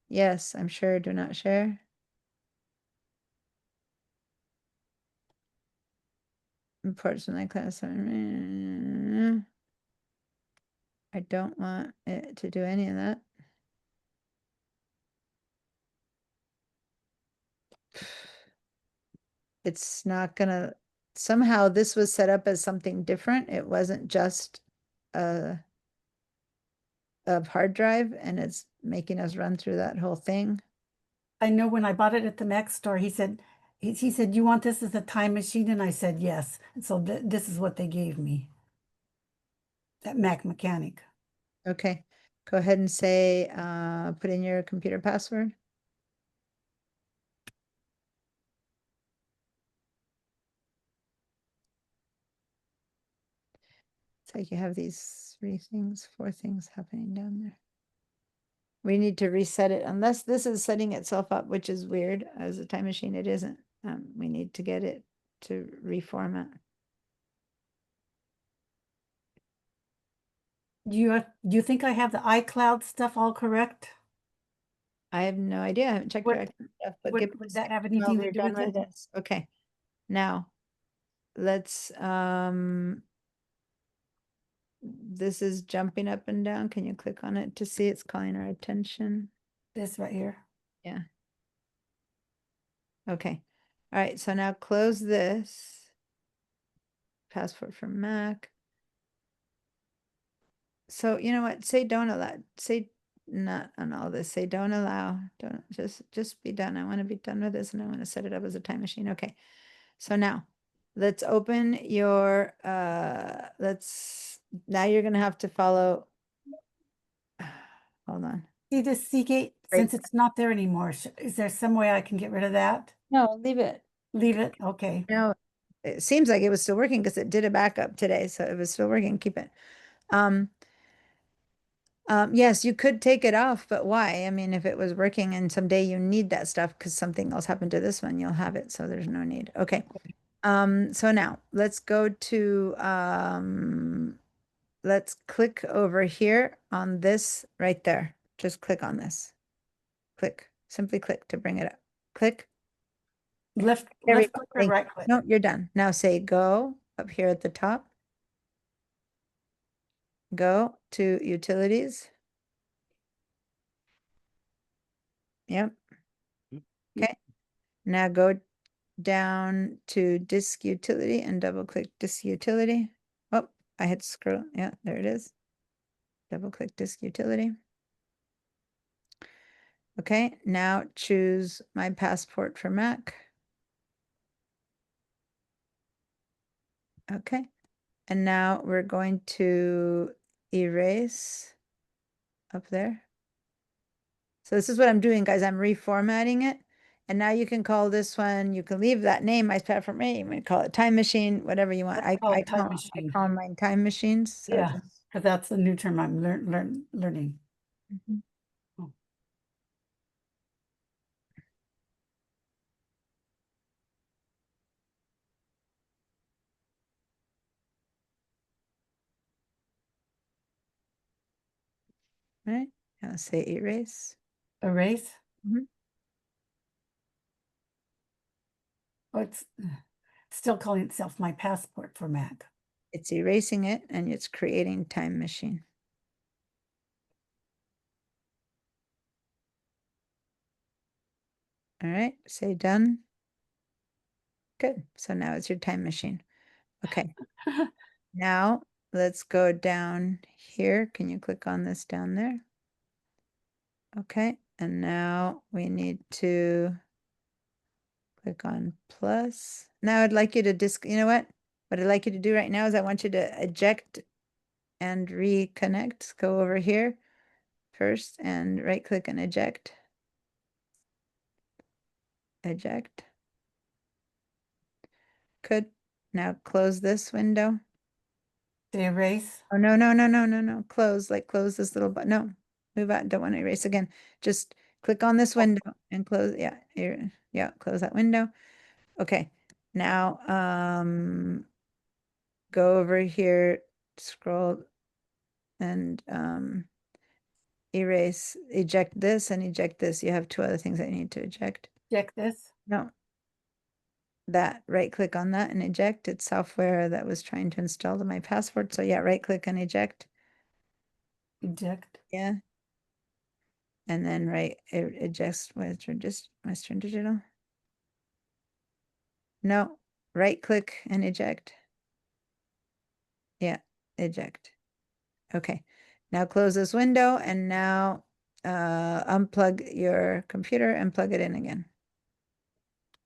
yes, I'm sure, do not share. Imports from that class. I don't want it to do any of that. It's not gonna, somehow this was set up as something different. It wasn't just a hard drive, and it's making us run through that whole thing. I know when I bought it at the Mac store, he said, he said, you want this as a time machine? And I said, yes. And so this is what they gave me. That Mac Mechanic. Okay, go ahead and say, put in your computer password. It's like you have these 4 things happening down there. We need to reset it, unless this is setting itself up, which is weird. As a time machine, it isn't. We need to get it to reformat. Do you think I have the iCloud stuff all correct? I have no idea. I haven't checked your Would- stuff, but would- give me would a that second have while anything to we're do done with with it? this. Okay. Now, let's this is jumping up and down. Can you click on it to see it's calling our attention? This right here. Yeah. Okay. All right. So now close this. Passport for Mac. So you know what? Say don't allow. Say not on all this. Say don't allow. Don't just be done. I want to be done with this and I want to set it up as a time machine. Okay. So now let's open your now you're gonna have to follow. Hold on. See this Seagate, since it's not there anymore, is there some way I can get rid of that? No, leave it. Leave it? Okay. No, it seems like it was still working because it did a backup today, so it was still working. Keep it. Yes, you could take it off, but why? I mean, if it was working and someday you need that stuff because something else happened to this one, you'll have it, so there's no need. Okay. So now let's go to let's click over here on this right there. Just click on this. Click. Simply click to bring it up. Click. Left There we click go. or Thank right you. click? No, you're done. Now say go up here at the top. Go to utilities. Yep. Okay. Now go down to disk utility and double click disk utility. Oh, I had scroll. Yeah, there it is. Double click disk utility. Okay, now choose my passport for Mac. Okay, and now we're going to erase up there. So this is what I'm doing, guys. I'm reformatting it. And now you can call this one, you can leave that name, my passport machine, you can call it time machine, whatever you want. Let's call I it time call machine. mine time machines. So Yeah, just- because that's the new term I'm learning. Mhm. Oh. Right, now say erase. Erase? Mhm. Oh, it's still calling itself My Passport for Mac. It's erasing it and it's creating time machine. All right, say done. Good. So now it's your time machine. Okay. Now let's go down here. Can you click on this down there? Okay. And now we need to click on plus. Now I'd like you to you know what? What I'd like you to do right now is I want you to eject and reconnect. Go over here first and right click and eject. Eject. Good. Now close this window. The erase. Oh, no, no, no, no, no, no. Close, like close this little button. No, move out. Don't want to erase again. Just click on this window and close. Yeah, here. Yeah, close that window. Okay. Now, go over here, scroll and erase, eject this and eject this. You have two other things I need to eject. Check this. No. That, right click on that and eject. It's software that was trying to install to My Passport. So yeah, right click and eject. Eject. Yeah. And then right, it ejects Western Digital. No, right click and eject. Yeah, eject. Okay. Now close this window and now unplug your computer and plug it in again.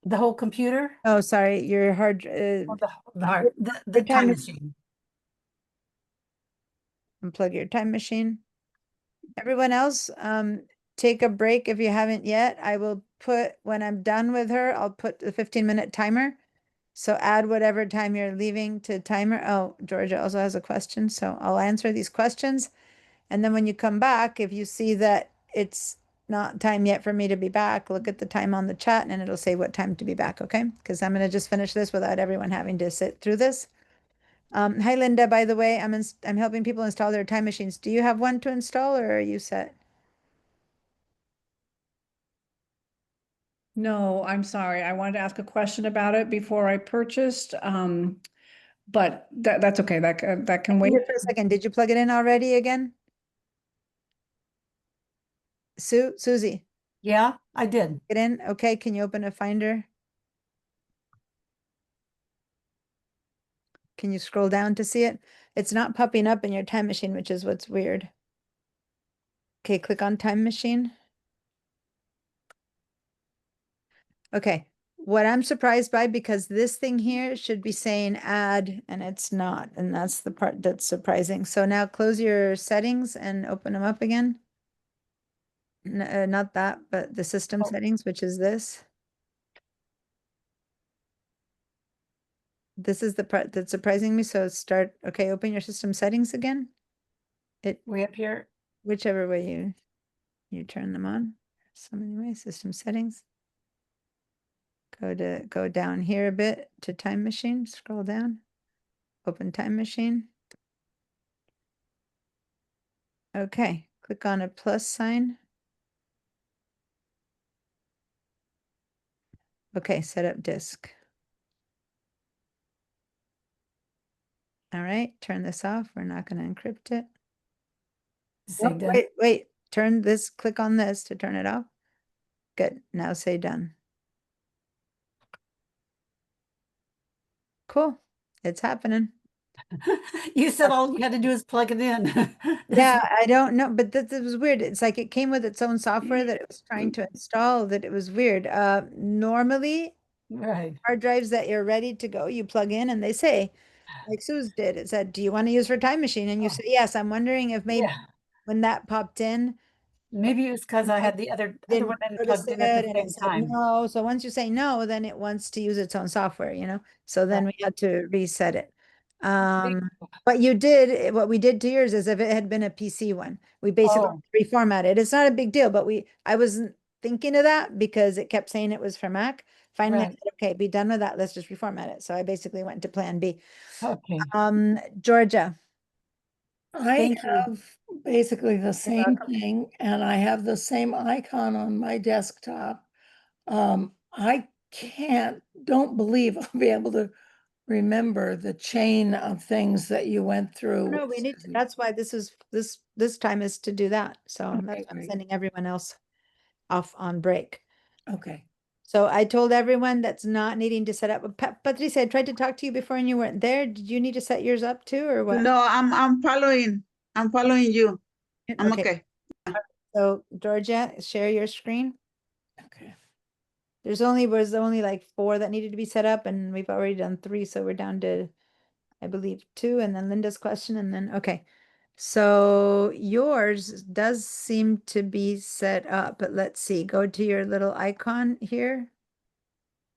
The whole computer? Oh, sorry, your hard Oh, the time machine. Unplug your time machine. Everyone else, take a break if you haven't yet. I will put, when I'm done with her, I'll put the 15-minute timer. So add whatever time you're leaving to timer. Oh, Georgia also has a question, so I'll answer these questions. And then when you come back, if you see that it's not time yet for me to be back, look at the time on the chat and it'll say what time to be back, okay? Because I'm going to just finish this without everyone having to sit through this. Hi, Linda, by the way, I'm helping people install their time machines. Do you have one to install or are you set? No, I'm sorry. I wanted to ask a question about it before I purchased. But that's okay. That can wait. Wait for a second. Did you plug it in already again? Susie, Yeah, I did. get in. Okay, can you open a Finder? Can you scroll down to see it? It's not popping up in your time machine, which is what's weird. Okay, click on time machine. Okay, what I'm surprised by, because this thing here should be saying add and it's not, and that's the part that's surprising. So now close your settings and open them up again. Not that, but the system settings, which is this. This is the part that's surprising me. So start, okay, open your system settings again. Way up here. Whichever way you turn them on. So anyway, system settings. Go down here a bit to time machine, scroll down, open time machine. Okay, click on a plus sign. Okay, set up disk. All right, turn this off. We're not going to encrypt it. Say done. Wait, turn this, click on this to turn it off. Good, now say done. Cool, it's happening. You said all you had to do is plug it in. Yeah, I don't know, but this was weird. It's like it came with its own software that it was trying to install, that it was weird. Normally, Right. hard drives that you're ready to go, you plug in and they say, like Suze did, it said, do you want to use for time machine? And you say, yes. I'm wondering if maybe Yeah. when that popped in, Maybe it was because I had the other didn't one in notice plugged in it at the and it same said time. no. So once you say no, then it wants to use its own software, you know? So then we had to reset it. But you did, what we did to yours is if it had been a PC one, we basically reformatted. It's not a big deal, but I wasn't thinking of that because it kept saying it was for Mac. Finally, I said, okay, be done with that. Let's just reformat it. So I basically went to plan B. Okay. Georgia. I have basically the same welcome. thing, and I have the same icon on my desktop. I don't believe I'll be able to remember the chain of things that you went through. No, we need, that's why this time is to do that. So Okay, that's why I'm great. sending everyone else off on break. Okay. So I told everyone that's not needing to set up. Patricia, I tried to talk to you before and you weren't there. Did you need to set yours up too, or what? No, I'm following. I'm following you. I'm okay. So Georgia, share your screen. Okay. Was only like 4 that needed to be set up, and we've already done 3, so we're down to, I believe, 2, and then Linda's question, and then okay. So yours does seem to be set up, but let's see. Go to your little icon here.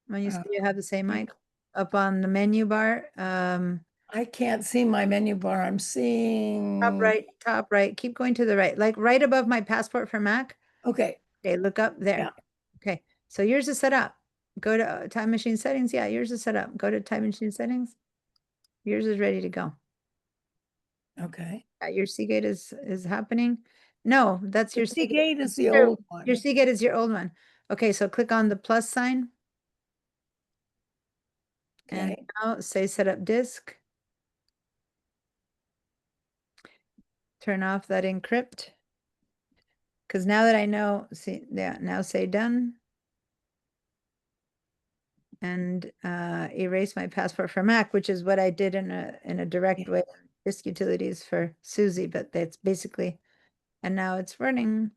When you see you have the same icon up on the menu bar. I can't see my menu bar. I'm seeing. Top right. Keep going to the right, like right above my passport for Mac. Okay. Okay, look up there. Yeah. Okay, so yours is set up. Go to time machine settings. Yeah, yours is set up. Go to time machine settings. Yours is ready to go. Okay. Your Seagate is happening. No, that's your Seagate is the Your- old one. Your Seagate is your old one. Okay, so click on the plus sign. And Okay. now say set up disk. Turn off that encrypt. Because now that I know, see, yeah, now say done. And erase my passport for Mac, which is what I did in a direct way, disk utilities for Susie, but that's basically, and now it's running.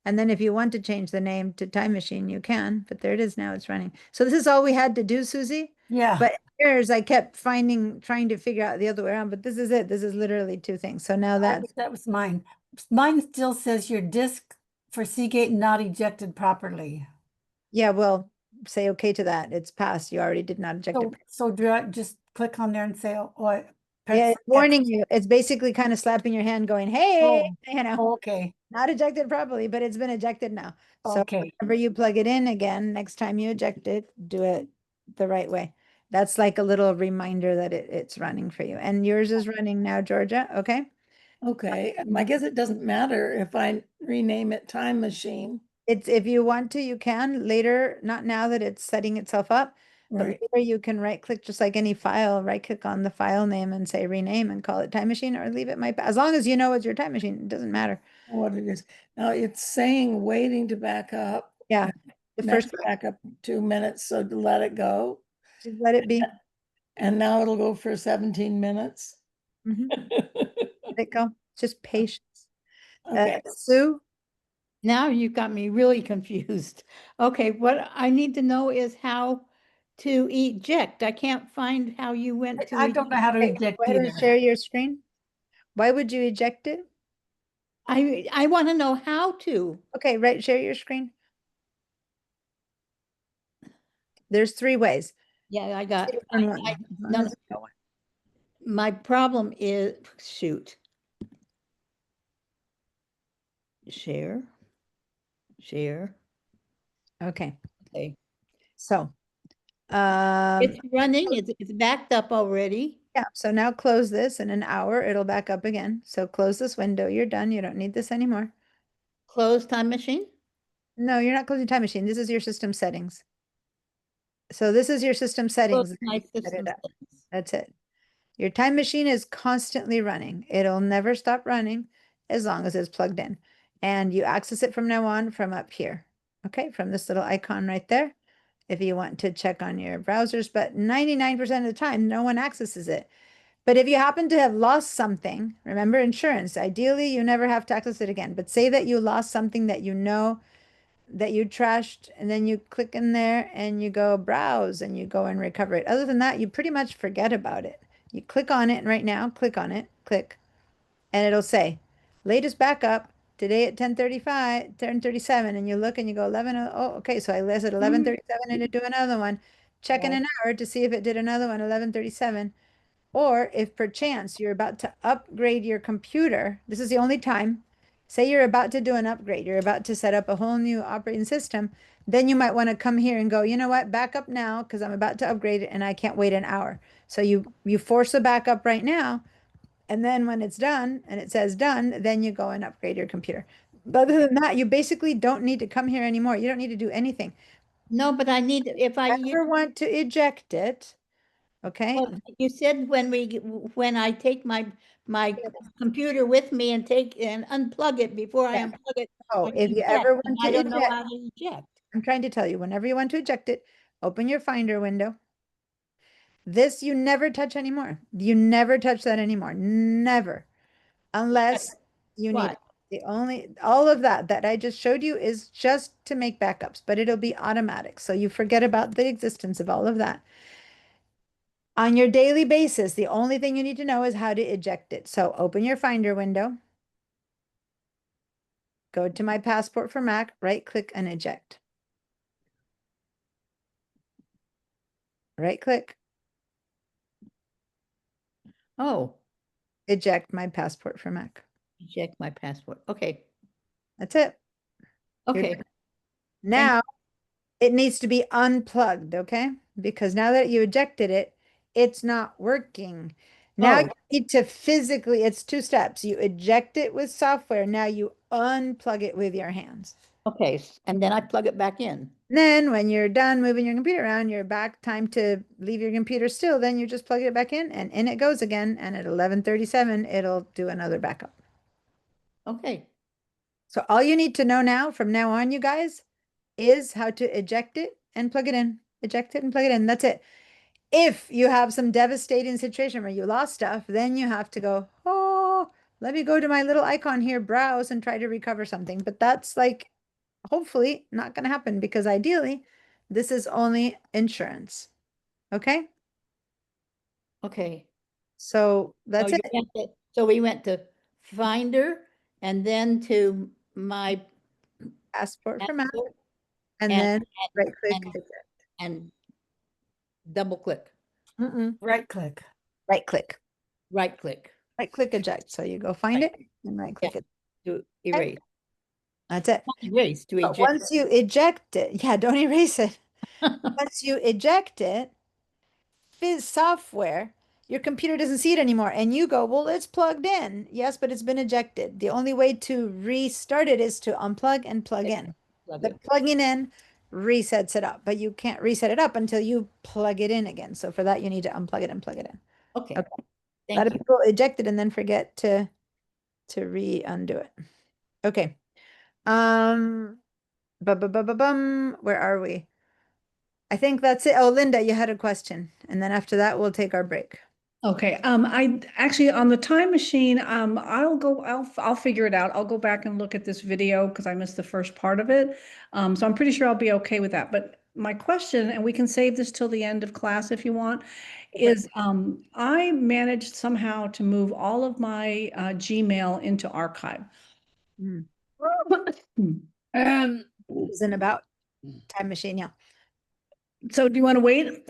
And then if you want to change the name to Time Machine, you can, but there it is now, it's running. So this is all we had to do, Susie? Yeah. But yours, I kept trying to figure out the other way around, but this is it. This is literally 2 things. So now That was mine. Mine still says your disk for Seagate not ejected properly. yeah, well, say okay to that. It's passed. You already did not eject it. So do I just click on there and say, oh, Yeah, it's warning you. It's basically kind of slapping your hand going, hey, you know, okay. not ejected properly, but it's been ejected now. So Okay. whenever you plug it in again, next time you eject it, do it the right way. That's like a little reminder that it's running for you. And yours is running now, Georgia. Okay. Okay. I guess it doesn't matter if I rename it Time Machine. It's if you want to, you can later, not now that it's setting itself up, but Right. later you can right click just like any file, right click on the file name and say rename and call it Time Machine, or leave it as long as you know it's your Time Machine, it doesn't matter. What it is. Now it's saying waiting to back up. Yeah. The Next first back up 2 minutes, so to let it go. just let it be. And now it'll go for 17 minutes. Let it go. Just patience. Okay. Sue? Now you've got me really confused. Okay, what I need to know is how to eject. I can't find how you went to. I don't know how to eject Go ahead and either. share your screen. Why would you eject it? I want to know how to. Okay, right, share your screen. There's 3 ways. Yeah, I got. Pick one. I- As long no, as you know one. My problem is, shoot. Share. Okay. Okay. So, It's running, it's backed up already. yeah, so now close this. In an hour, it'll back up again. So close this window. You're done. You don't need this anymore. Close Time Machine? No, you're not closing Time Machine. This is your system settings. So this is your system settings. Close my Set it system up. settings. That's it. Your Time Machine is constantly running. It'll never stop running as long as it's plugged in. And you access it from now on from up here. Okay, from this little icon right there. If you want to check on your browsers, but 99% of the time, no one accesses it. But if you happen to have lost something, remember insurance, ideally you never have to access it again. But say that you lost something that you know that you trashed, and then you click in there and you go browse and you go and recover it. Other than that, you pretty much forget about it. You click on it right now, click on it, click, and it'll say latest backup today at 10:35, 10:37, and you look and you go 11, oh, okay, so I listed 11:37 and to do another one. Check in an hour to see if it did another one, 11:37. Or if perchance you're about to upgrade your computer, this is the only time. Say you're about to do an upgrade, you're about to set up a whole new operating system, then you might want to come here and go, you know what, back up now because I'm about to upgrade it and I can't wait an hour. So you force the backup right now, and then when it's done and it says done, then you go and upgrade your computer. But other than that, you basically don't need to come here anymore. You don't need to do anything. No, but I need, if I, Ever want to eject it, okay? well, you said when I take my computer with me and unplug it before I Yeah. unplug it. Oh, I if you eject, ever and want I to don't know eject, how to eject. I'm trying to tell you, whenever you want to eject it, open your Finder window. This you never touch anymore. You never touch that anymore. Never. Unless you need What? all of that I just showed you is just to make backups, but it'll be automatic. So you forget about the existence of all of that. On your daily basis, the only thing you need to know is how to eject it. So open your Finder window. Go to My Passport for Mac, right click and eject. Right click, Oh, eject My Passport for Mac. eject my passport. Okay, That's it. You're okay. done. Now it needs to be unplugged, okay? Because now that you ejected it, it's not working. Now Oh. you need to physically, it's 2 steps. You eject it with software. Now you unplug it with your hands. Okay, and then I plug it back in. Then when you're done moving your computer around, you're back, time to leave your computer still, then you just plug it back in and in it goes again. And at 11:37, it'll do another backup. Okay. So all you need to know now, from now on, you guys, is how to eject it and plug it in. Eject it and plug it in. That's it. If you have some devastating situation where you lost stuff, then you have to go, oh, let me go to my little icon here, browse and try to recover something. But that's like, hopefully not going to happen because ideally this is only insurance. Okay. Okay. So that's it. So we went to Finder and then to My Passport for Mac. Passport And then right click. and double click. Right click. Right click. Right click. Right click eject. So you go find it and right click it. To erase. That's it. Not erase, to But eject. once you eject it, yeah, don't erase it. Once you eject it, Fizz software, your computer doesn't see it anymore. And you go, well, it's plugged in. Yes, but it's been ejected. The only way to restart it is to unplug and plug in. The plugging in resets it up, but you can't reset it up until you plug it in again. So for that, you need to unplug it and plug it in. Okay. Okay. A lot of people eject it and then forget to undo it. Okay. Where are we? I think that's it. Oh, Linda, you had a question. And then after that, we'll take our break. Okay, I actually on the time machine, I'll figure it out. I'll go back and look at this video because I missed the first part of it. So I'm pretty sure I'll be okay with that. But my question, and we can save this till the end of class if you want, is I managed somehow to move all of my Gmail into archive. Isn't about time machine, yeah. So do you want to wait?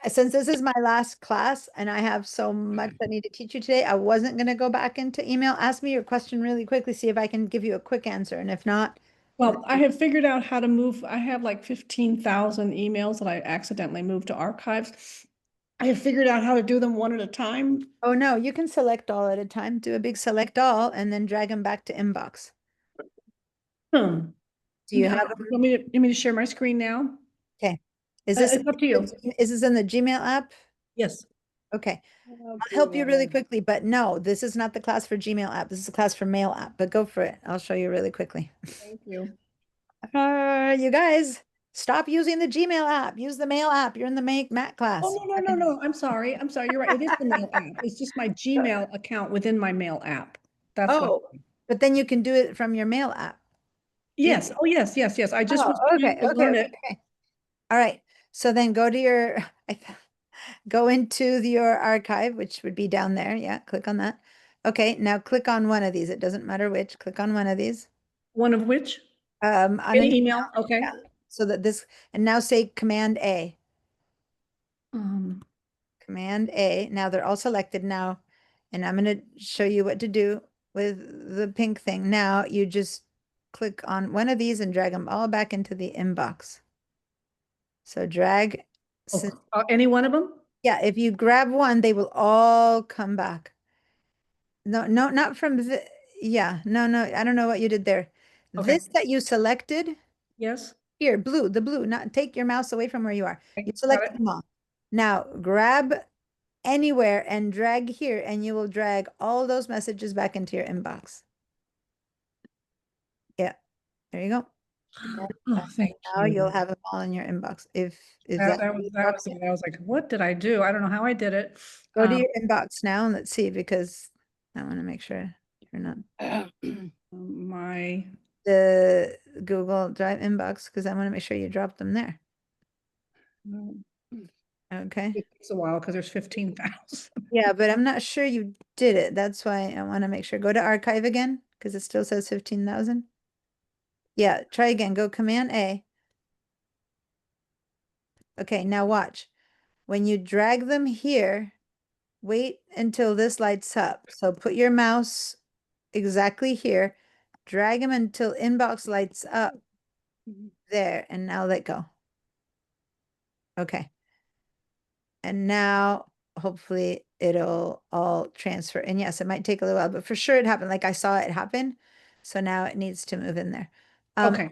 Since this is my last class and I have so much I need to teach you today, I wasn't going to go back into email. Ask me your question really quickly, see if I can give you a quick answer. And if not, well, I have figured out how to move. I have like 15,000 emails that I accidentally moved to archives. I have figured out how to do them one at a time. Oh no, you can select all at a time. Do a big select all and then drag them back to inbox. Do you have you want me to share my screen now? Okay. Is this it's up to you? Is this in the Gmail app? Yes. Okay. I'll help you really quickly, but no, this is not the class for Gmail app. This is a class for Mail app, but go for it. I'll show you really quickly. Thank you. You guys, stop using the Gmail app. Use the Mail app. You're in the Mac class. Oh, no. I'm sorry. You're right. It is the Mail app. It's just my Gmail account within my Mail app. That's what. But then you can do it from your Mail app. Yes. Oh, yes. I just was trying to learn it. Okay. All right. So then go to your, go into your archive, which would be down there. Yeah, click on that. Okay, now click on one of these. It doesn't matter which. Click on one of these. One of which? On an email. Okay. Yeah. So that this, and now say Command A. Command A. Now they're all selected now, and I'm going to show you what to do with the pink thing. Now you just click on one of these and drag them all back into the inbox. So drag. Any one of them? Yeah, if you grab one, they will all come back. No, not from the, yeah, no, I don't know what you did there. Okay. This that you selected. Yes. Here, blue, the blue, not take your mouse away from where you are. Okay, You got select it. them all. Now grab anywhere and drag here, and you will drag all those messages back into your inbox. Yeah, there you go. Oh, thank Now you'll you. have them all in your inbox. If That, that that was, that was, I was like, what did I do? I don't know how I did it. go to your inbox now and let's see, because I want to make sure you're not My, the Google Drive inbox, because I want to make sure you drop them there. Okay. it takes a while because there's 15,000. Yeah, but I'm not sure you did it. That's why I want to make sure. Go to archive again, because it still says 15,000. Yeah, try again. Go Command A. Okay, now watch. When you drag them here, wait until this lights up. So put your mouse exactly here, drag them until inbox lights up there, and now let go. Okay. And now hopefully it'll all transfer. And yes, it might take a little while, but for sure it happened. Like I saw it happen. So now it needs to move in there. Okay,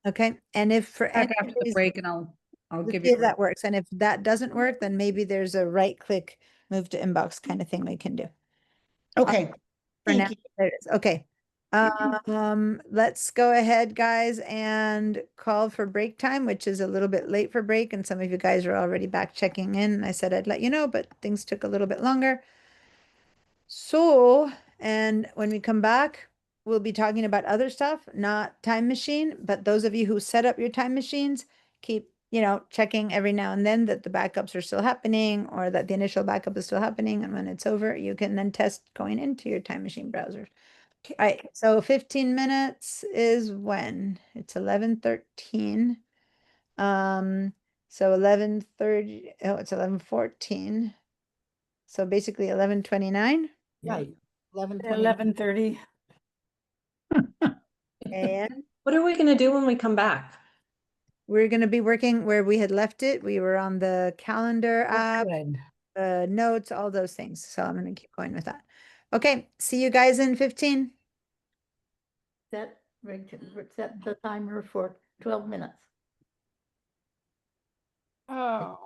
Okay. And if for back any after the reason, break and I'll let's give see you. if that works. And if that doesn't work, then maybe there's a right click, move to inbox kind of thing we can do. Okay, For now, thank you. there it is. Okay. Let's go ahead, guys, and call for break time, which is a little bit late for break, and some of you guys are already back checking in. I said I'd let you know, but things took a little bit longer. So, and when we come back, we'll be talking about other stuff, not time machine, but those of you who set up your time machines, keep, checking every now and then that the backups are still happening or that the initial backup is still happening. And when it's over, you can then test going into your time machine browser. All right, so 15 minutes is when? It's 11:13. So 11:30, oh, it's 11:14. So basically 11:29. Right. 11:30. And What are we gonna do when we come back? we're going to be working where we had left it. We were on the calendar app, notes, all those things. So I'm going to keep going with that. Okay, see you guys in 15. Set, set the timer for 12 minutes. Oh.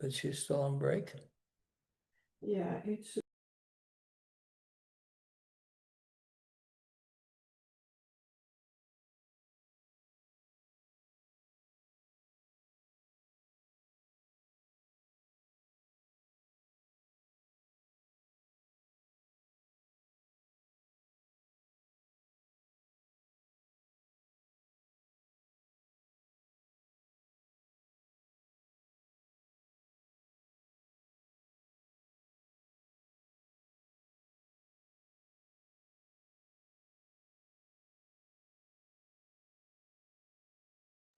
but she's still on break. Yeah, it's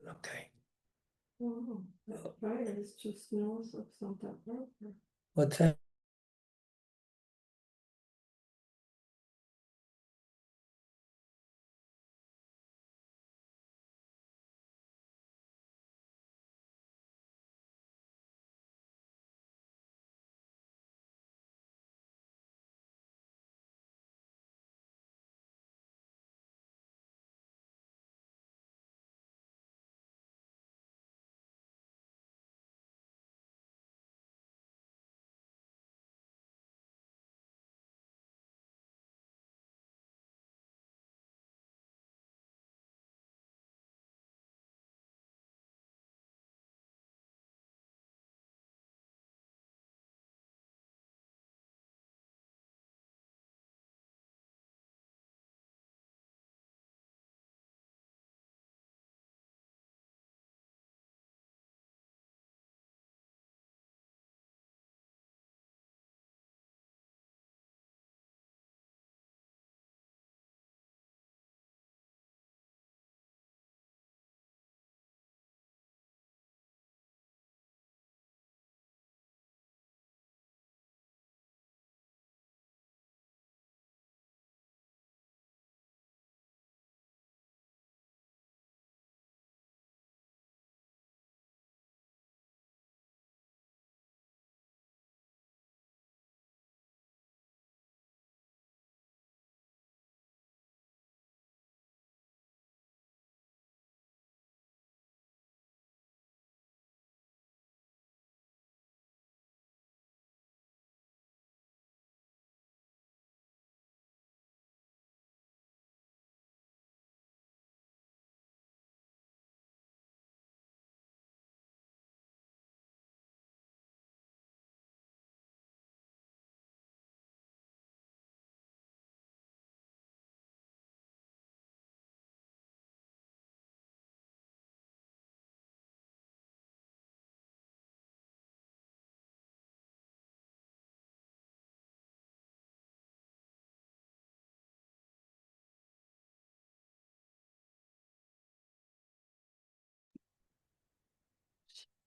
Okay. oh, that virus just knows of Santa Barbara. What's that?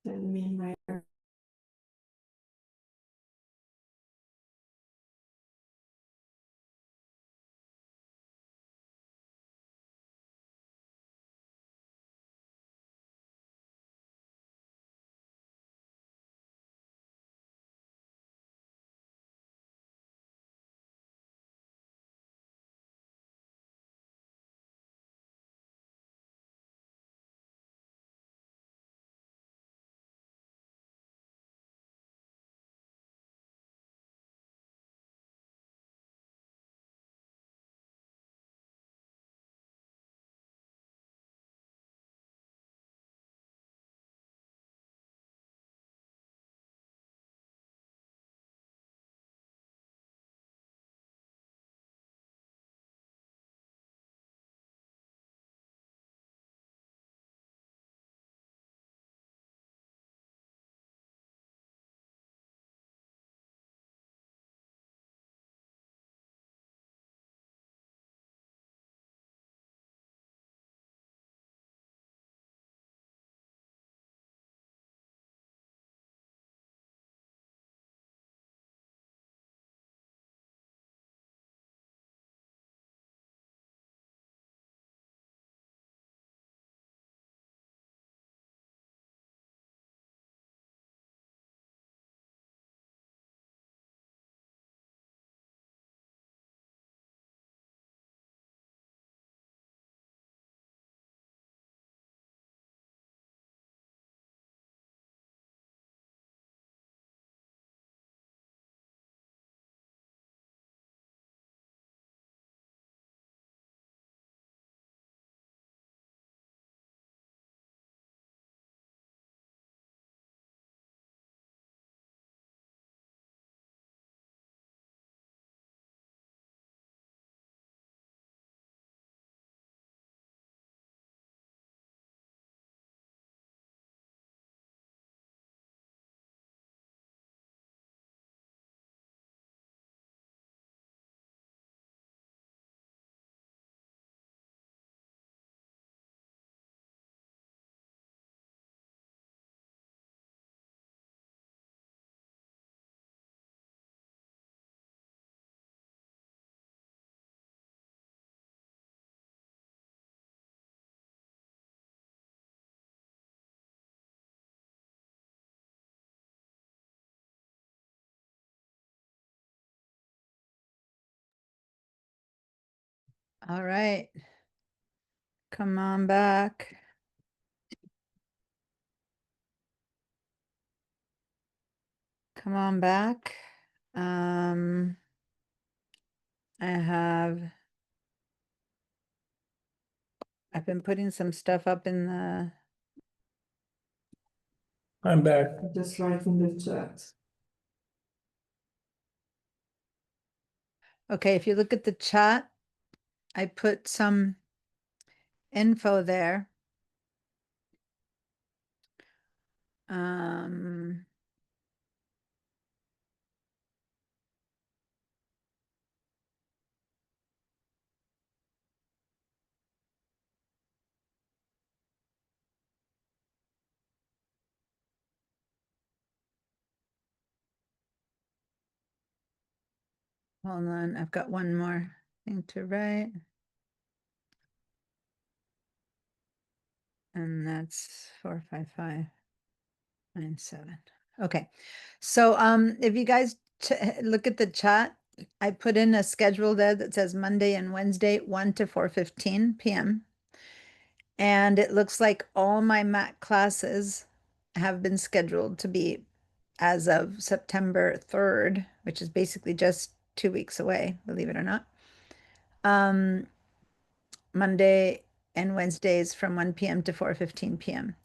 Send me my All right. Come on back. Come on back. I've been putting some stuff up in the, I'm back. Just writing the chat. okay, if you look at the chat, I put some info there. Um, hold on, I've got one more thing to write. And that's 45597. Okay. So if you guys look at the chat, I put in a schedule there that says Monday and Wednesday, 1 to 4:15 p.m. And it looks like all my Mac classes have been scheduled to be as of September 3rd, which is basically just 2 weeks away, believe it or not. Monday and Wednesdays from 1 p.m. to 4:15 p.m.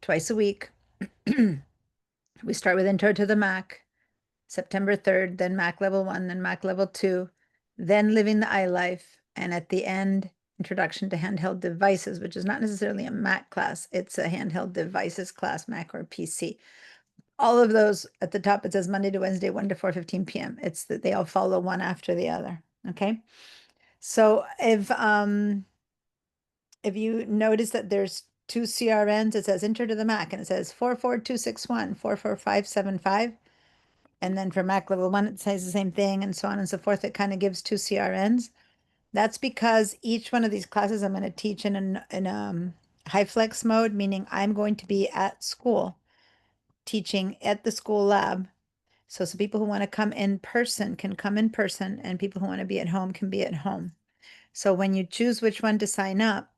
twice a week. We start with Intro to the Mac, September 3rd, then Mac Level 1, then Mac Level 2, then Living the iLife, and at the end, Introduction to Handheld Devices, which is not necessarily a Mac class. It's a handheld devices class, Mac or PC. All of those at the top, it says Monday to Wednesday, 1 to 4:15 p.m. It's that they all follow one after the other. Okay. So if you notice that there's two CRNs, it says Enter to the Mac, and it says 44261, 44575. And then for Mac Level 1, it says the same thing, and so on and so forth. It kind of gives two CRNs. That's because each one of these classes I'm going to teach in high flex mode, meaning I'm going to be at school teaching at the school lab. So people who want to come in person can come in person, and people who want to be at home can be at home. So when you choose which one to sign up,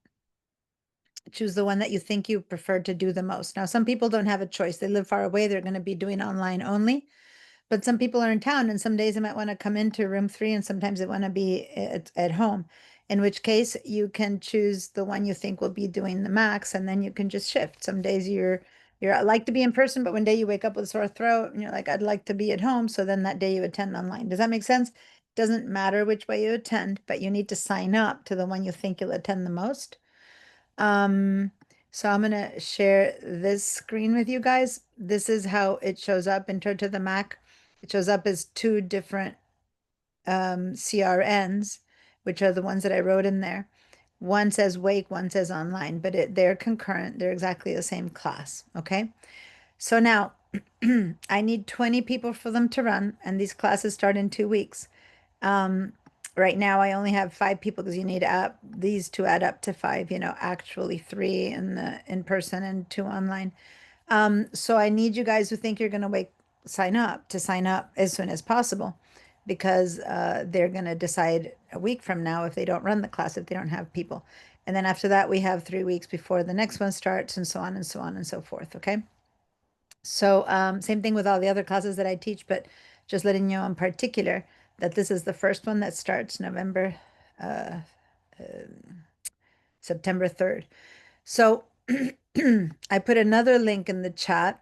choose the one that you think you prefer to do the most. Now, some people don't have a choice. They live far away. They're going to be doing online only. But some people are in town, and some days they might want to come into room 3, and sometimes they want to be at home. In which case, you can choose the one you think will be doing the max, and then you can just shift. Some days you're like to be in person, but one day you wake up with a sore throat, and you're like, I'd like to be at home. So then that day you attend online. Does that make sense? Doesn't matter which way you attend, but you need to sign up to the one you think you'll attend the most. So I'm gonna share this screen with you guys. This is how it shows up in Intro to the Mac. It shows up as two different CRNs, which are the ones that I wrote in there. One says Wake, one says online, but they're concurrent. They're exactly the same class, okay? So now I need 20 people for them to run, and these classes start in 2 weeks. Right now I only have 5 people because you need these to add up to 5, actually 3 in person and 2 online. So I need you guys who think you're going to sign up as soon as possible, because they're going to decide a week from now if they don't run the class, if they don't have people. And then after that, we have 3 weeks before the next one starts, and so on and so on and so forth. Okay. So same thing with all the other classes that I teach, but just letting you know in particular that this is the first one that starts September 3rd. So I put another link in the chat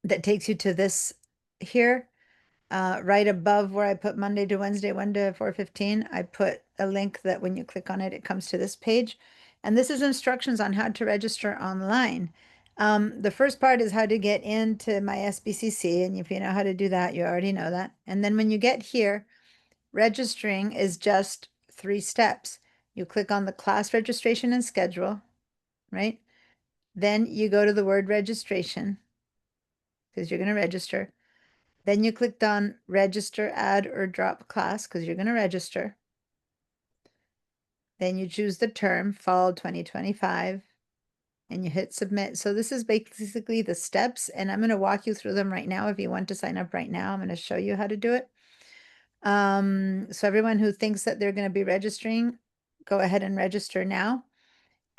that takes you to this here, right above where I put Monday to Wednesday, 1 to 4:15. I put a link that when you click on it, it comes to this page. And this is instructions on how to register online. The first part is how to get into my SBCC. And if you know how to do that, you already know that. And then when you get here, registering is just 3 steps. You click on the class registration and schedule, right? Then you go to the word registration, because you're going to register. Then you clicked on register, add, or drop class, because you're going to register. Then you choose the term, fall 2025, and you hit submit. So this is basically the steps, and I'm going to walk you through them right now. If you want to sign up right now, I'm going to show you how to do it. So everyone who thinks that they're going to be registering, go ahead and register now.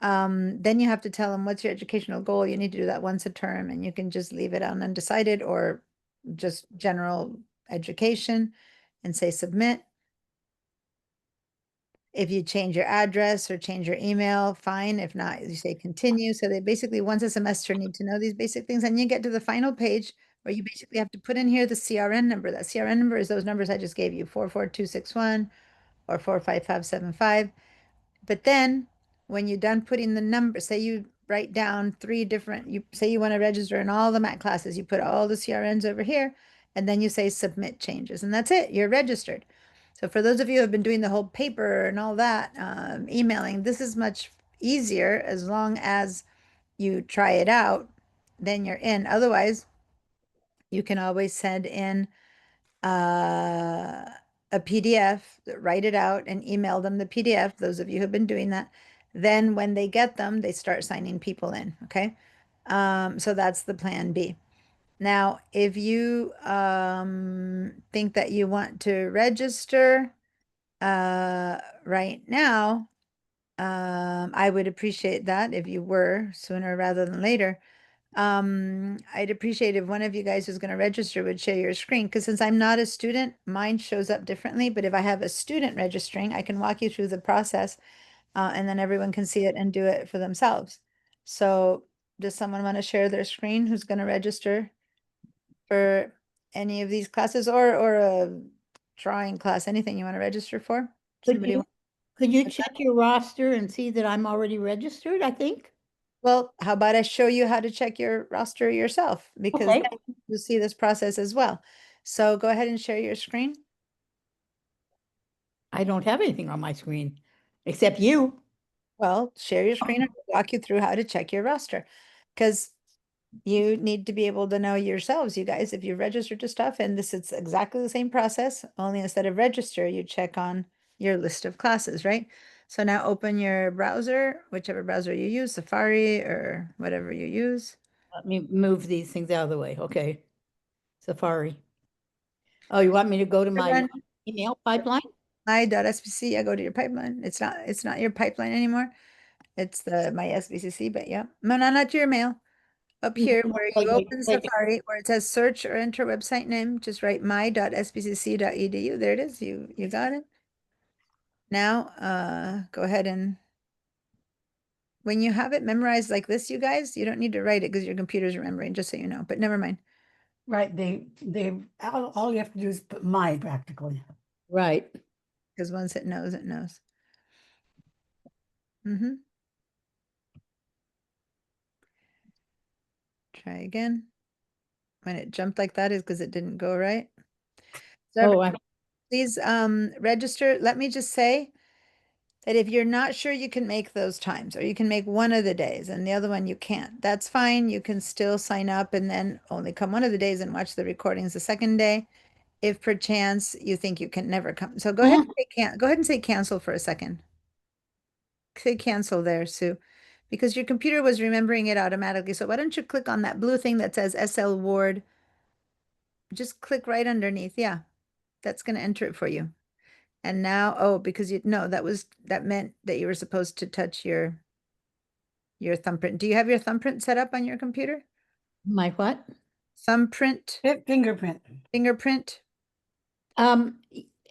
Then you have to tell them what's your educational goal. You need to do that once a term, and you can just leave it on undecided or just general education and say submit. If you change your address or change your email, fine. If not, you say continue. So they basically once a semester need to know these basic things. And you get to the final page where you basically have to put in here the CRN number. That CRN number is those numbers I just gave you, 44261 or 45575. But then when you're done putting the number, say you write down you say you want to register in all the MAT classes, you put all the CRNs over here, and then you say submit changes, and that's it, you're registered. So for those of you who have been doing the whole paper and all that, emailing, this is much easier as long as you try it out, then you're in. Otherwise, you can always send in a PDF, write it out and email them the PDF, those of you who've been doing that. Then when they get them, they start signing people in, okay? So that's the plan B. Now, if you think that you want to register right now, I would appreciate that if you were sooner rather than later. I'd appreciate if one of you guys who's going to register would share your screen, because since I'm not a student, mine shows up differently. But if I have a student registering, I can walk you through the process, and then everyone can see it and do it for themselves. So does someone want to share their screen who's going to register for any of these classes or a drawing class, anything you want to register for? Somebody want- Could you check your roster and see that I'm already registered, I think? Well, how about I show you how to check your roster yourself, because Okay. then you'll see this process as well. So go ahead and share your screen. I don't have anything on my screen, except you. Well, share your screen and I'll walk you through how to check your roster. Because you need to be able to know yourselves, you guys, if you registered to stuff, and this is exactly the same process, only instead of register, you check on your list of classes, right? So now open your browser, whichever browser you use, Safari or whatever you use. Let me move these things out of the way. Okay. Safari. Oh, you want me to go to my Run email pipeline? my.sbc. Yeah, go to your pipeline. It's not your pipeline anymore. It's the my SBCC, but yeah. No, not your mail. Up here where you open Safari, where it says search or enter website name, just write my.sbcc.edu. There it is. You got it. Now, go ahead and when you have it memorized like this, you guys, you don't need to write it because your computer's remembering, just so you know. But never mind. Right, all you have to do is put my practically. Right. Because once it knows, it knows. Mm-hmm. Try again. When it jumped like that is because it didn't go right. So please register. Let me just say that if you're not sure you can make those times, or you can make one of the days and the other one you can't, that's fine. You can still sign up and then only come one of the days and watch the recordings the second day. If perchance you think you can never come. So go ahead and say go ahead and say cancel for a second. Say cancel there, Sue, because your computer was remembering it automatically. So why don't you click on that blue thing that says SL Ward? Just click right underneath. Yeah, that's going to enter it for you. And now, oh, because that meant that you were supposed to touch your thumbprint. Do you have your thumbprint set up on your computer? My what? Thumbprint? Fingerprint. Fingerprint? Well,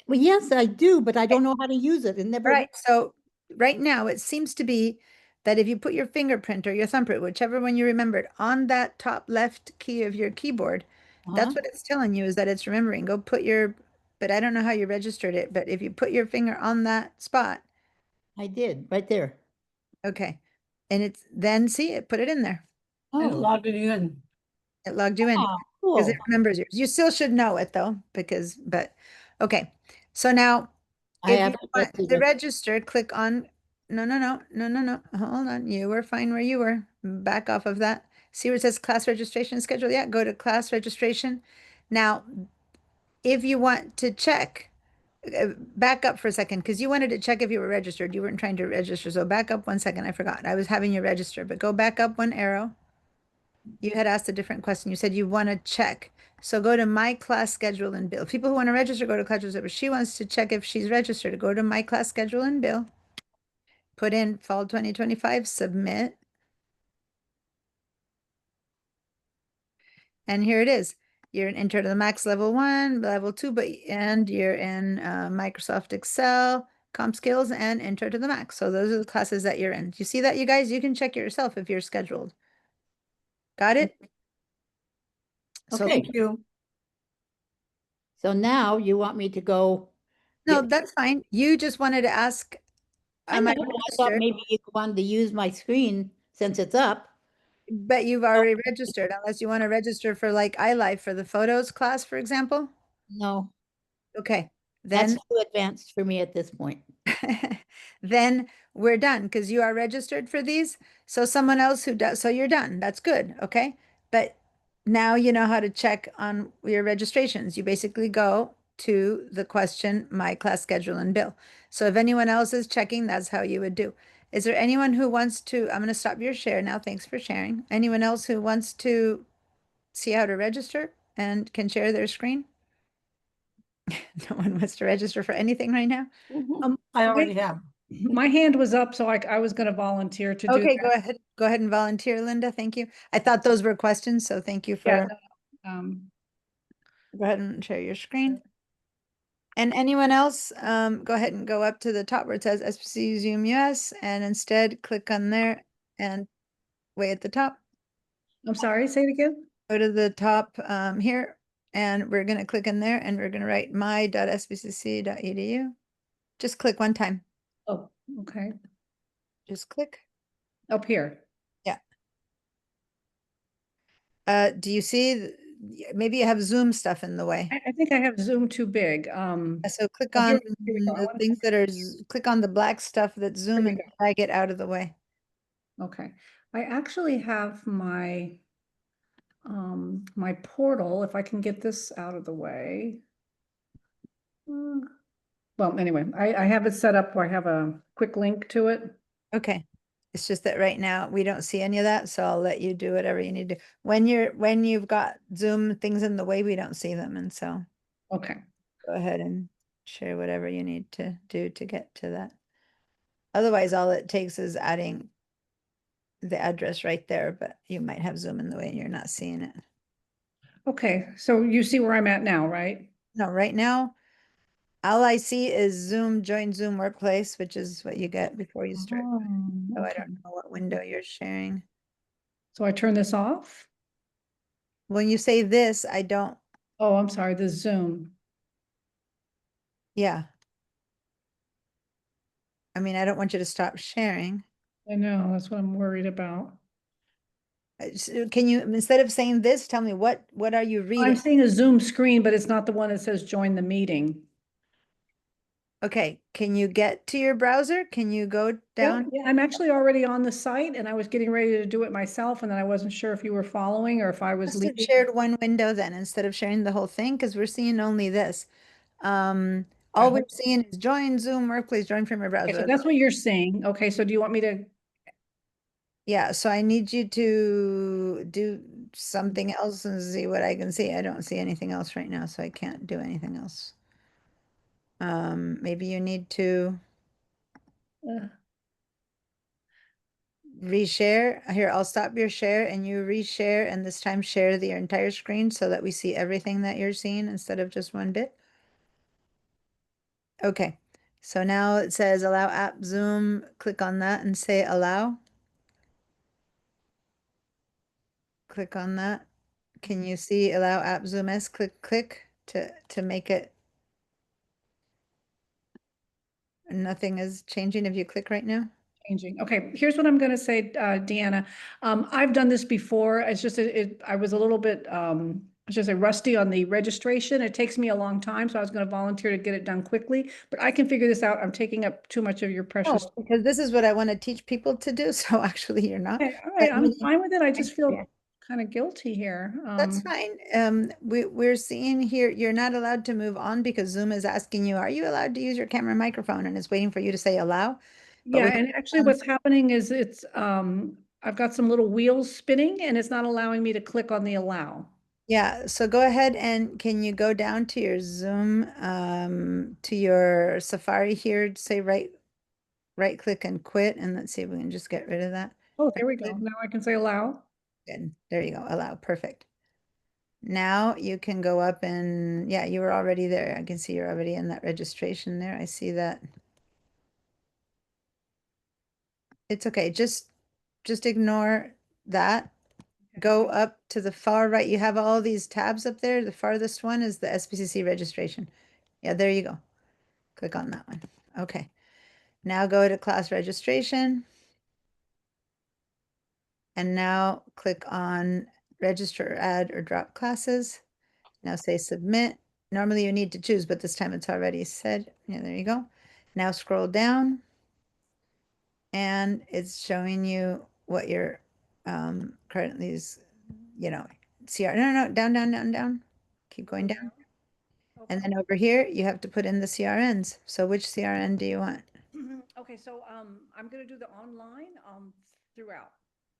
yes, I do, but I don't know how to use it. It never. Right. So right now it seems to be that if you put your fingerprint or your thumbprint, whichever one you remembered, on that top left key of your keyboard, that's what it's telling you, is that it's remembering. Go put but I don't know how you registered it, but if you put your finger on that spot. I did, right there. Okay. And then see, it put it in there. It logged you in. It logged you in because it remembers yours. You still should know it though, but okay. So now if you want to register, click on, no. Hold on. You were fine where you were. Back off of that. See where it says class registration schedule? Yeah, go to class registration. Now, if you want to check, back up for a second, because you wanted to check if you were registered. You weren't trying to register. So back up 1 second. I forgot. I was having you register, but go back up one arrow. You had asked a different question. You said you want to check. So go to my class schedule and bill. People who want to register, go to class schedule, but she wants to check if she's registered. Go to my class schedule and bill. Put in fall 2025, submit. And here it is. You're in Intro to the Max level 1, level 2, and you're in Microsoft Excel, Comp Skills, and Intro to the Max. So those are the classes that you're in. Do you see that, you guys? You can check it yourself if you're scheduled. Got it? So Okay. Thank you. So now you want me to go? no, that's fine. You just wanted to ask, I am I know, I thought registered? maybe you wanted to use my screen since it's up. But you've already registered, unless you want to register for like iLife for the photos class, for example. No, Okay, that's then too advanced for me at this point. then we're done because you are registered for these. So someone else who does, so you're done. That's good. Okay. But now you know how to check on your registrations. You basically go to the question, my class schedule and bill. So if anyone else is checking, that's how you would do. Is there anyone who wants to, I'm going to stop your share now. Thanks for sharing. Anyone else who wants to see how to register and can share their screen? No one wants to register for anything right now? I already have. My hand was up, so I was gonna volunteer to do Okay, that. go ahead. Go ahead and volunteer, Linda. Thank you. I thought those were questions, so thank you Yeah, for, um, go ahead and share your screen. And anyone else, go ahead and go up to the top where it says SPC Zoom US and instead click on there and way at the top. I'm sorry, say it again? Go to the top here and we're going to click in there and we're going to write my.sbcc.edu. Just click one time. Oh, okay. Just click. Up here. Yeah. Do you see, maybe you have Zoom stuff in the way. I think I have Zoom too big. So click oh, on here we go. I the wanna- things that are, click on the black stuff that's Zoom we and go. drag it out of the way. Okay, I actually have my my portal, if I can get this out of the way. Well, anyway, I have it set up where I have a quick link to it. Okay. It's just that right now we don't see any of that, so I'll let you do whatever you need to. When you've got Zoom things in the way, we don't see them, and so Okay. go ahead and share whatever you need to do to get to that. Otherwise, all it takes is adding the address right there, but you might have Zoom in the way and you're not seeing it. Okay, so you see where I'm at now, right? No, right now, all I see is Zoom, join Zoom Workplace, which is what you get before you start. So I okay. don't know what window you're sharing. So I turn this off? When you say this, I don't, Oh, I'm sorry, the Zoom. yeah. I mean, I don't want you to stop sharing. I know, that's what I'm worried about. Can you, instead of saying this, tell me what are you I'm reading? seeing a Zoom screen, but it's not the one that says join the meeting. Okay, can you get to your browser? Can you go down? Yeah, I'm actually already on the site and I was getting ready to do it myself and then I wasn't sure if you were following or if I was Must have leaving. shared one window then instead of sharing the whole thing because we're seeing only this. All we're seeing is join Zoom Workplace, join from your Okay, browser. so that's what you're seeing. Okay, so do you want me to? Yeah, so I need you to do something else and see what I can see. I don't see anything else right now, so I can't do anything else. Maybe you need to reshare. Here, I'll stop your share and you reshare and this time share the entire screen so that we see everything that you're seeing instead of just one bit. Okay, so now it says allow app Zoom. Click on that and say allow. Click on that. Can you see allow app Zoom S? Click to make it. Nothing is changing if you click right now. Changing. Okay, here's what I'm going to say, Deanna. I've done this before. It's just I was a little bit just a rusty on the registration. It takes me a long time, so I was going to volunteer to get it done quickly. But I can figure this out. I'm taking up too much of your precious. Oh, because this is what I want to teach people to do. So actually, you're not. Okay, all right, I'm fine with it. I just feel kind of guilty here. That's fine. We're seeing here you're not allowed to move on because Zoom is asking you, are you allowed to use your camera and microphone? And it's waiting for you to say allow. Yeah, and actually what's happening is it's I've got some little wheels spinning and it's not allowing me to click on the allow. Yeah, so go ahead and can you go down to your Zoom, to your Safari here, say right click and quit, and let's see if we can just get rid of that. Oh, there we go. Now I can say allow. Good. There you go. Allow. Perfect. Now you can go up and yeah, you were already there. I can see you're already in that registration there. I see that. It's okay. Just ignore that. Go up to the far right. You have all these tabs up there. The farthest one is the SPCC registration. Yeah, there you go. Click on that one. Okay. Now go to class registration. And now click on register, add, or drop classes. Now say submit. Normally you need to choose, but this time it's already said. Yeah, there you go. Now scroll down. And it's showing you what your currently is, you know, CR. No, down. Keep going down. And then over here, you have to put in the CRNs. So which CRN do you want? Okay, so I'm gonna do the online throughout.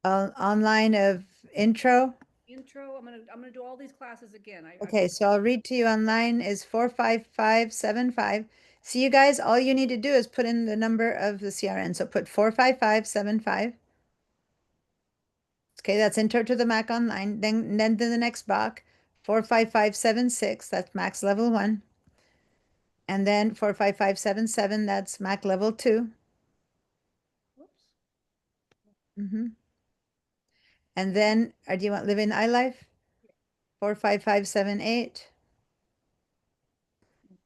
Online of intro. Intro, I'm gonna do all these classes again. Okay, so I'll read to you online is 45575. See you guys, all you need to do is put in the number of the CRN. So put 45575. Okay, that's intro to the Mac online. Then to the next box, 45576, that's Max level 1. And then 45577, that's Mac level 2. Mm-hmm. And then, do you want Live in iLife? 45578.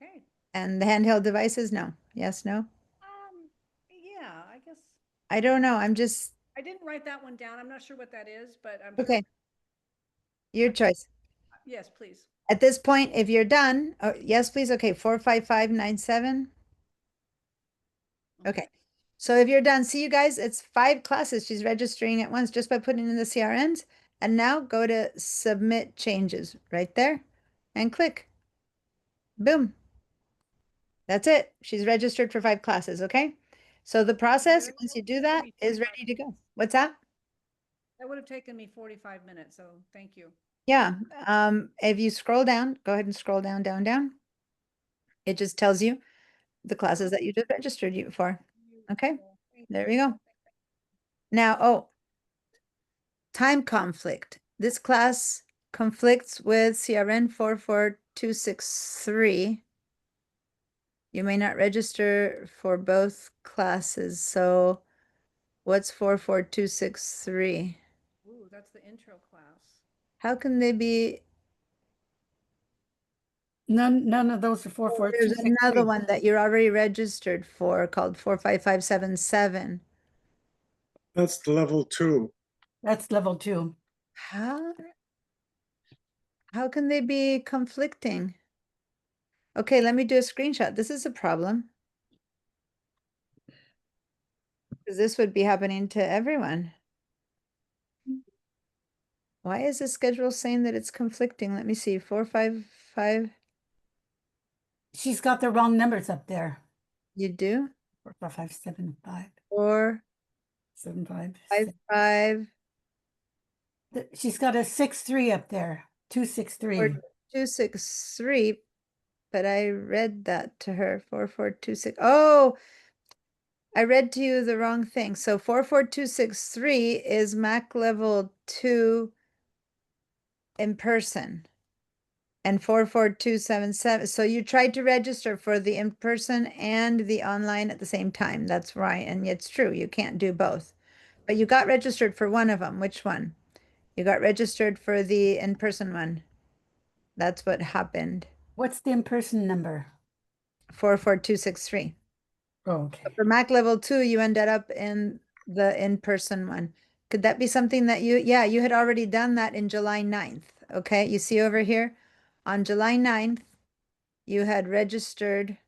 Okay. And the handheld devices, no. Yes, no? Yeah, I guess. I don't know. I didn't write that one down. I'm not sure what that is, but I'm. Okay. Your choice. Yes, please. At this point, if you're done, oh, yes, please. Okay, 45597. Okay. So if you're done, see you guys, it's 5 classes she's registering at once just by putting in the CRNs. And now go to submit changes right there and click. Boom. That's it. She's registered for 5 classes, okay? So the process, once you do that, is ready to go. What's that? That would have taken me 45 minutes, so thank you. Yeah. If you scroll down, go ahead and scroll down. It just tells you the classes that you just registered you for. Okay, there we go. Now, time conflict. This class conflicts with CRN 44263. You may not register for both classes. So what's 44263? Ooh, that's the intro class. How can they be? None of those are 44263. There's another one that you're already registered for called 45577. That's level 2. That's level 2. How can they be conflicting? Okay, let me do a screenshot. This is a problem. Because this would be happening to everyone. Why is the schedule saying that it's conflicting? Let me see. 455. She's got the wrong numbers up there. You do? 45575. 455. 75. She's got a 63 up there. 263. 263. But I read that to her. 4426. Oh, I read to you the wrong thing. So 44263 is Mac level 2 in person. And 44277. So you tried to register for the in-person and the online at the same time. That's right. And it's true. You can't do both. But you got registered for one of them. Which one? You got registered for the in-person one. That's what happened. What's the in-person number? 44263. Oh, okay. For Mac level 2, you ended up in the in-person one. Could that be something that you had already done that in July 9th. Okay, you see over here on July 9th, you had registered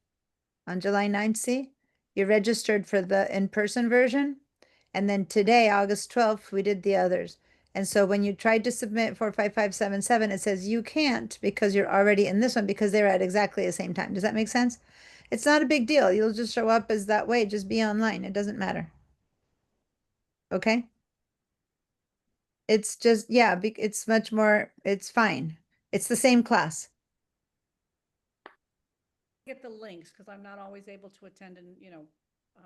on July 9th, see? You registered for the in-person version. And then today, August 12th, we did the others. And so when you tried to submit 45577, it says you can't because you're already in this one because they're at exactly the same time. Does that make sense? It's not a big deal. You'll just show up as that way. Just be online. It doesn't matter. Okay? It's just, yeah, it's much more, it's fine. It's the same class. Get the links, because I'm not always able to attend and,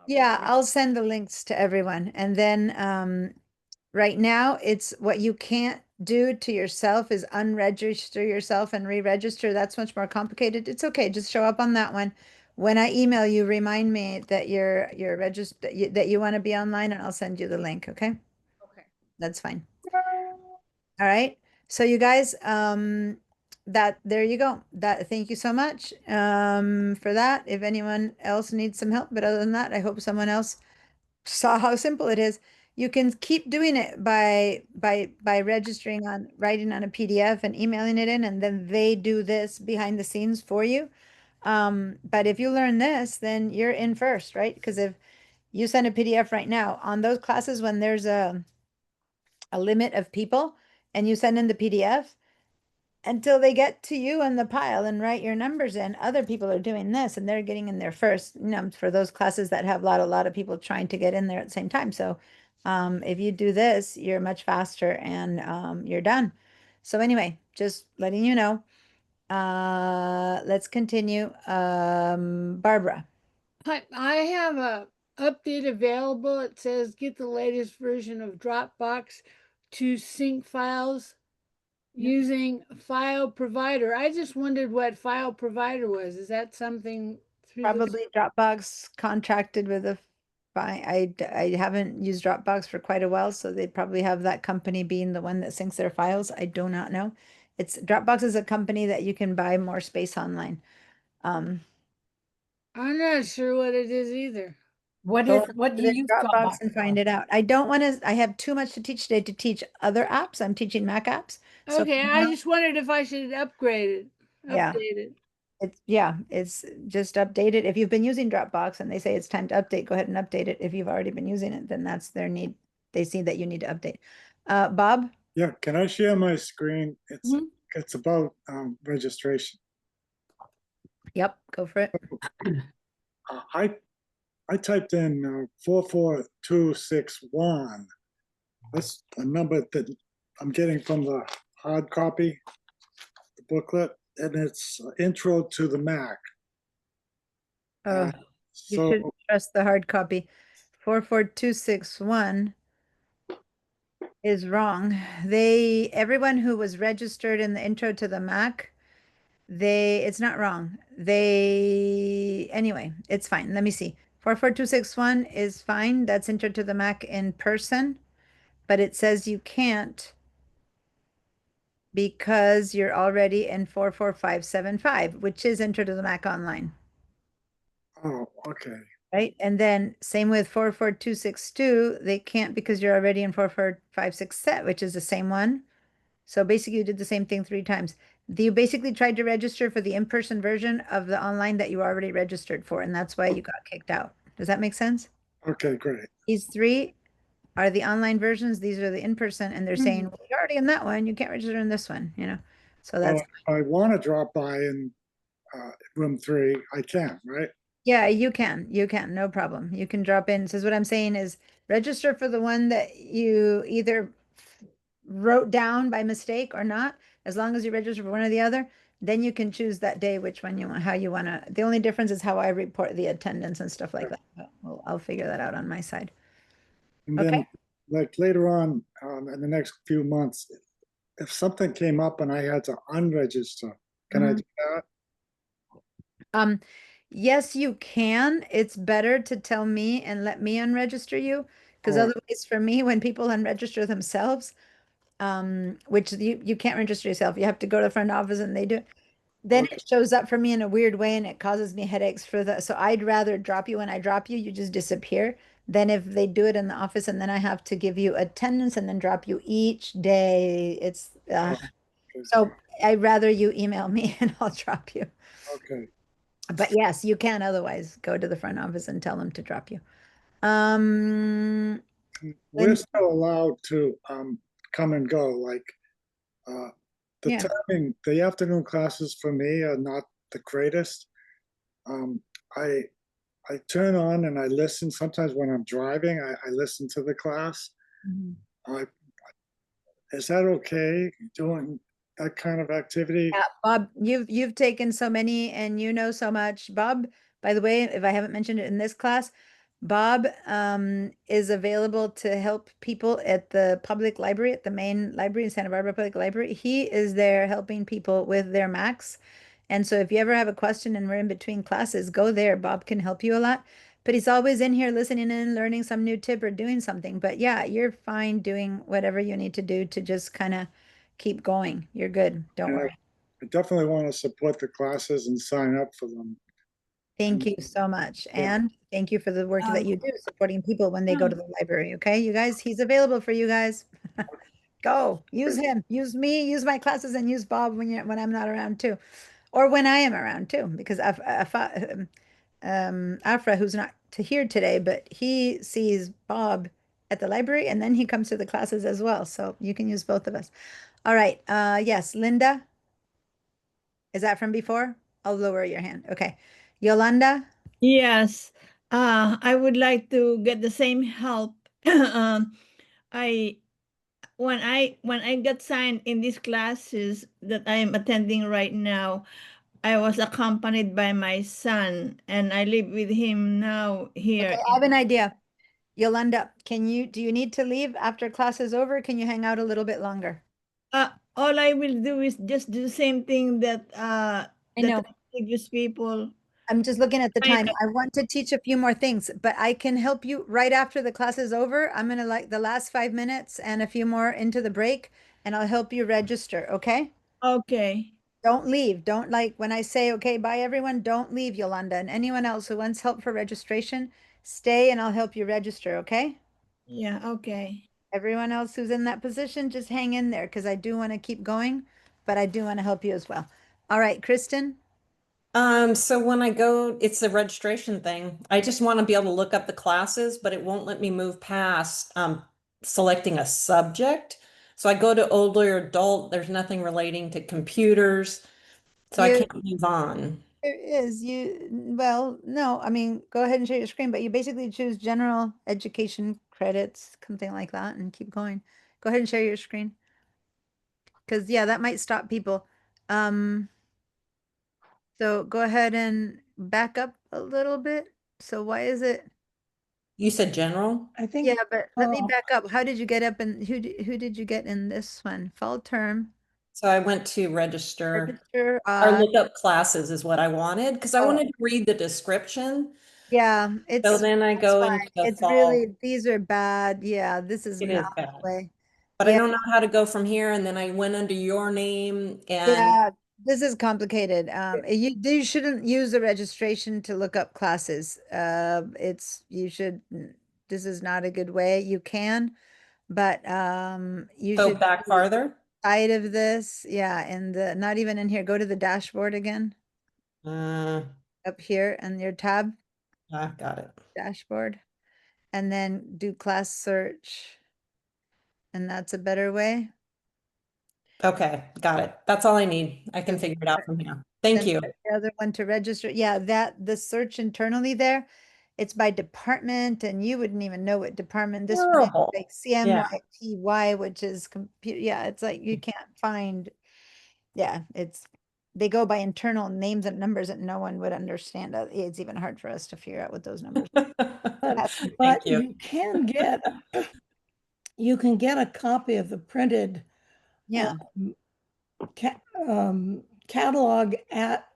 Yeah, I'll send the links to everyone. And then right now, it's what you can't do to yourself is unregister yourself and re-register. That's much more complicated. It's okay, just show up on that one. When I email you, remind me that you're registered, that you want to be online, and I'll send you the link, okay? Okay. That's fine. All right. So you guys, there you go. Thank you so much for that. If anyone else needs some help, but other than that, I hope someone else saw how simple it is. You can keep doing it by registering on writing on a PDF and emailing it in, and then they do this behind the scenes for you. But if you learn this, then you're in first, right? Because if you send a PDF right now on those classes when there's a limit of people and you send in the PDF until they get to you in the pile and write your numbers in, other people are doing this and they're getting in there first, for those classes that have a lot of people trying to get in there at the same time. So if you do this, you're much faster and you're done. So anyway, just letting you know. Let's continue. Barbara. I have a update available. It says get the latest version of Dropbox to sync files using file provider. I just wondered what file provider was. Is that something through Probably Dropbox contracted with a I haven't used Dropbox for quite a while, so they probably have that company being the one that syncs their files. I do not know. Dropbox is a company that you can buy more space online. I'm not sure what it is either. What Go do to you use Dropbox Dropbox and for? find it out. I don't want to, I have too much to teach today to teach other apps. I'm teaching Mac apps. So Okay, for I now- just wondered if I should upgrade it. Yeah. Update it. It's just update it. If you've been using Dropbox and they say it's time to update, go ahead and update it. If you've already been using it, then that's their need. They see that you need to update. Bob? Yeah, can I share my screen? Mhm. It's about registration. Yep, go for it. I typed in 44261. That's a number that I'm getting from the hard copy, the booklet, and it's intro to the Mac. You So should trust the hard copy. 44261 is wrong. Everyone who was registered in the intro to the Mac, it's not wrong. Anyway, it's fine. Let me see. 44261 is fine. That's intro to the Mac in person, but it says you can't because you're already in 44575, which is intro to the Mac online. Oh, okay. Right. And then same with 44262, they can't because you're already in 4456 set, which is the same one. So basically you did the same thing 3 times. You basically tried to register for the in-person version of the online that you already registered for, and that's why you got kicked out. Does that make sense? Okay, great. These 3 are the online versions. These are the in-person, and they're saying, well, you're already in that one. You can't register in this one, So that's I want to drop by in room 3. I can, right? Yeah, you can. No problem. You can drop in. So what I'm saying is register for the one that you either wrote down by mistake or not. As long as you register for one or the other, then you can choose that day which one you want, how you want to. The only difference is how I report the attendance and stuff like that. But I'll figure that out on my side. And then, Okay. like later on in the next few months, if something came up and I had to unregister, can I do that? Yes, you can. It's better to tell me and let me unregister you, because Oh. otherwise for me, when people unregister themselves, which you can't register yourself, you have to go to the front office and they do it. Then it shows up for me in a weird way and it causes me headaches so I'd rather drop you. When I drop you, you just disappear, than if they do it in the office and then I have to give you attendance and then drop you each day. So I'd rather you email me and I'll drop you. Okay. But yes, you can otherwise go to the front office and tell them to drop you. We're still allowed to come and go. Like the Yeah. timing, the afternoon classes for me are not the greatest. I turn on and I listen. Sometimes when I'm driving, I listen to the class. Mhm. Is that okay, doing that kind of activity? Yeah, Bob, you've taken so many and you know so much. Bob, by the way, if I haven't mentioned it in this class, Bob is available to help people at the public library, at the main library in Santa Barbara Public Library. He is there helping people with their Macs. And so if you ever have a question and we're in between classes, go there. Bob can help you a lot. But he's always in here listening in, learning some new tip or doing something. But yeah, you're fine doing whatever you need to do to just kind of keep going. You're good. Don't Yeah. worry. I definitely want to support the classes and sign up for them. Thank you so much. Yeah. And thank you for the work that you do supporting people when they go um, to the library. Okay, you guys, he's available for you guys. Go use him, use me, use my classes, and use Bob when I'm not around too, or when I am around too, because Afra, who's not to here today, but he sees Bob at the library and then he comes to the classes as well. So you can use both of us. All right. Yes, Linda. Is that from before? I'll lower your hand. Okay. Yolanda. Yes, I would like to get the same help. I when I got signed in these classes that I am attending right now, I was accompanied by my son, and I live with him now here. Okay, I have an idea. Yolanda, do you need to leave after class is over? Can you hang out a little bit longer? All I will do is just do the same thing that I know. the previous people. I'm just looking at the time. I want to teach a few more things, but I can help you right after the class is over. I'm gonna like the last 5 minutes and a few more into the break, and I'll help you register, okay? Okay. Don't leave. Don't like when I say, okay, bye everyone, don't leave, Yolanda. And anyone else who wants help for registration, stay and I'll help you register, okay? Yeah, okay. Everyone else who's in that position, just hang in there because I do want to keep going, but I do want to help you as well. All right, Kristen. So when I go, it's a registration thing. I just want to be able to look up the classes, but it won't let me move past selecting a subject. So I go to older adult, there's nothing relating to computers. So I can't move on. There is well, no, I mean, go ahead and share your screen, but you basically choose general education credits, something like that, and keep going. Go ahead and share your screen. Because yeah, that might stop people. So go ahead and back up a little bit. So why is it? You said general? I think. Yeah, but let me back up. How did you get up and who did you get in this one? Fall term. So I went to register Register, or look up classes is what I wanted because I Oh. wanted to read the description. Yeah, So it's then I that's go fine. into It's fall. really, these are bad. Yeah, this is It is not bad. the way. But I Yeah. don't know how to go from here. And then I went under your name and Yeah, this is complicated. You shouldn't use the registration to look up classes. This is not a good way. You can, but you go should back farther. side of this. Yeah, and not even in here. Go to the dashboard again. Up here and your tab. Got it. Dashboard. And then do class search. And that's a better way. Okay, got it. That's all I need. I can figure it out from here. Thank Then you. the other one to register. Yeah, the search internally there, it's by department and you wouldn't even know what department this would be, Horrible. like CMYTY, which is computer. Yeah, it's like you can't find. Yeah, they go by internal names and numbers that no one would understand. It's even hard for us to figure out what those numbers are. But you. you can get a copy of the printed Yeah. catalog at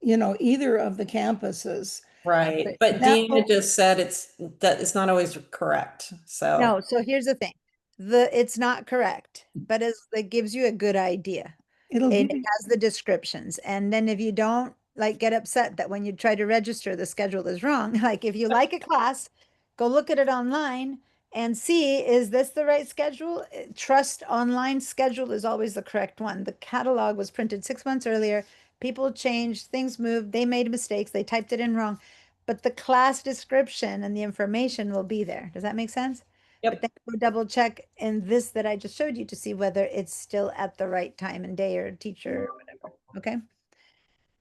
either of the campuses. Right. But Deanna just said it's not always correct. So No, so here's the thing. It's not correct, but it gives you a good idea. It has the descriptions. And then if you don't get upset that when you try to register, the schedule is wrong. Like if you like a class, go look at it online and see, is this the right schedule? Trust online schedule is always the correct one. The catalog was printed 6 months earlier. People changed, things moved, they made mistakes, they typed it in wrong. But the class description and the information will be there. Does that make sense? Yep. But then we'll double check in this that I just showed you to see whether it's still at the right time and day or teacher or whatever. Okay.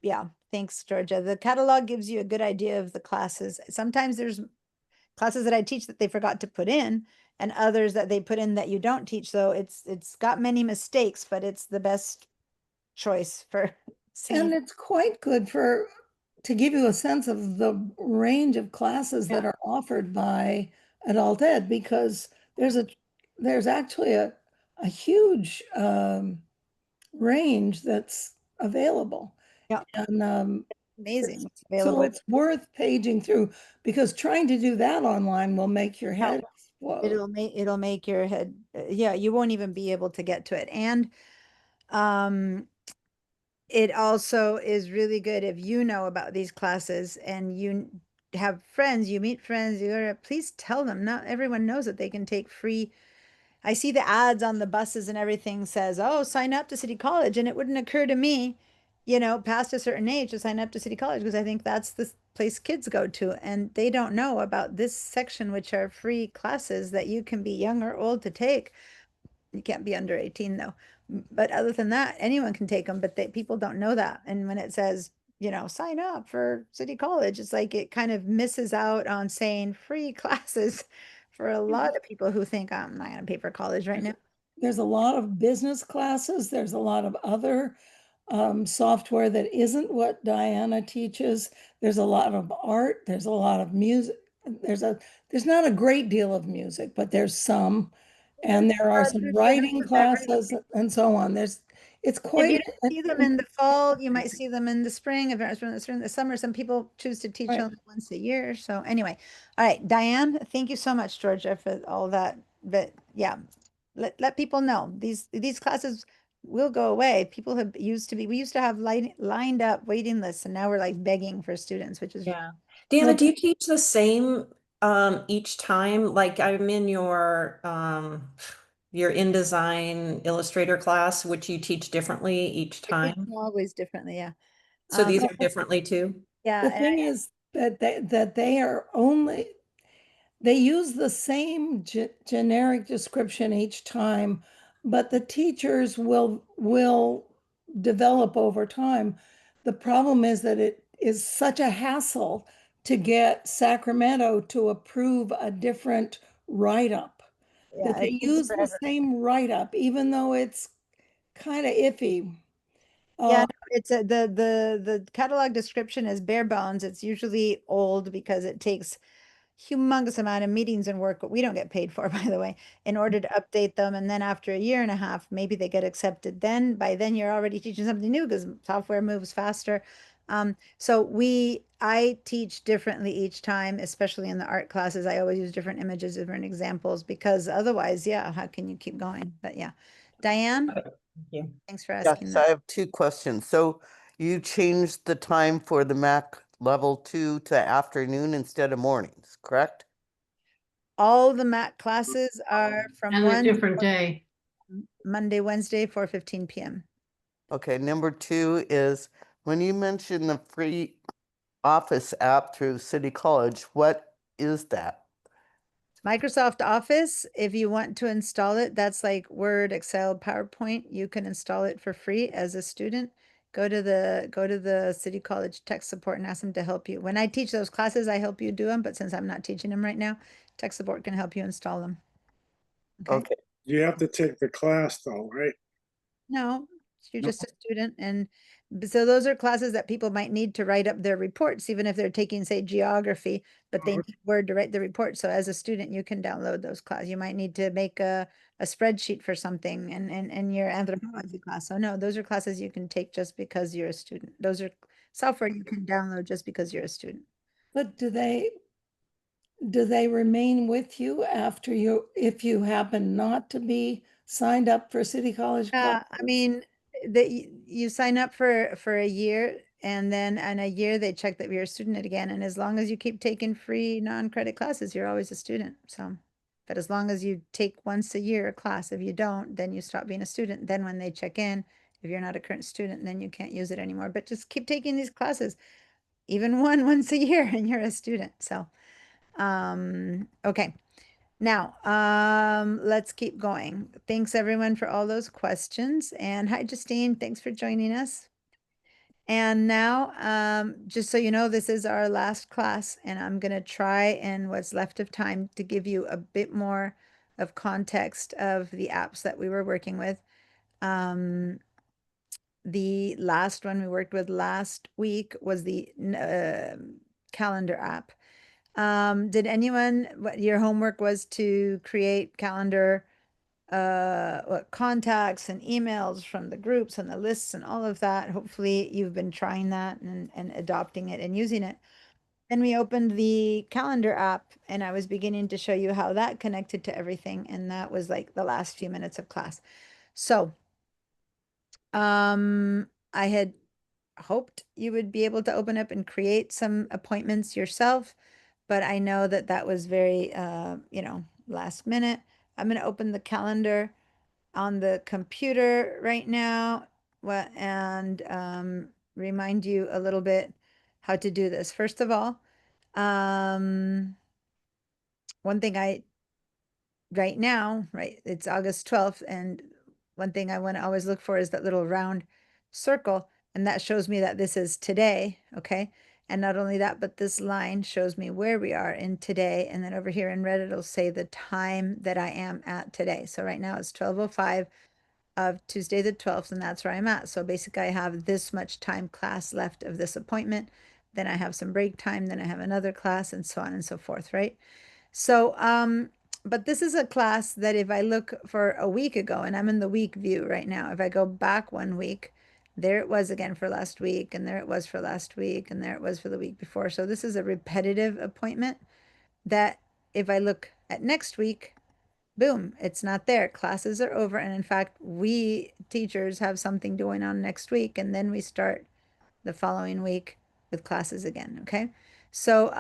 Yeah. Thanks, Georgia. The catalog gives you a good idea of the classes. Sometimes there's classes that I teach that they forgot to put in, and others that they put in that you don't teach. So it's got many mistakes, but it's the best choice for And seeing. it's quite good to give you a sense of the range of classes that are offered by Adult Ed, because there's actually a huge range that's available. Yeah. And Amazing what's so available. it's worth paging through, because trying to do that online will make your Yeah. head explode. It'll make your head, yeah, you won't even be able to get to it. And it also is really good if you know about these classes and you have friends, you meet friends, you gotta please tell them. Not everyone knows that they can take free. I see the ads on the buses and everything says, oh, sign up to City College. And it wouldn't occur to me, past a certain age to sign up to City College, because I think that's the place kids go to. And they don't know about this section, which are free classes that you can be young or old to take. You can't be under 18 though. But other than that, anyone can take them, but people don't know that. And when it says, sign up for City College, it's like it kind of misses out on saying free classes for a lot of people who think I'm not going to pay for college right now. There's a lot of business classes. There's a lot of other software that isn't what Diana teaches. There's a lot of art. There's a lot of music. There's not a great deal of music, but there's some. And there are some writing classes and so on. It's If quite. you don't see them in the fall, you might see them in the spring. If it's in the summer, some people choose to teach Right. only once a year. So anyway, all right, Diane, thank you so much, Georgia, for all that. But yeah, let people know these classes will go away. People we used to have lined up waiting lists, and now we're like begging for students, which is Yeah. Deanna, do you teach the same each time? Like I'm in your InDesign Illustrator class, which you teach differently each time. always differently. Yeah. So these are differently too? Yeah. The thing is that they use the same generic description each time, but the teachers will develop over time. The problem is that it is such a hassle to get Sacramento to approve a different write-up. Yeah, That they it takes use the forever. same write-up, even though it's kind of iffy. Yeah, no, it's the catalog description is bare bones. It's usually old because it takes humongous amount of meetings and work, but we don't get paid for, by the way, in order to update them. And then after a year and a half, maybe they get accepted. Then by then you're already teaching something new because software moves faster. So I teach differently each time, especially in the art classes. I always use different images, different examples, because otherwise, yeah, how can you keep going? But yeah, Diane, you. Thanks for asking Yes, that. I have two questions. So you changed the time for the Mac level 2 to afternoon instead of mornings, correct? All the MAC classes are from And a 1 different day. Monday, Wednesday, 4:15 p.m. Okay, number 2 is when you mention the free Office app through City College, what is that? Microsoft Office, if you want to install it, that's like Word, Excel, PowerPoint. You can install it for free as a student. Go to the City College tech support and ask them to help you. When I teach those classes, I help you do them, but since I'm not teaching them right now, tech support can help you install them. Okay. You have to take the class though, right? No, you're No. just a student. And so those are classes that people might need to write up their reports, even if they're taking, say, geography, but they need Word to write the report. So as a student, you can download those classes. You might need to make a spreadsheet for something in your anthropology class. So no, those are classes you can take just because you're a student. Those are software you can download just because you're a student. But do they remain with you after if you happen not to be signed up for City College Yeah, class? I mean, you sign up for a year, and then in a year they check that you're a student again. And as long as you keep taking free non-credit classes, you're always a student. So, but as long as you take once a year a class, if you don't, then you stop being a student. Then when they check in, if you're not a current student, then you can't use it anymore. But just keep taking these classes, even once a year, and you're a student. So, okay. Now, let's keep going. Thanks everyone for all those questions. And hi, Justine, thanks for joining us. And now, just so you know, this is our last class, and I'm going to try in what's left of time to give you a bit more of context of the apps that we were working with. The last one we worked with last week was the calendar app. Did anyone, what your homework was to create calendar contacts and emails from the groups and the lists and all of that. Hopefully you've been trying that and adopting it and using it. Then we opened the calendar app and I was beginning to show you how that connected to everything. And that was like the last few minutes of class. So I had hoped you would be able to open up and create some appointments yourself, but I know that that was very, last minute. I'm going to open the calendar on the computer right now and remind you a little bit how to do this. First of all, one thing right now, it's August 12th, and one thing I want to always look for is that little round circle, and that shows me that this is today, okay? And not only that, but this line shows me where we are in today, and then over here in red, it'll say the time that I am at today. So right now it's 12:05 of Tuesday the 12th, and that's where I'm at. So basically I have this much time class left of this appointment, then I have some break time, then I have another class, and so on and so forth, right? So, but this is a class that if I look for a week ago, and I'm in the week view right now, if I go back 1 week, there it was again for last week, and there it was for last week, and there it was for the week before. So this is a repetitive appointment that if I look at next week, boom, it's not there. Classes are over. And in fact, we teachers have something going on next week, and then we start the following week with classes again, okay? So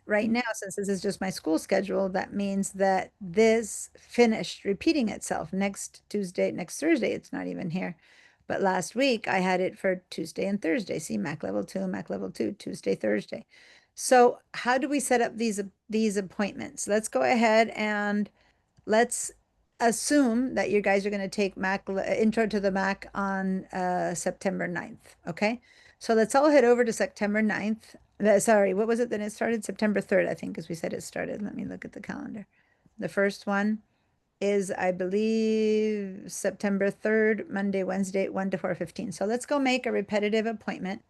right now, since this is just my school schedule, that means that this finished repeating itself next Tuesday, next Thursday, it's not even here. But last week I had it for Tuesday and Thursday. See, Mac level 2, Mac level 2, Tuesday, Thursday. So how do we set up these appointments? Let's go ahead and let's assume that you guys are going to take Mac Intro to the Mac on September 9th, okay? So let's all head over to September 9th. Sorry, what was it that it started? September 3rd, I think, as we said it started. Let me look at the calendar. The first one is, I believe, September 3rd, Monday, Wednesday, 1 to 4:15. So let's go make a repetitive appointment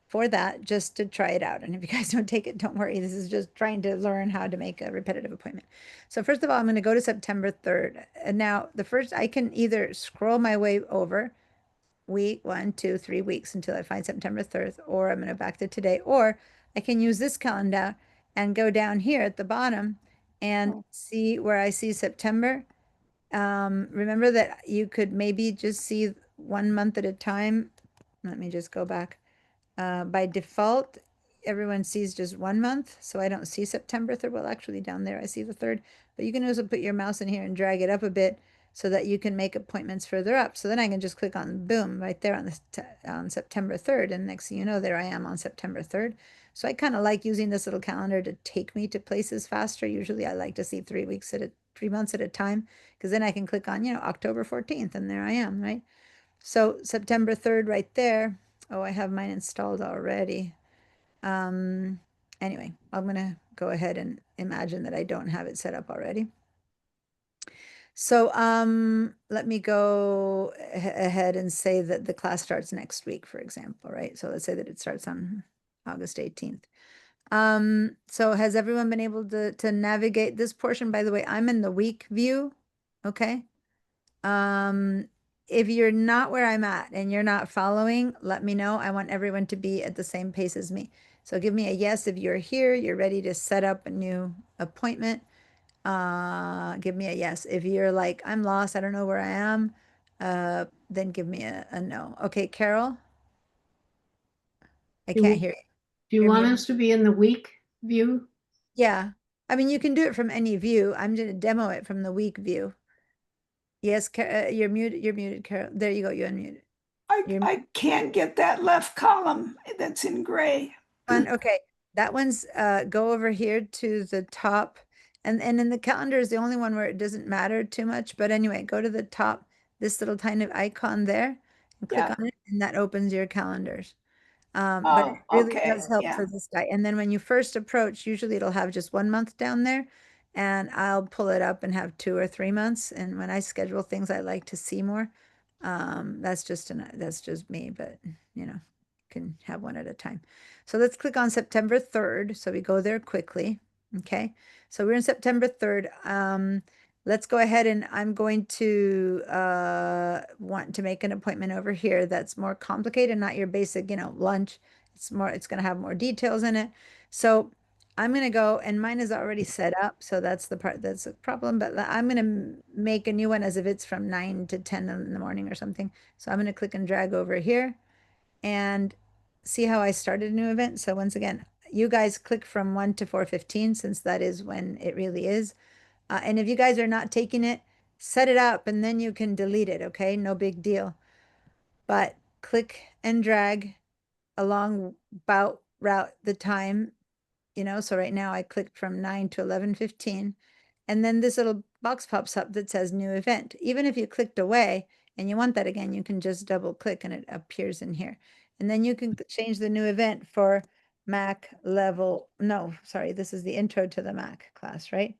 for that just to try it out. And if you guys don't take it, don't worry. This is just trying to learn how to make a repetitive appointment. So first of all, I'm going to go to September 3rd. And now the first, I can either scroll my way over week 1, 2, 3 weeks until I find September 3rd, or I'm going to back to today, or I can use this calendar and go down here at the bottom and see where I see September. Remember that you could maybe just see 1 month at a time. Let me just go back. By default, everyone sees just 1 month, so I don't see September 3rd. Well, actually down there I see the 3rd, but you can also put your mouse in here and drag it up a bit so that you can make appointments further up. So then I can just click on boom right there on September 3rd, and next thing you know, there I am on September 3rd. So I kind of like using this little calendar to take me to places faster. Usually I like to see 3 months at a time, because then I can click on, October 14th, and there I am, right? So September 3rd right there. Oh, I have mine installed already. Anyway, I'm going to go ahead and imagine that I don't have it set up already. So let me go ahead and say that the class starts next week, for example, right? So let's say that it starts on August 18th. So has everyone been able to navigate this portion? By the way, I'm in the week view, okay? If you're not where I'm at and you're not following, let me know. I want everyone to be at the same pace as me. So give me a yes if you're here, you're ready to set up a new appointment. Give me a yes. If you're like, I'm lost, I don't know where I am, then give me a no. Okay, Carol? I can't hear you. Do you want us to be in the week view? Yeah. I mean, you can do it from any view. I'm going to demo it from the week view. Yes, you're muted. You're muted, Carol. There you go. You're unmuted. I can't get that left column that's in gray. Okay, that one's go over here to the top, and in the calendar is the only one where it doesn't matter too much. But anyway, go to the top, this little tiny icon there, and click on it, and that opens your calendars. But it really does help for this guy. And then when you first approach, usually it'll have just 1 month down there. and I'll pull it up and have 2 or 3 months. And when I schedule things, I like to see more. That's just me, but you know, can have one at a time. So let's click on September 3rd. So we go there quickly. Okay. So we're in September 3rd. Let's go ahead, and I'm going to want to make an appointment over here that's more complicated, not your basic, you know, lunch. It's going to have more details in it. So I'm going to go, and mine is already set up. So that's the part that's a problem, but I'm going to make a new one as if it's from 9 to 10 in the morning or something. So I'm going to click and drag over here and see how I started a new event. So once again, you guys click from 1 to 4:15, since that is when it really is. And if you guys are not taking it, set it up and then you can delete it. Okay. No big deal. But click and drag along about route the time, you know. So right now I clicked from 9 to 11:15, and then this little box pops up that says new event. Even if you clicked away and you want that again, you can just double click and it appears in here. And then you can change the new event for Mac level. No, sorry, this is the intro to the Mac class, right?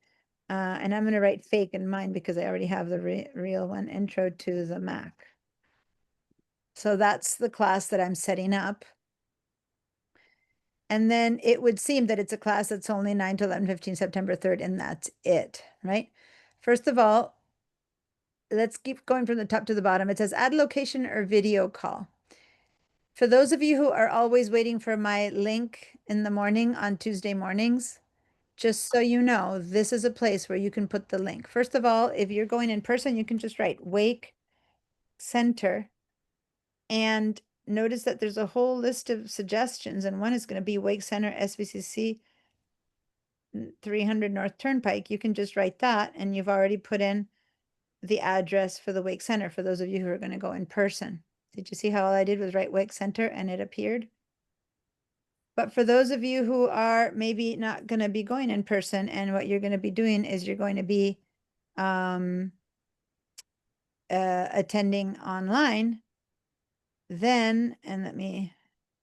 And I'm going to write fake in mine because I already have the real one, intro to the Mac. So that's the class that I'm setting up. And then it would seem that it's a class that's only 9 to 11:15, September 3rd, and that's it, right? First of all, let's keep going from the top to the bottom. It says add location or video call. For those of you who are always waiting for my link in the morning on Tuesday mornings, just so you know, this is a place where you can put the link. First of all, if you're going in person, you can just write Wake Center, and notice that there's a whole list of suggestions, and one is going to be Wake Center SVCC 300 North Turnpike. You can just write that, and you've already put in the address for the Wake Center for those of you who are going to go in person. Did you see how all I did was write Wake Center and it appeared? But for those of you who are maybe not going to be going in person, and what you're going to be doing is you're going to be attending online, then, and let me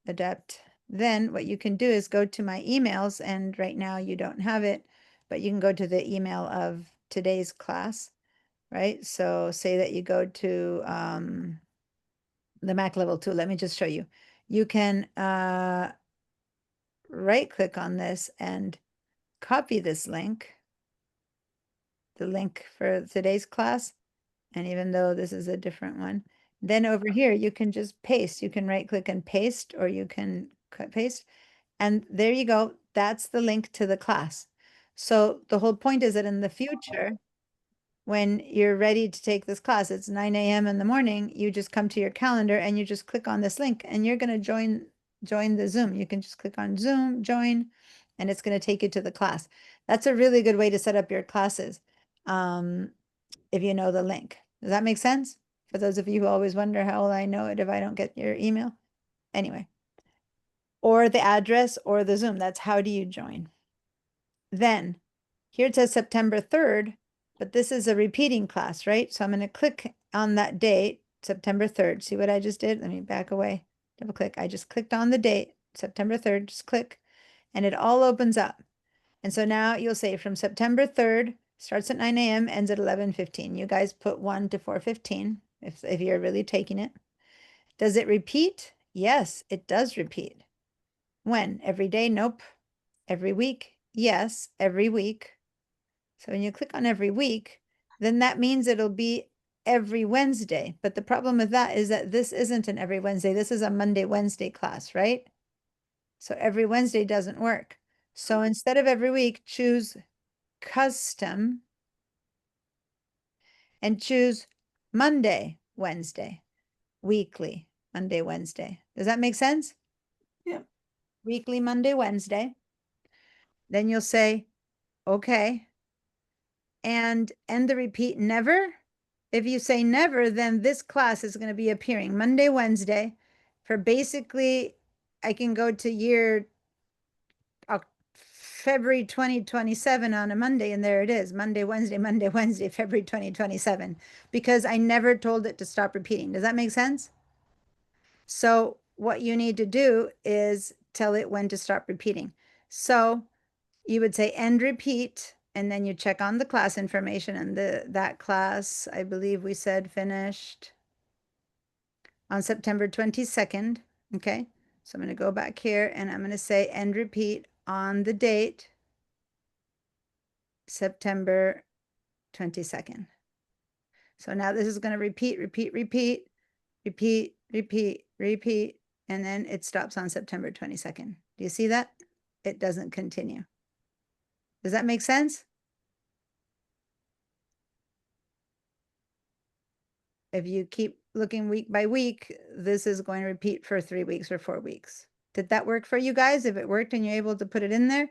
adapt, then what you can do is go to my emails, and right now you don't have it, but you can go to the email of today's class, right? So say that you go to the Mac level 2. Let me just show you. You can right click on this and copy this link, the link for today's class. And even though this is a different one, then over here, you can just paste. You can right click and paste, or you can cut paste. And there you go. That's the link to the class. So the whole point is that in the future, when you're ready to take this class, it's 9 a.m. in the morning, you just come to your calendar and you just click on this link, and you're going to join the Zoom. You can just click on Zoom, join, and it's going to take you to the class. That's a really good way to set up your classes, if you know the link. Does that make sense? For those of you who always wonder how will I know it if I don't get your email? Anyway, or the address or the Zoom. That's how do you join. Then here it says September 3rd, but this is a repeating class, right? So I'm going to click on that date, September 3rd. See what I just did? Let me back away, double click. I just clicked on the date, September 3rd, just click, and it all opens up. And so now you'll say from September 3rd, starts at 9 a.m., ends at 11:15. You guys put 1 to 4:15 if you're really taking it. Does it repeat? Yes, it does repeat. When? Every day? Nope. Every week? Yes, every week. So when you click on every week, then that means it'll be every Wednesday. But the problem with that is that this isn't an every Wednesday. This is a Monday, Wednesday class, right? So every Wednesday doesn't work. So instead of every week, choose custom and choose Monday, Wednesday, weekly, Monday, Wednesday. Does that make sense? Yep. Weekly, Monday, Wednesday. Then you'll say, okay, and end the repeat never. If you say never, then this class is going to be appearing Monday, Wednesday for basically, I can go to year February 2027 on a Monday, and there it is, Monday, Wednesday, February 2027, because I never told it to stop repeating. Does that make sense? So what you need to do is tell it when to stop repeating. So you would say end repeat and then you check on the class information, and that class, I believe we said finished on September 22nd. Okay, so I'm going to go back here and I'm going to say and repeat on the date, September 22nd. So now this is going to repeat, repeat, repeat, repeat, repeat, repeat, and then it stops on September 22nd. Do you see that? It doesn't continue. Does that make sense? If you keep looking week by week, this is going to repeat for 3 weeks or 4 weeks. Did that work for you guys? If it worked and you're able to put it in there,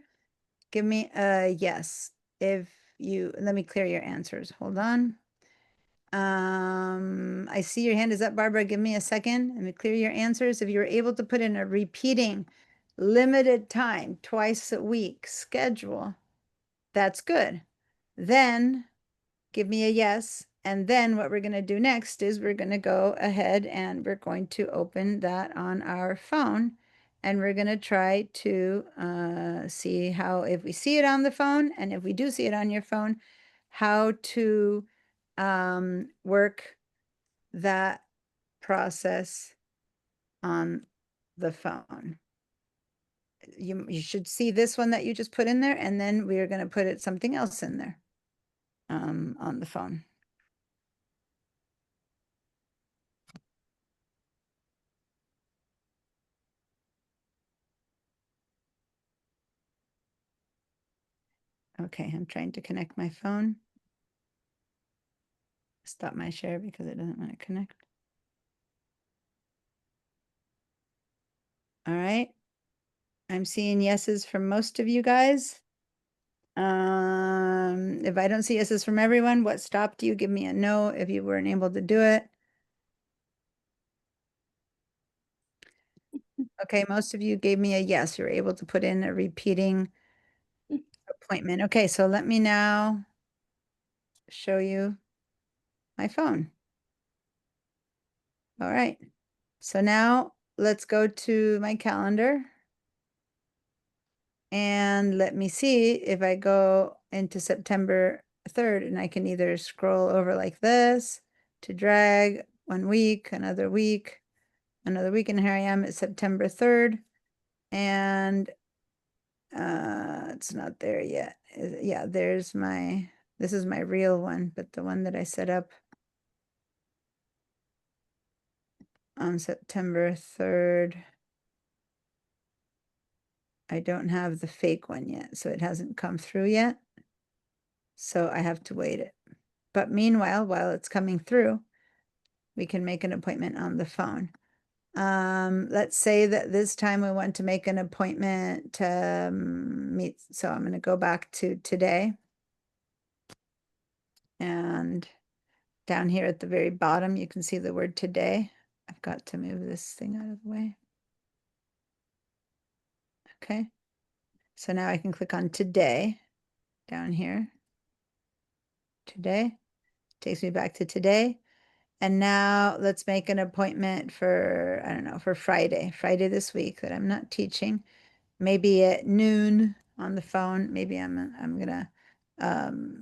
give me a yes. If you, let me clear your answers. Hold on. I see your hand is up, Barbara. Give me a second. Let me clear your answers. If you're able to put in a repeating limited time, twice a week schedule, that's good. Then give me a yes. And then what we're going to do next is we're going to go ahead and we're going to open that on our phone. And we're going to try to see how, if we see it on the phone, and if we do see it on your phone, how to work that process on the phone. You should see this one that you just put in there, and then we are going to put it something else in there on the phone. Okay, I'm trying to connect my phone. Stop my share because it doesn't want to connect. All right. I'm seeing yeses from most of you guys. If I don't see yeses from everyone, what stopped you? Give me a no if you weren't able to do it. Okay, most of you gave me a yes. You're able to put in a repeating appointment. Okay, so let me now show you my phone. All right. So now let's go to my calendar. And let me see if I go into September 3rd, and I can either scroll over like this to drag 1 week, another week, and here I am at September 3rd. And it's not there yet. Yeah, there's this is my real one, but the one that I set up on September 3rd. I don't have the fake one yet, so it hasn't come through yet. So I have to wait it. But meanwhile, while it's coming through, we can make an appointment on the phone. Let's say that this time we want to make an appointment to meet. So I'm going to go back to today. And down here at the very bottom, you can see the word today. I've got to move this thing out of the way. Okay. So now I can click on today down here. Today takes me back to today. And now let's make an appointment for, I don't know, for Friday this week that I'm not teaching, maybe at noon on the phone. Maybe I'm gonna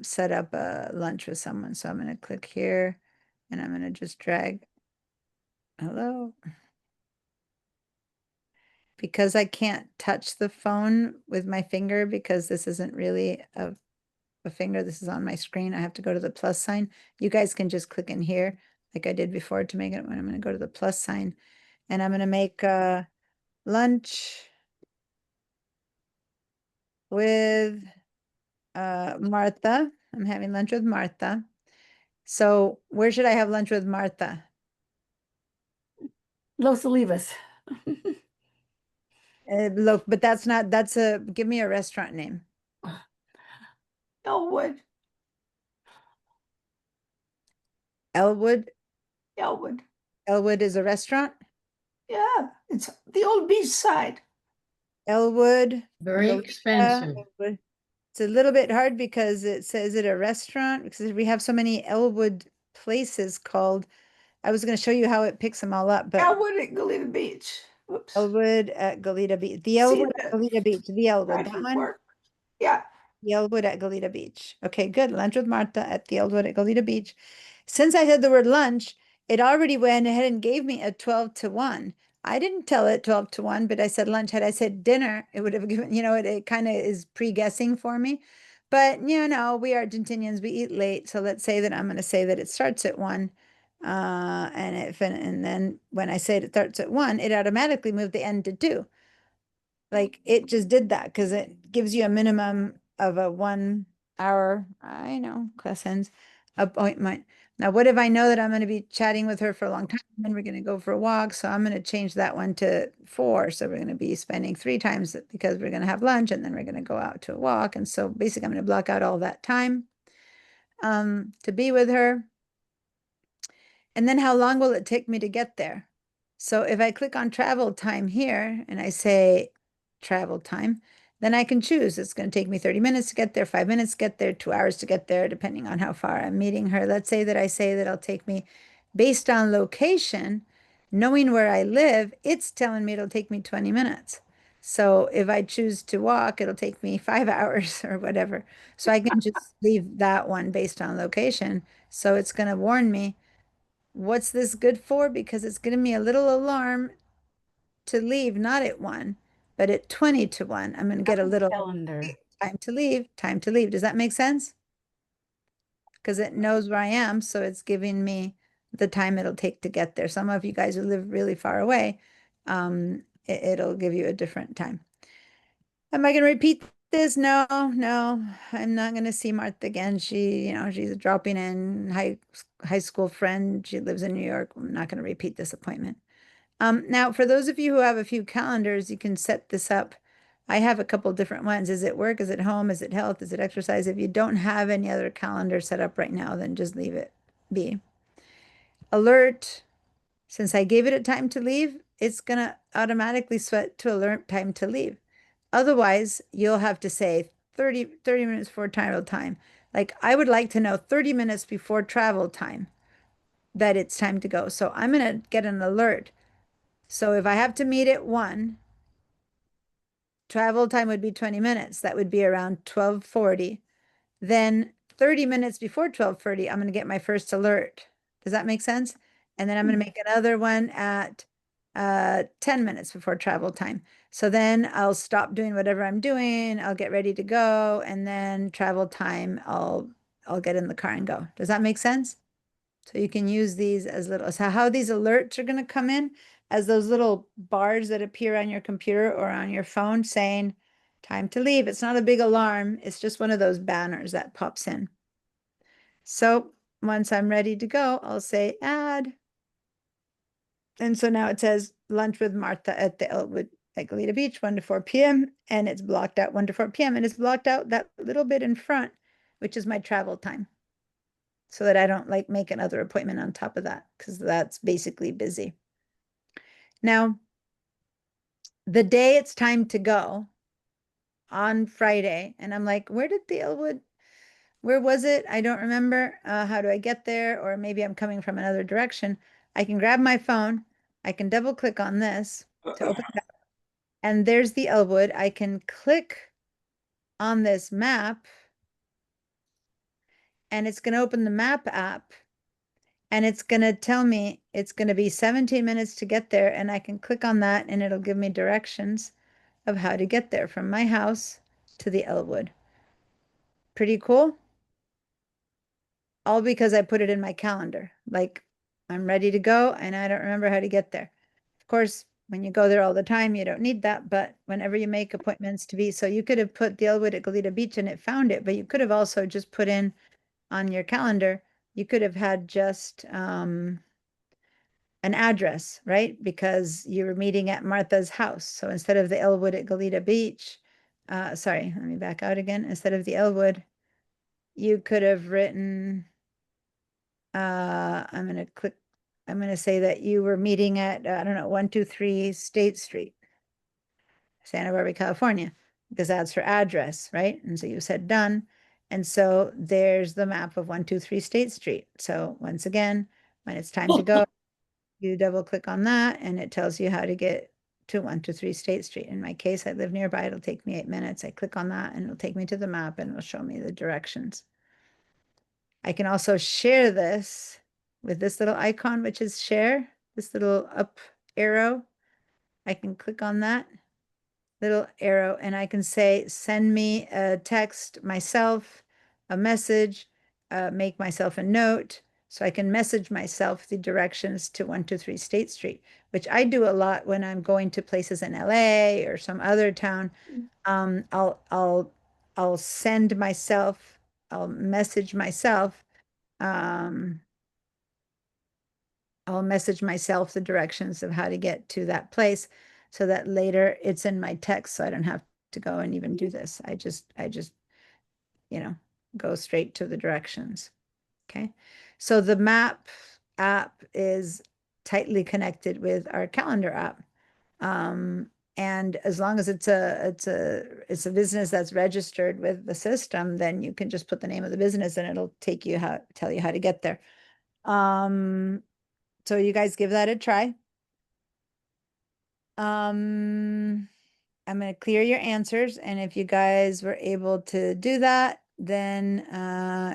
set up a lunch with someone. So I'm gonna click here and I'm gonna just drag, hello. Because I can't touch the phone with my finger because this isn't really a finger, this is on my screen. I have to go to the plus sign. You guys can just click in here like I did before to make it. When I'm going to go to the plus sign and I'm going to make lunch with Martha. I'm having lunch with Martha. So where should I have lunch with Martha? Los Olivos. Look, but that's give me a restaurant name. Elwood. Elwood? Elwood. Elwood is a restaurant? Yeah, it's the old beach side. Elwood. Very expensive. Elwood. It's a little bit hard because it says it a restaurant because we have so many Elwood places called. I was going to show you how it picks them all up, but Elwood at Goleta Beach. Whoops. Elwood at Goleta Beach. The Elwood at Goleta Beach. The Elwood. That one? Yeah. the Elwood at Goleta Beach. Okay, good. Lunch with Martha at the Elwood at Goleta Beach. Since I said the word lunch, it already went ahead and gave me a 12 to 1. I didn't tell it 12 to 1, but I said lunch. Had I said dinner, it would have given, it kind of is pre-guessing for me. But, we Argentinians, we eat late. So let's say that I'm going to say that it starts at 1. And then when I say it starts at 1, it automatically moved the end to 2. Like it just did that because it gives you a minimum of a 1 hour, I know, class ends appointment. Now, what if I know that I'm going to be chatting with her for a long time and we're going to go for a walk? So I'm going to change that one to 4. So we're going to be spending 3 times because we're going to have lunch and then we're going to go out to a walk. And so basically I'm going to block out all that time to be with her. And then how long will it take me to get there? So if I click on travel time here and I say travel time, then I can choose. It's going to take me 30 minutes to get there, 5 minutes to get there, 2 hours to get there, depending on how far I'm meeting her. Let's say that I say that it'll take me based on location, knowing where I live, it's telling me it'll take me 20 minutes. So if I choose to walk, it'll take me 5 hours or whatever. So I can just leave that one based on location. So it's going to warn me. What's this good for? Because it's giving me a little alarm to leave, not at 1, but at 20 to 1. I'm going to get a little Calendar. time to leave, time to leave. Does that make sense? Because it knows where I am, so it's giving me the time it'll take to get there. Some of you guys who live really far away, it'll give you a different time. Am I going to repeat this? No, I'm not going to see Martha again. She's dropping in high school friend. She lives in New York. I'm not going to repeat this appointment. Now, for those of you who have a few calendars, you can set this up. I have a couple different ones. Is it work? Is it home? Is it health? Is it exercise? If you don't have any other calendar set up right now, then just leave it be. Alert. Since I gave it a time to leave, it's going to automatically set to alert time to leave. Otherwise, you'll have to say 30 minutes before travel time. Like I would like to know 30 minutes before travel time that it's time to go. So I'm going to get an alert. So if I have to meet at 1, travel time would be 20 minutes. That would be around 12:40. Then 30 minutes before 12:40, I'm going to get my first alert. Does that make sense? And then I'm going to make another one at 10 minutes before travel time. So then I'll stop doing whatever I'm doing. I'll get ready to go. And then travel time, I'll get in the car and go. Does that make sense? So you can use these as little, so how these alerts are going to come in as those little bars that appear on your computer or on your phone saying time to leave. It's not a big alarm. It's just one of those banners that pops in. So once I'm ready to go, I'll say add. And so now it says lunch with Martha at the Elwood at Goleta Beach, 1 to 4 p.m. And it's blocked out 1 to 4 p.m. And it's blocked out that little bit in front, which is my travel time. So that I don't like make another appointment on top of that, because that's basically busy. Now, the day it's time to go on Friday, and I'm like, where was it? I don't remember. How do I get there? Or maybe I'm coming from another direction. I can grab my phone. I can double click on this to open it up. And there's the Elwood. I can click on this map and it's going to open the map app and it's going to tell me it's going to be 17 minutes to get there. And I can click on that and it'll give me directions of how to get there from my house to the Elwood. Pretty cool. All because I put it in my calendar. Like I'm ready to go and I don't remember how to get there. Of course, when you go there all the time, you don't need that. But whenever you make appointments to be, so you could have put the Elwood at Goleta Beach and it found it, but you could have also just put in on your calendar, you could have had just an address, right? Because you were meeting at Martha's house. So instead of the Elwood at Goleta Beach, sorry, let me back out again. Instead of the Elwood, you could have written, I'm going to say that you were meeting at, I don't know, 123 State Street, Santa Barbara, California, because that's her address, right? And so you said done. And so there's the map of 123 State Street. So once again, when it's time to go, you double click on that and it tells you how to get to 123 State Street. In my case, I live nearby. It'll take me 8 minutes. I click on that and it'll take me to the map and it'll show me the directions. I can also share this with this little icon, which is share, this little up arrow. I can click on that little arrow and I can say, send me a text myself, a message, make myself a note. So I can message myself the directions to 123 State Street, which I do a lot when I'm going to places in LA or some other town. I'll send myself, I'll message myself, I'll message myself the directions of how to get to that place so that later it's in my text so I don't have to go and even do this. I just, you know, go straight to the directions. Okay. So the map app is tightly connected with our calendar app. And as long as it's a business that's registered with the system, then you can just put the name of the business and it'll tell you how to get there. So you guys give that a try. I'm going to clear your answers. And if you guys were able to do that, then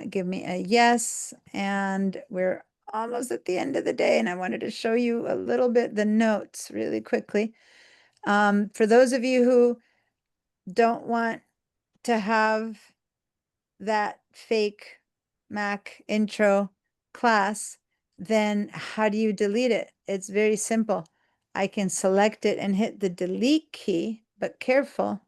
give me a yes. And we're almost at the end of the day. And I wanted to show you a little bit the notes really quickly. For those of you who don't want to have that fake Mac intro class, then how do you delete it? It's very simple. I can select it and hit the delete key, but careful,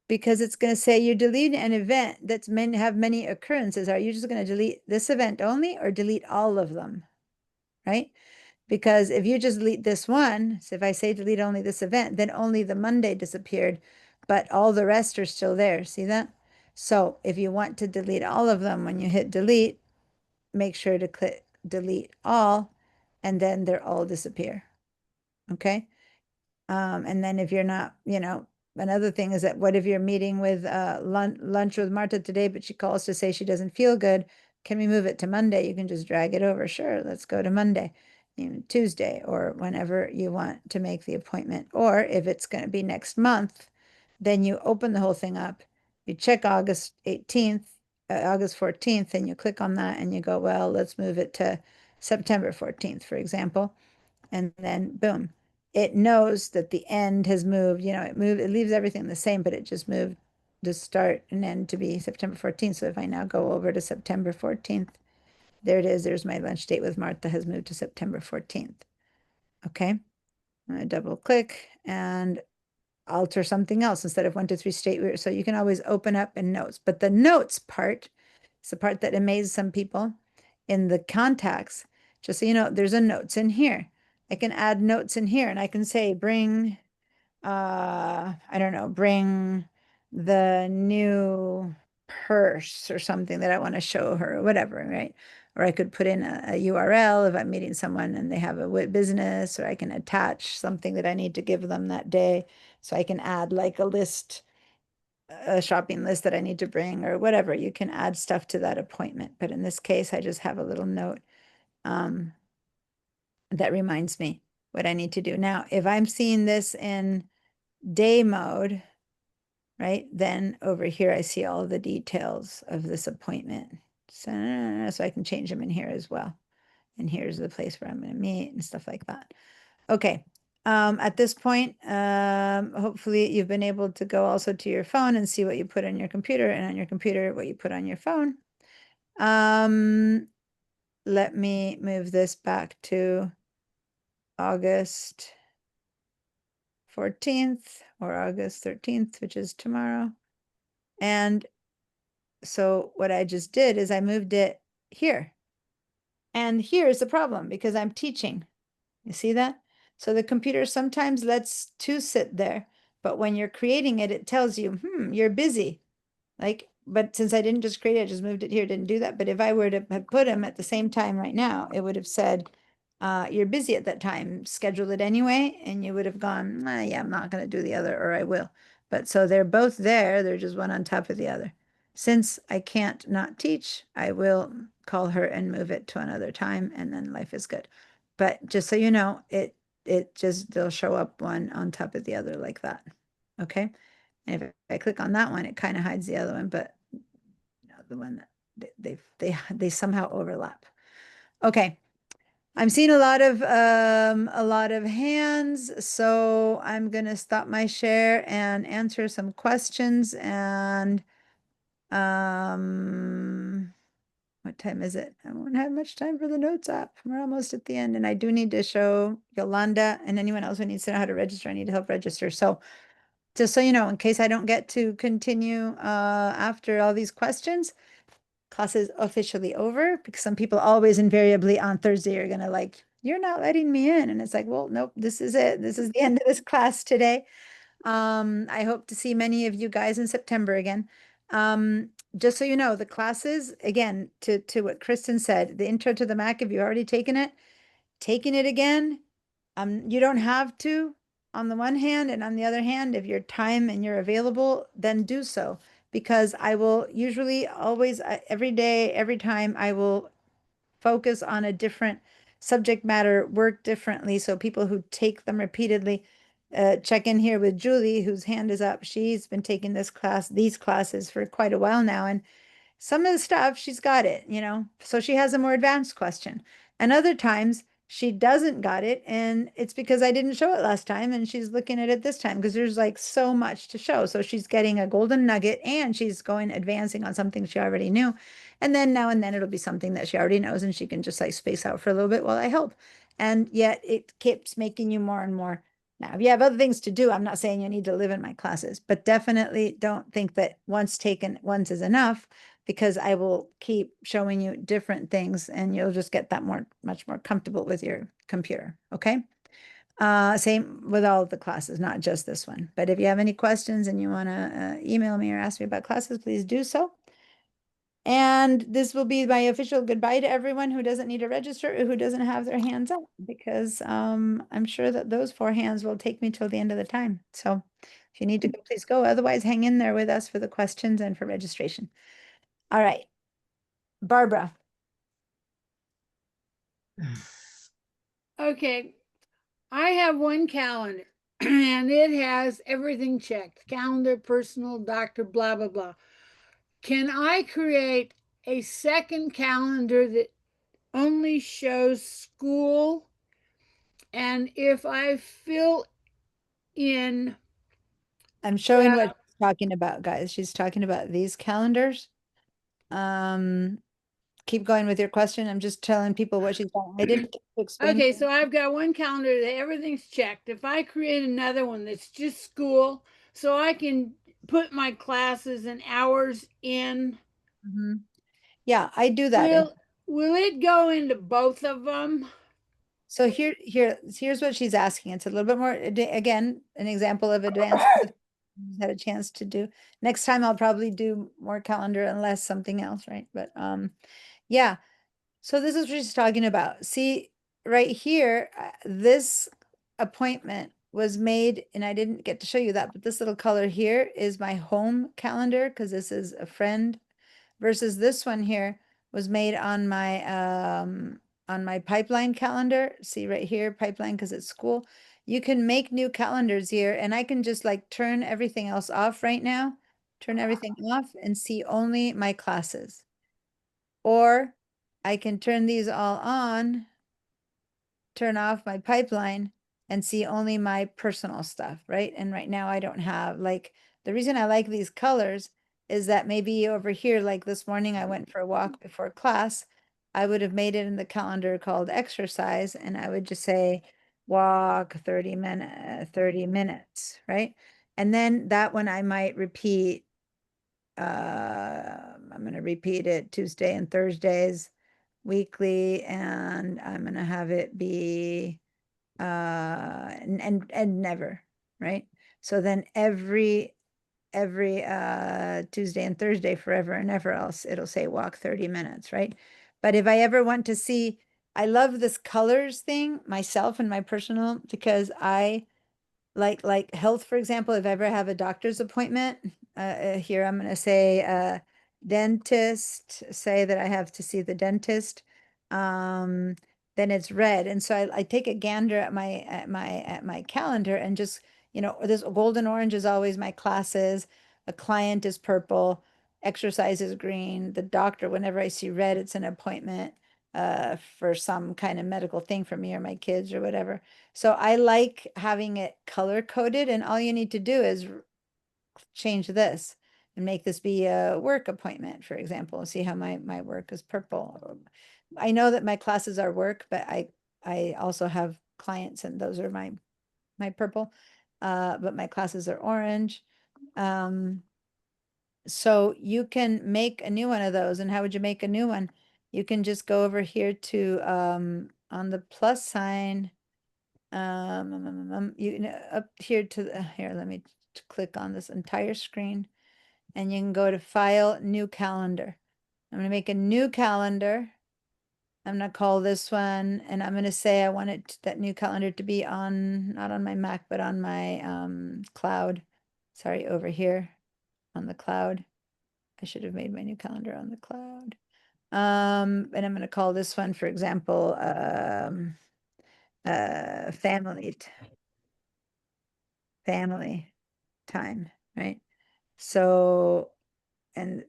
because it's going to say you delete an event that's have many occurrences. Are you just going to delete this event only or delete all of them? Right? Because if you just delete this one, so if I say delete only this event, then only the Monday disappeared, but all the rest are still there. See that? So if you want to delete all of them, when you hit delete, make sure to click delete all, and then they'll all disappear. Okay. And then if you're not, you know, another thing is that what if you're meeting with lunch with Marta today, but she calls to say she doesn't feel good? Can we move it to Monday? You can just drag it over. Sure, let's go to Monday, Tuesday, or whenever you want to make the appointment. Or if it's going to be next month, then you open the whole thing up. You check August 18th, August 14th, and you click on that and you go, well, let's move it to September 14th, for example. And then boom, it knows that the end has moved, you know, it leaves everything the same, but it just moved the start and end to be September 14th. So if I now go over to September 14th, there it is. There's my lunch date with Martha has moved to September 14th. Okay. I'm going to double click and alter something else instead of 123 State. So you can always open up in notes, but the notes part is the part that amazes some people in the contacts. Just so you know, there's a notes in here. I can add notes in here and I can say, bring, I don't know, bring the new purse or something that I want to show her or whatever, right? Or I could put in a URL if I'm meeting someone and they have a business, or I can attach something that I need to give them that day. So I can add like a list, a shopping list that I need to bring or whatever. You can add stuff to that appointment. But in this case, I just have a little note that reminds me what I need to do. Now, if I'm seeing this in day mode, right, then over here, I see all the details of this appointment. So I can change them in here as well. And here's the place where I'm going to meet and stuff like that. Okay. At this point, hopefully you've been able to go also to your phone and see what you put on your computer, and on your computer, what you put on your phone. Let me move this back to August 14th or August 13th, which is tomorrow. And so what I just did is I moved it here. And here's the problem because I'm teaching. You see that? So the computer sometimes lets two sit there, but when you're creating it, it tells you, you're busy. Like, but since I didn't just create it, I just moved it here, didn't do that. But if I were to have put them at the same time right now, it would have said, you're busy at that time, schedule it anyway. And you would have gone, yeah, I'm not going to do the other, or I will. But so they're both there. They're just one on top of the other. Since I can't not teach, I will call her and move it to another time, and then life is good. But just so you know, they'll show up one on top of the other like that. Okay. And if I click on that one, it kind of hides the other one, but the one that they somehow overlap. Okay. I'm seeing a lot of hands, so I'm gonna stop my share and answer some questions. And what time is it? I won't have much time for the notes app. We're almost at the end, and I do need to show Yolanda and anyone else who needs to know how to register. I need to help register. So just so you know, in case I don't get to continue after all these questions, class is officially over, because some people always invariably on Thursday are gonna like, you're not letting me in. And it's like, well, nope, this is it. This is the end of this class today. I hope to see many of you guys in September again. Just so you know, the classes, again, to what Kristen said, the intro to the Mac, if you've already taken it again, you don't have to on the one hand, and on the other hand, if your time and you're available, then do so. Because I will usually always, every day, every time, I will focus on a different subject matter, work differently. So people who take them repeatedly, check in here with Julie, whose hand is up. She's been taking these classes for quite a while now. And some of the stuff, she's got it, so she has a more advanced question. And other times she doesn't got it, and it's because I didn't show it last time, and she's looking at it this time because there's like so much to show. So she's getting a golden nugget, and she's advancing on something she already knew. And then now and then it'll be something that she already knows, and she can just like space out for a little bit while I help. And yet it keeps making you more and more. Now, if you have other things to do, I'm not saying you need to live in my classes, but definitely don't think that once is enough, because I will keep showing you different things, and you'll just get that much more comfortable with your computer. Okay. Same with all of the classes, not just this one. But if you have any questions and you want to email me or ask me about classes, please do so. And this will be my official goodbye to everyone who doesn't need to register or who doesn't have their hands up, because I'm sure that those 4 hands will take me till the end of the time. So if you need to go, please go. Otherwise, hang in there with us for the questions and for registration. All right. Barbara. Okay, I have one calendar and it has everything checked. Calendar, personal, doctor, blah, blah, blah. Can I create a second calendar that only shows school? And if I fill in, I'm showing what she's talking about, guys. She's talking about these calendars. Keep going with your question. I'm just telling people what she's done. I didn't get to explain. okay, so I've got one calendar that everything's checked. If I create another one that's just school, so I can put my classes and hours in. Yeah, I do that. Will it go into both of them? So here's what she's asking. It's a little bit more, again, an example of advanced had a chance to do. Next time I'll probably do more calendar and less something else, right? But yeah. So this is what she's talking about. See, right here, this appointment was made, and I didn't get to show you that, but this little color here is my home calendar, because this is a friend, versus this one here was made on my pipeline calendar. See right here, pipeline, because it's school. You can make new calendars here, and I can just like turn everything else off right now, turn everything off and see only my classes. Or I can turn these all on, turn off my pipeline, and see only my personal stuff, right? And right now I don't have, like, the reason I like these colors is that maybe over here, like this morning I went for a walk before class, I would have made it in the calendar called exercise, and I would just say walk 30 minutes, right? And then that one I might repeat. I'm going to repeat it Tuesday and Thursdays weekly, and I'm going to have it be and never, right? So then every Tuesday and Thursday, forever and ever else, it'll say walk 30 minutes, right? But if I ever want to see, I love this colors thing myself and my personal, because I like health, for example, if I ever have a doctor's appointment, here I'm going to say dentist, say that I have to see the dentist. then it's red. And so I take a gander at my calendar and just, you know, this golden orange is always my classes, a client is purple, exercise is green, the doctor, whenever I see red, it's an appointment for some kind of medical thing for me or my kids or whatever. So I like having it color coded, and all you need to do is change this and make this be a work appointment, for example, and see how my work is purple. I know that my classes are work, but I also have clients and those are my purple, but my classes are orange. So you can make a new one of those. And how would you make a new one? You can just go over here to on the plus sign, you know, up here to the, here, let me click on this entire screen, and you can go to File, New Calendar. I'm going to make a new calendar. I'm going to call this one, and I'm going to say I want it, that new calendar to be on, not on my Mac, but on my cloud. Sorry, over here on the cloud. I should have made my new calendar on the cloud. And I'm going to call this one, for example, family time, right? So, and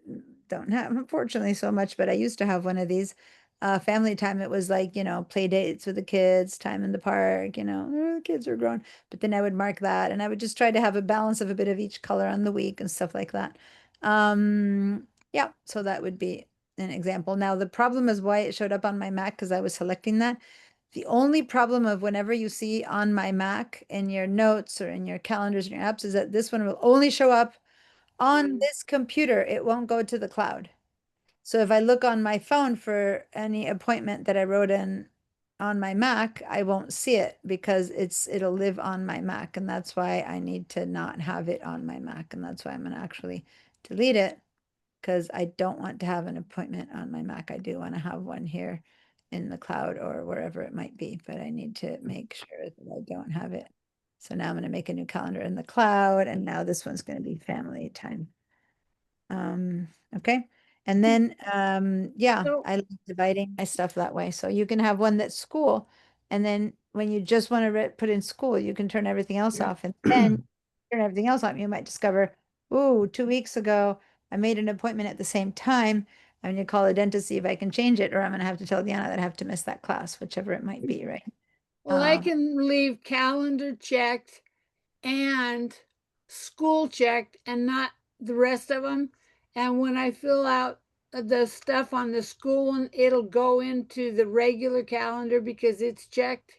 don't have, unfortunately, so much, but I used to have one of these family time. It was like, you know, play dates with the kids, time in the park, you know, the kids are grown, but then I would mark that, and I would just try to have a balance of a bit of each color on the week and stuff like that. Yeah, so that would be an example. Now, the problem is why it showed up on my Mac, because I was selecting that. The only problem of whenever you see on my Mac in your notes or in your calendars and your apps is that this one will only show up on this computer. It won't go to the cloud. So if I look on my phone for any appointment that I wrote in on my Mac, I won't see it because it'll live on my Mac. And that's why I need to not have it on my Mac. And that's why I'm going to actually delete it, because I don't want to have an appointment on my Mac. I do want to have one here in the cloud or wherever it might be, but I need to make sure that I don't have it. So now I'm going to make a new calendar in the cloud, and now this one's going to be family time. Okay. And then, yeah, So- I like dividing my stuff that way. So you can have one that's school, and then when you just want to put in school, you can turn everything else off, and then turn everything else on. You might discover, ooh, 2 weeks ago, I made an appointment at the same time. I'm going to call a dentist, see if I can change it, or I'm going to have to tell Deanna that I have to miss that class, whichever it might be, right? Well, I can leave calendar checked and school checked and not the rest of them. And when I fill out the stuff on the school one, it'll go into the regular calendar because it's checked.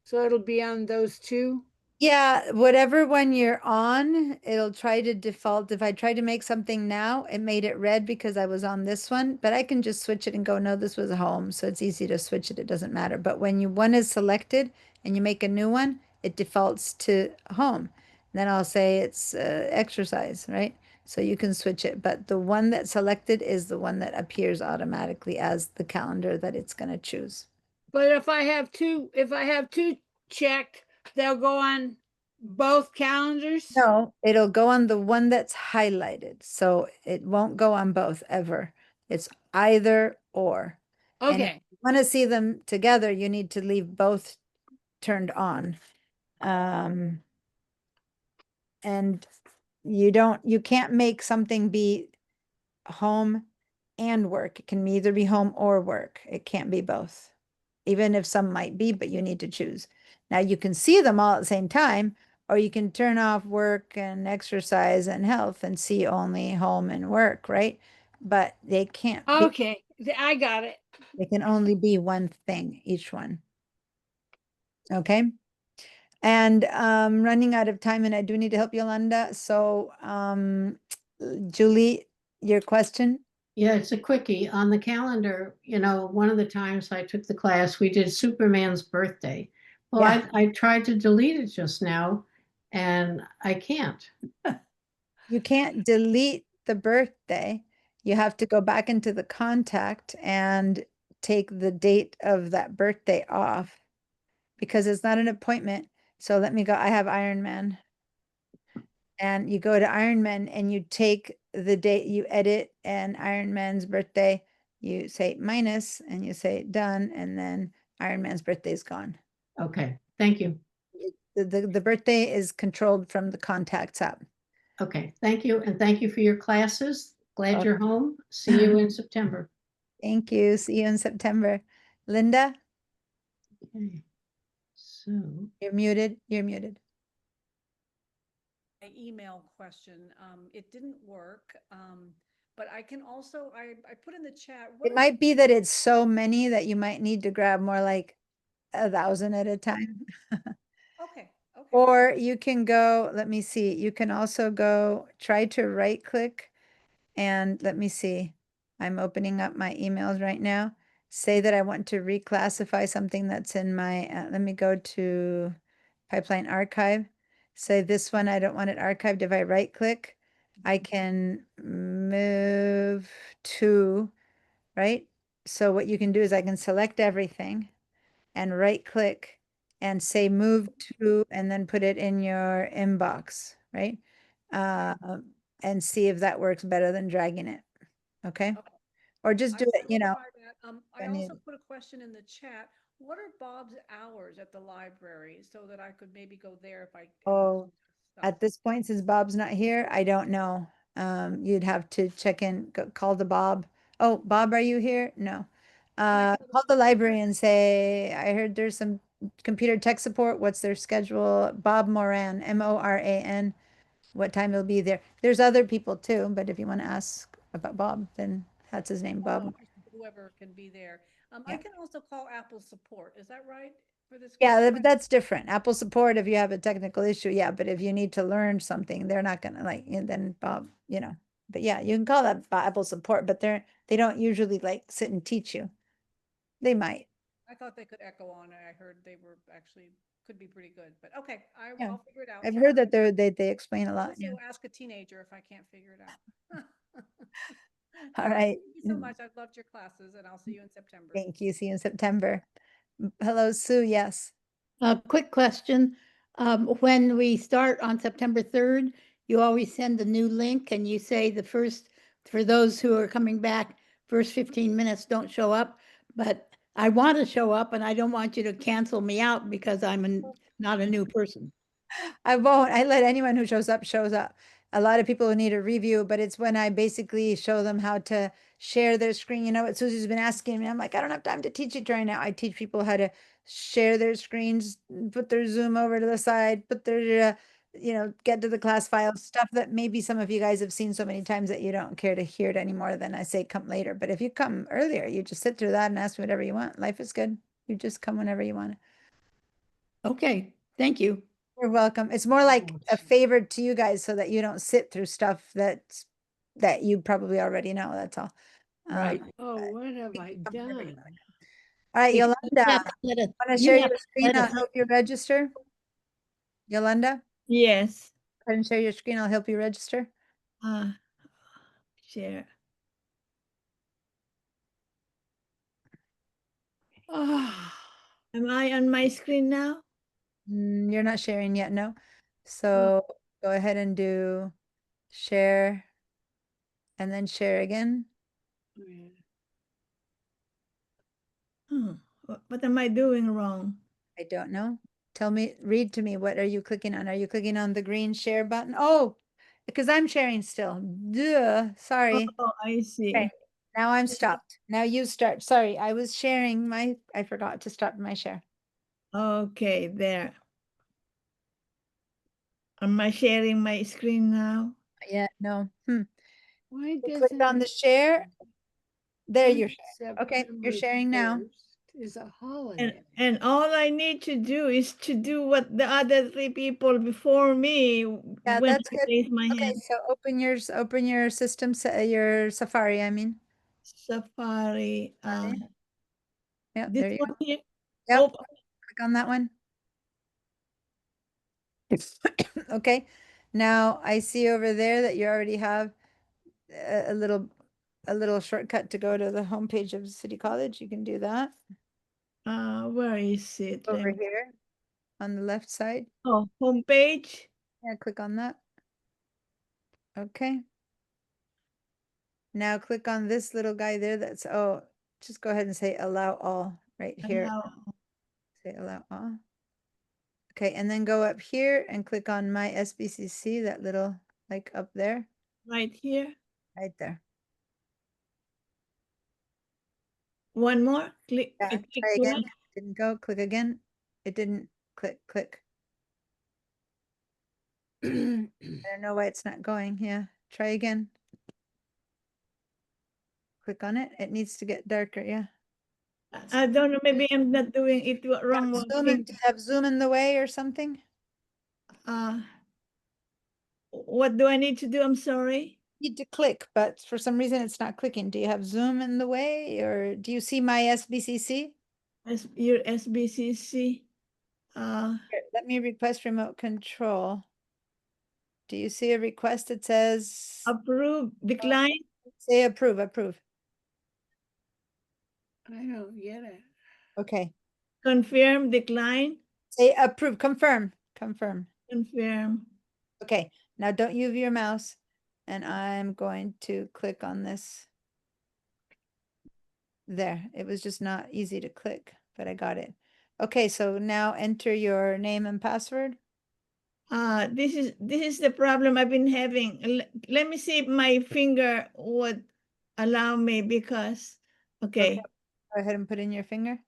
So it'll be on those two. Yeah, whatever one you're on, it'll try to default. If I try to make something now, it made it red because I was on this one, but I can just switch it and go, no, this was home. So it's easy to switch it. It doesn't matter. But when one is selected and you make a new one, it defaults to home. Then I'll say it's exercise, right? So you can switch it. But the one that's selected is the one that appears automatically as the calendar that it's going to choose. But if I have two checked, they'll go on both calendars? No, it'll go on the one that's highlighted. So it won't go on both ever. It's either or. And if Okay. you want to see them together, you need to leave both turned on. And you can't make something be home and work. It can either be home or work. It can't be both. Even if some might be, but you need to choose. Now you can see them all at the same time, or you can turn off work and exercise and health and see only home and work, right? But they can't be, Okay, I got it. they can only be one thing, each one. Okay. And running out of time, and I do need to help Yolanda. So Julie, your question? Yeah, it's a quickie. On the calendar, you know, one of the times I took the class, we did Superman's birthday. Well, Yeah. I tried to delete it just now and I can't. You can't delete the birthday. You have to go back into the contact and take the date of that birthday off because it's not an appointment. So let me go. I have Iron Man. And you go to Iron Man and you take the date, you edit and Iron Man's birthday, you say minus and you say done, and then Iron Man's birthday is gone. Okay, thank you. The birthday is controlled from the contacts app. Okay, thank you. And thank you for your classes. Glad Okay. you're home. See you in September. Thank you. See you in September. Linda, Okay. So, you're muted. You're muted. My email question, it didn't work. But I can also, I put in the chat. what It are- might be that it's so many that you might need to grab more like 1,000 at a time. Okay, okay. Or you can go, let me see, you can also go try to right click and let me see. I'm opening up my emails right now. Say that I want to reclassify something that's in my, let me go to Pipeline Archive. Say this one, I don't want it archived. If I right click, I can move to, right? So what you can do is I can select everything and right click and say move to and then put it in your inbox, right? And see if that works better than dragging it. Okay? Or just I do it, you will know. try that. I I mean- also put a question in the chat. What are Bob's hours at the library so that I could maybe go there if I. Oh, at this point, since Bob's not here, I don't know. You'd have to check in, call the Bob. Oh, Bob, are you here? No. Call the library and say, I heard there's some computer tech support. What's their schedule? Bob Moran, Moran, what time he'll be there. There's other people too, but if you want to ask about Bob, then that's his name, Bob. Whoever can be there. I Yeah. can also call Apple support. Is that right? For this? Yeah, but that's different. Apple support if you have a technical issue, yeah, but if you need to learn something, they're not gonna like, and then Bob, you know. But yeah, you can call that Apple support, but they don't usually like sit and teach you. They might. I thought they could echo on it. I heard they were actually, could be pretty good, but okay, Yeah. I'll figure it out. I've heard that they explain a lot. Also Yeah. ask a teenager if I can't figure it out. All right. Thank you so much. I've loved your classes and I'll see you in September. Thank you. See you in September. Hello, Sue. Yes. A quick question. When we start on September 3rd, you always send a new link and you say the first, for those who are coming back, first 15 minutes don't show up. But I want to show up and I don't want you to cancel me out because not a new person. I won't. I let anyone who shows up shows up. A lot of people need a review, but it's when I basically show them how to share their screen. You know what Susie's been asking me? I'm like, I don't have time to teach it right now. I teach people how to share their screens, put their Zoom over to the side, put their, get to the class file, stuff that maybe some of you guys have seen so many times that you don't care to hear it anymore. Then I say come later. But if you come earlier, you just sit through that and ask me whatever you want. Life is good. You just come whenever you want. Okay, thank you. You're welcome. It's more like a favor to you guys so that you don't sit through stuff that you probably already know. That's all. Right. Oh, what have I done? All right, You Yolanda, have to let us- want to you share have your to screen? let I'll us- help you register. Yolanda, Yes. go ahead and share your screen. I'll help you register. Share. Am I on my screen now? You're not sharing yet, no? So go ahead and do share and then share again. What am I doing wrong? I don't know. Tell me, read to me, what are you clicking on? Are you clicking on the green share button? Oh, because I'm sharing still. Duh, sorry. Oh, I see. Okay, now I'm stopped. Now you start. Sorry, I was sharing I forgot to stop my share. Okay, there. Am I sharing my screen now? Yeah, no. Why You doesn't clicked on the it- share. There you're sharing. September Okay, you're sharing now. 1st Is a holiday. And all I need to do is to do what the other three people before me Yeah, when that's I good. raised my Okay, hand. so open your system, your Safari, I mean. Safari. Yeah, This there you one go. here. Yep, Oh, click on that one. Okay, now I see over there that you already have a little shortcut to go to the homepage of City College. You can do that where is it? over here on the left side. Oh, homepage. Yeah, click on that. Okay. Now click on this little guy there. Just go ahead and say allow all. right here. Allow- Say allow all. Okay, and then go up here and click on my SBCC, that little like up there, Right here. right there. One more. Click. Yeah, click try again. twice. Didn't go. Click again. It didn't. Click. Click. I don't know why it's not going. Yeah, try again. Click on it. It needs to get darker. Yeah. I don't know. Maybe I'm not doing it wrong. Do you have Zoom in the way or something? What do I need to do? I'm sorry. Need to click, but for some reason it's not clicking. Do you have Zoom in the way, or do you see my SBCC? Your SBCC. Here, let me request remote control. Do you see a request that says Approve, decline? Say approve, approve. I don't get it. Okay. Confirm, decline? Say approve, confirm, confirm. Confirm. Okay, now don't use your mouse, and I'm going to click on this. There, it was just not easy to click, but I got it. Okay, so now enter your name and password. This is the problem I've been having. Let me see if my finger would allow me because, okay. Go ahead and put in your finger.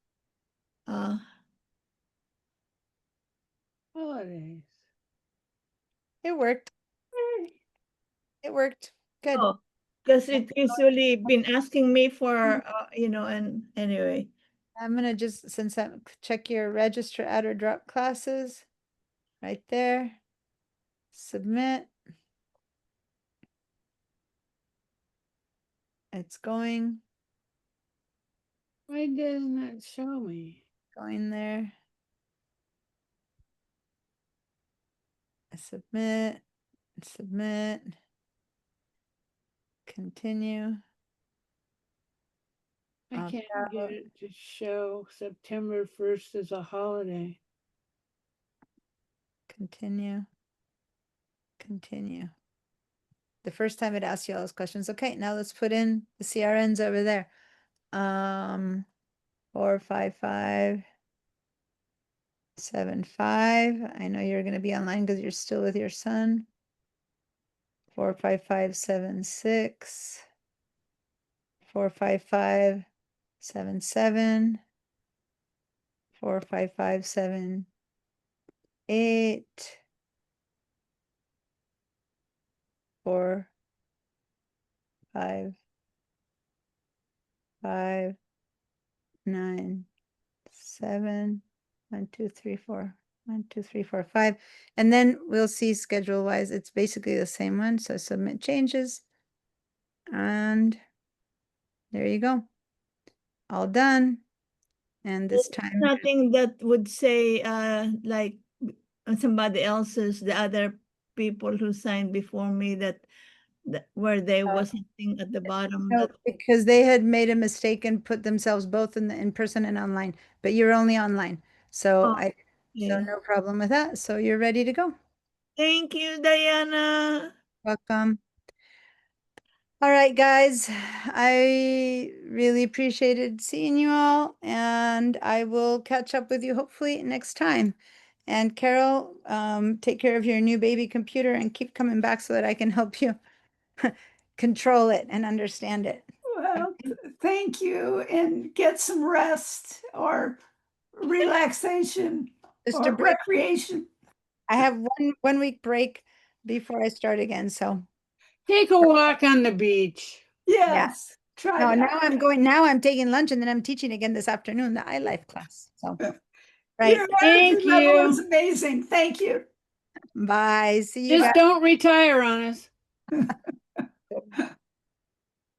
Holidays. It worked. It worked. Good. Oh, because it usually been asking me for, and anyway. I'm gonna just, since I'm, check your register, add or drop classes. Right there. Submit. It's going. Why doesn't it show me? Going there. Submit. Submit. Continue. I can't get it to show September 1st as a holiday. Continue. Continue. The first time it asks you all those questions. Okay, now let's put in the CRNs over there. 45575. I know you're going to be online because you're still with your son. 45576. 45577. 45578. 4 5 5 9 7 1 2 3 4 1 2 3 4 5, and then we'll see schedule wise it's basically the same one. So submit changes, and there you go, all done. And this time Nothing that would say like somebody else's, the other people who signed before me, that where there was something at the bottom. no, because they had made a mistake and put themselves both in the in-person and online, but you're only online, so so no problem with that. So you're ready to go. Thank you, Diana. Welcome. All right, guys, I really appreciated seeing you all, and I will catch up with you hopefully next time. And Carol, take care of your new baby computer and keep coming back so that I can help you control it and understand it. Well, thank you, and get some rest or relaxation Just or a break. recreation. I have one week break before I start again, so. Take a walk on the beach. Yes, try No, that. now I'm taking lunch and then I'm teaching again this afternoon, the iLife class. So, right. Your Thank energy level you. is amazing. Thank you. Bye. See you Just guys. don't retire on us.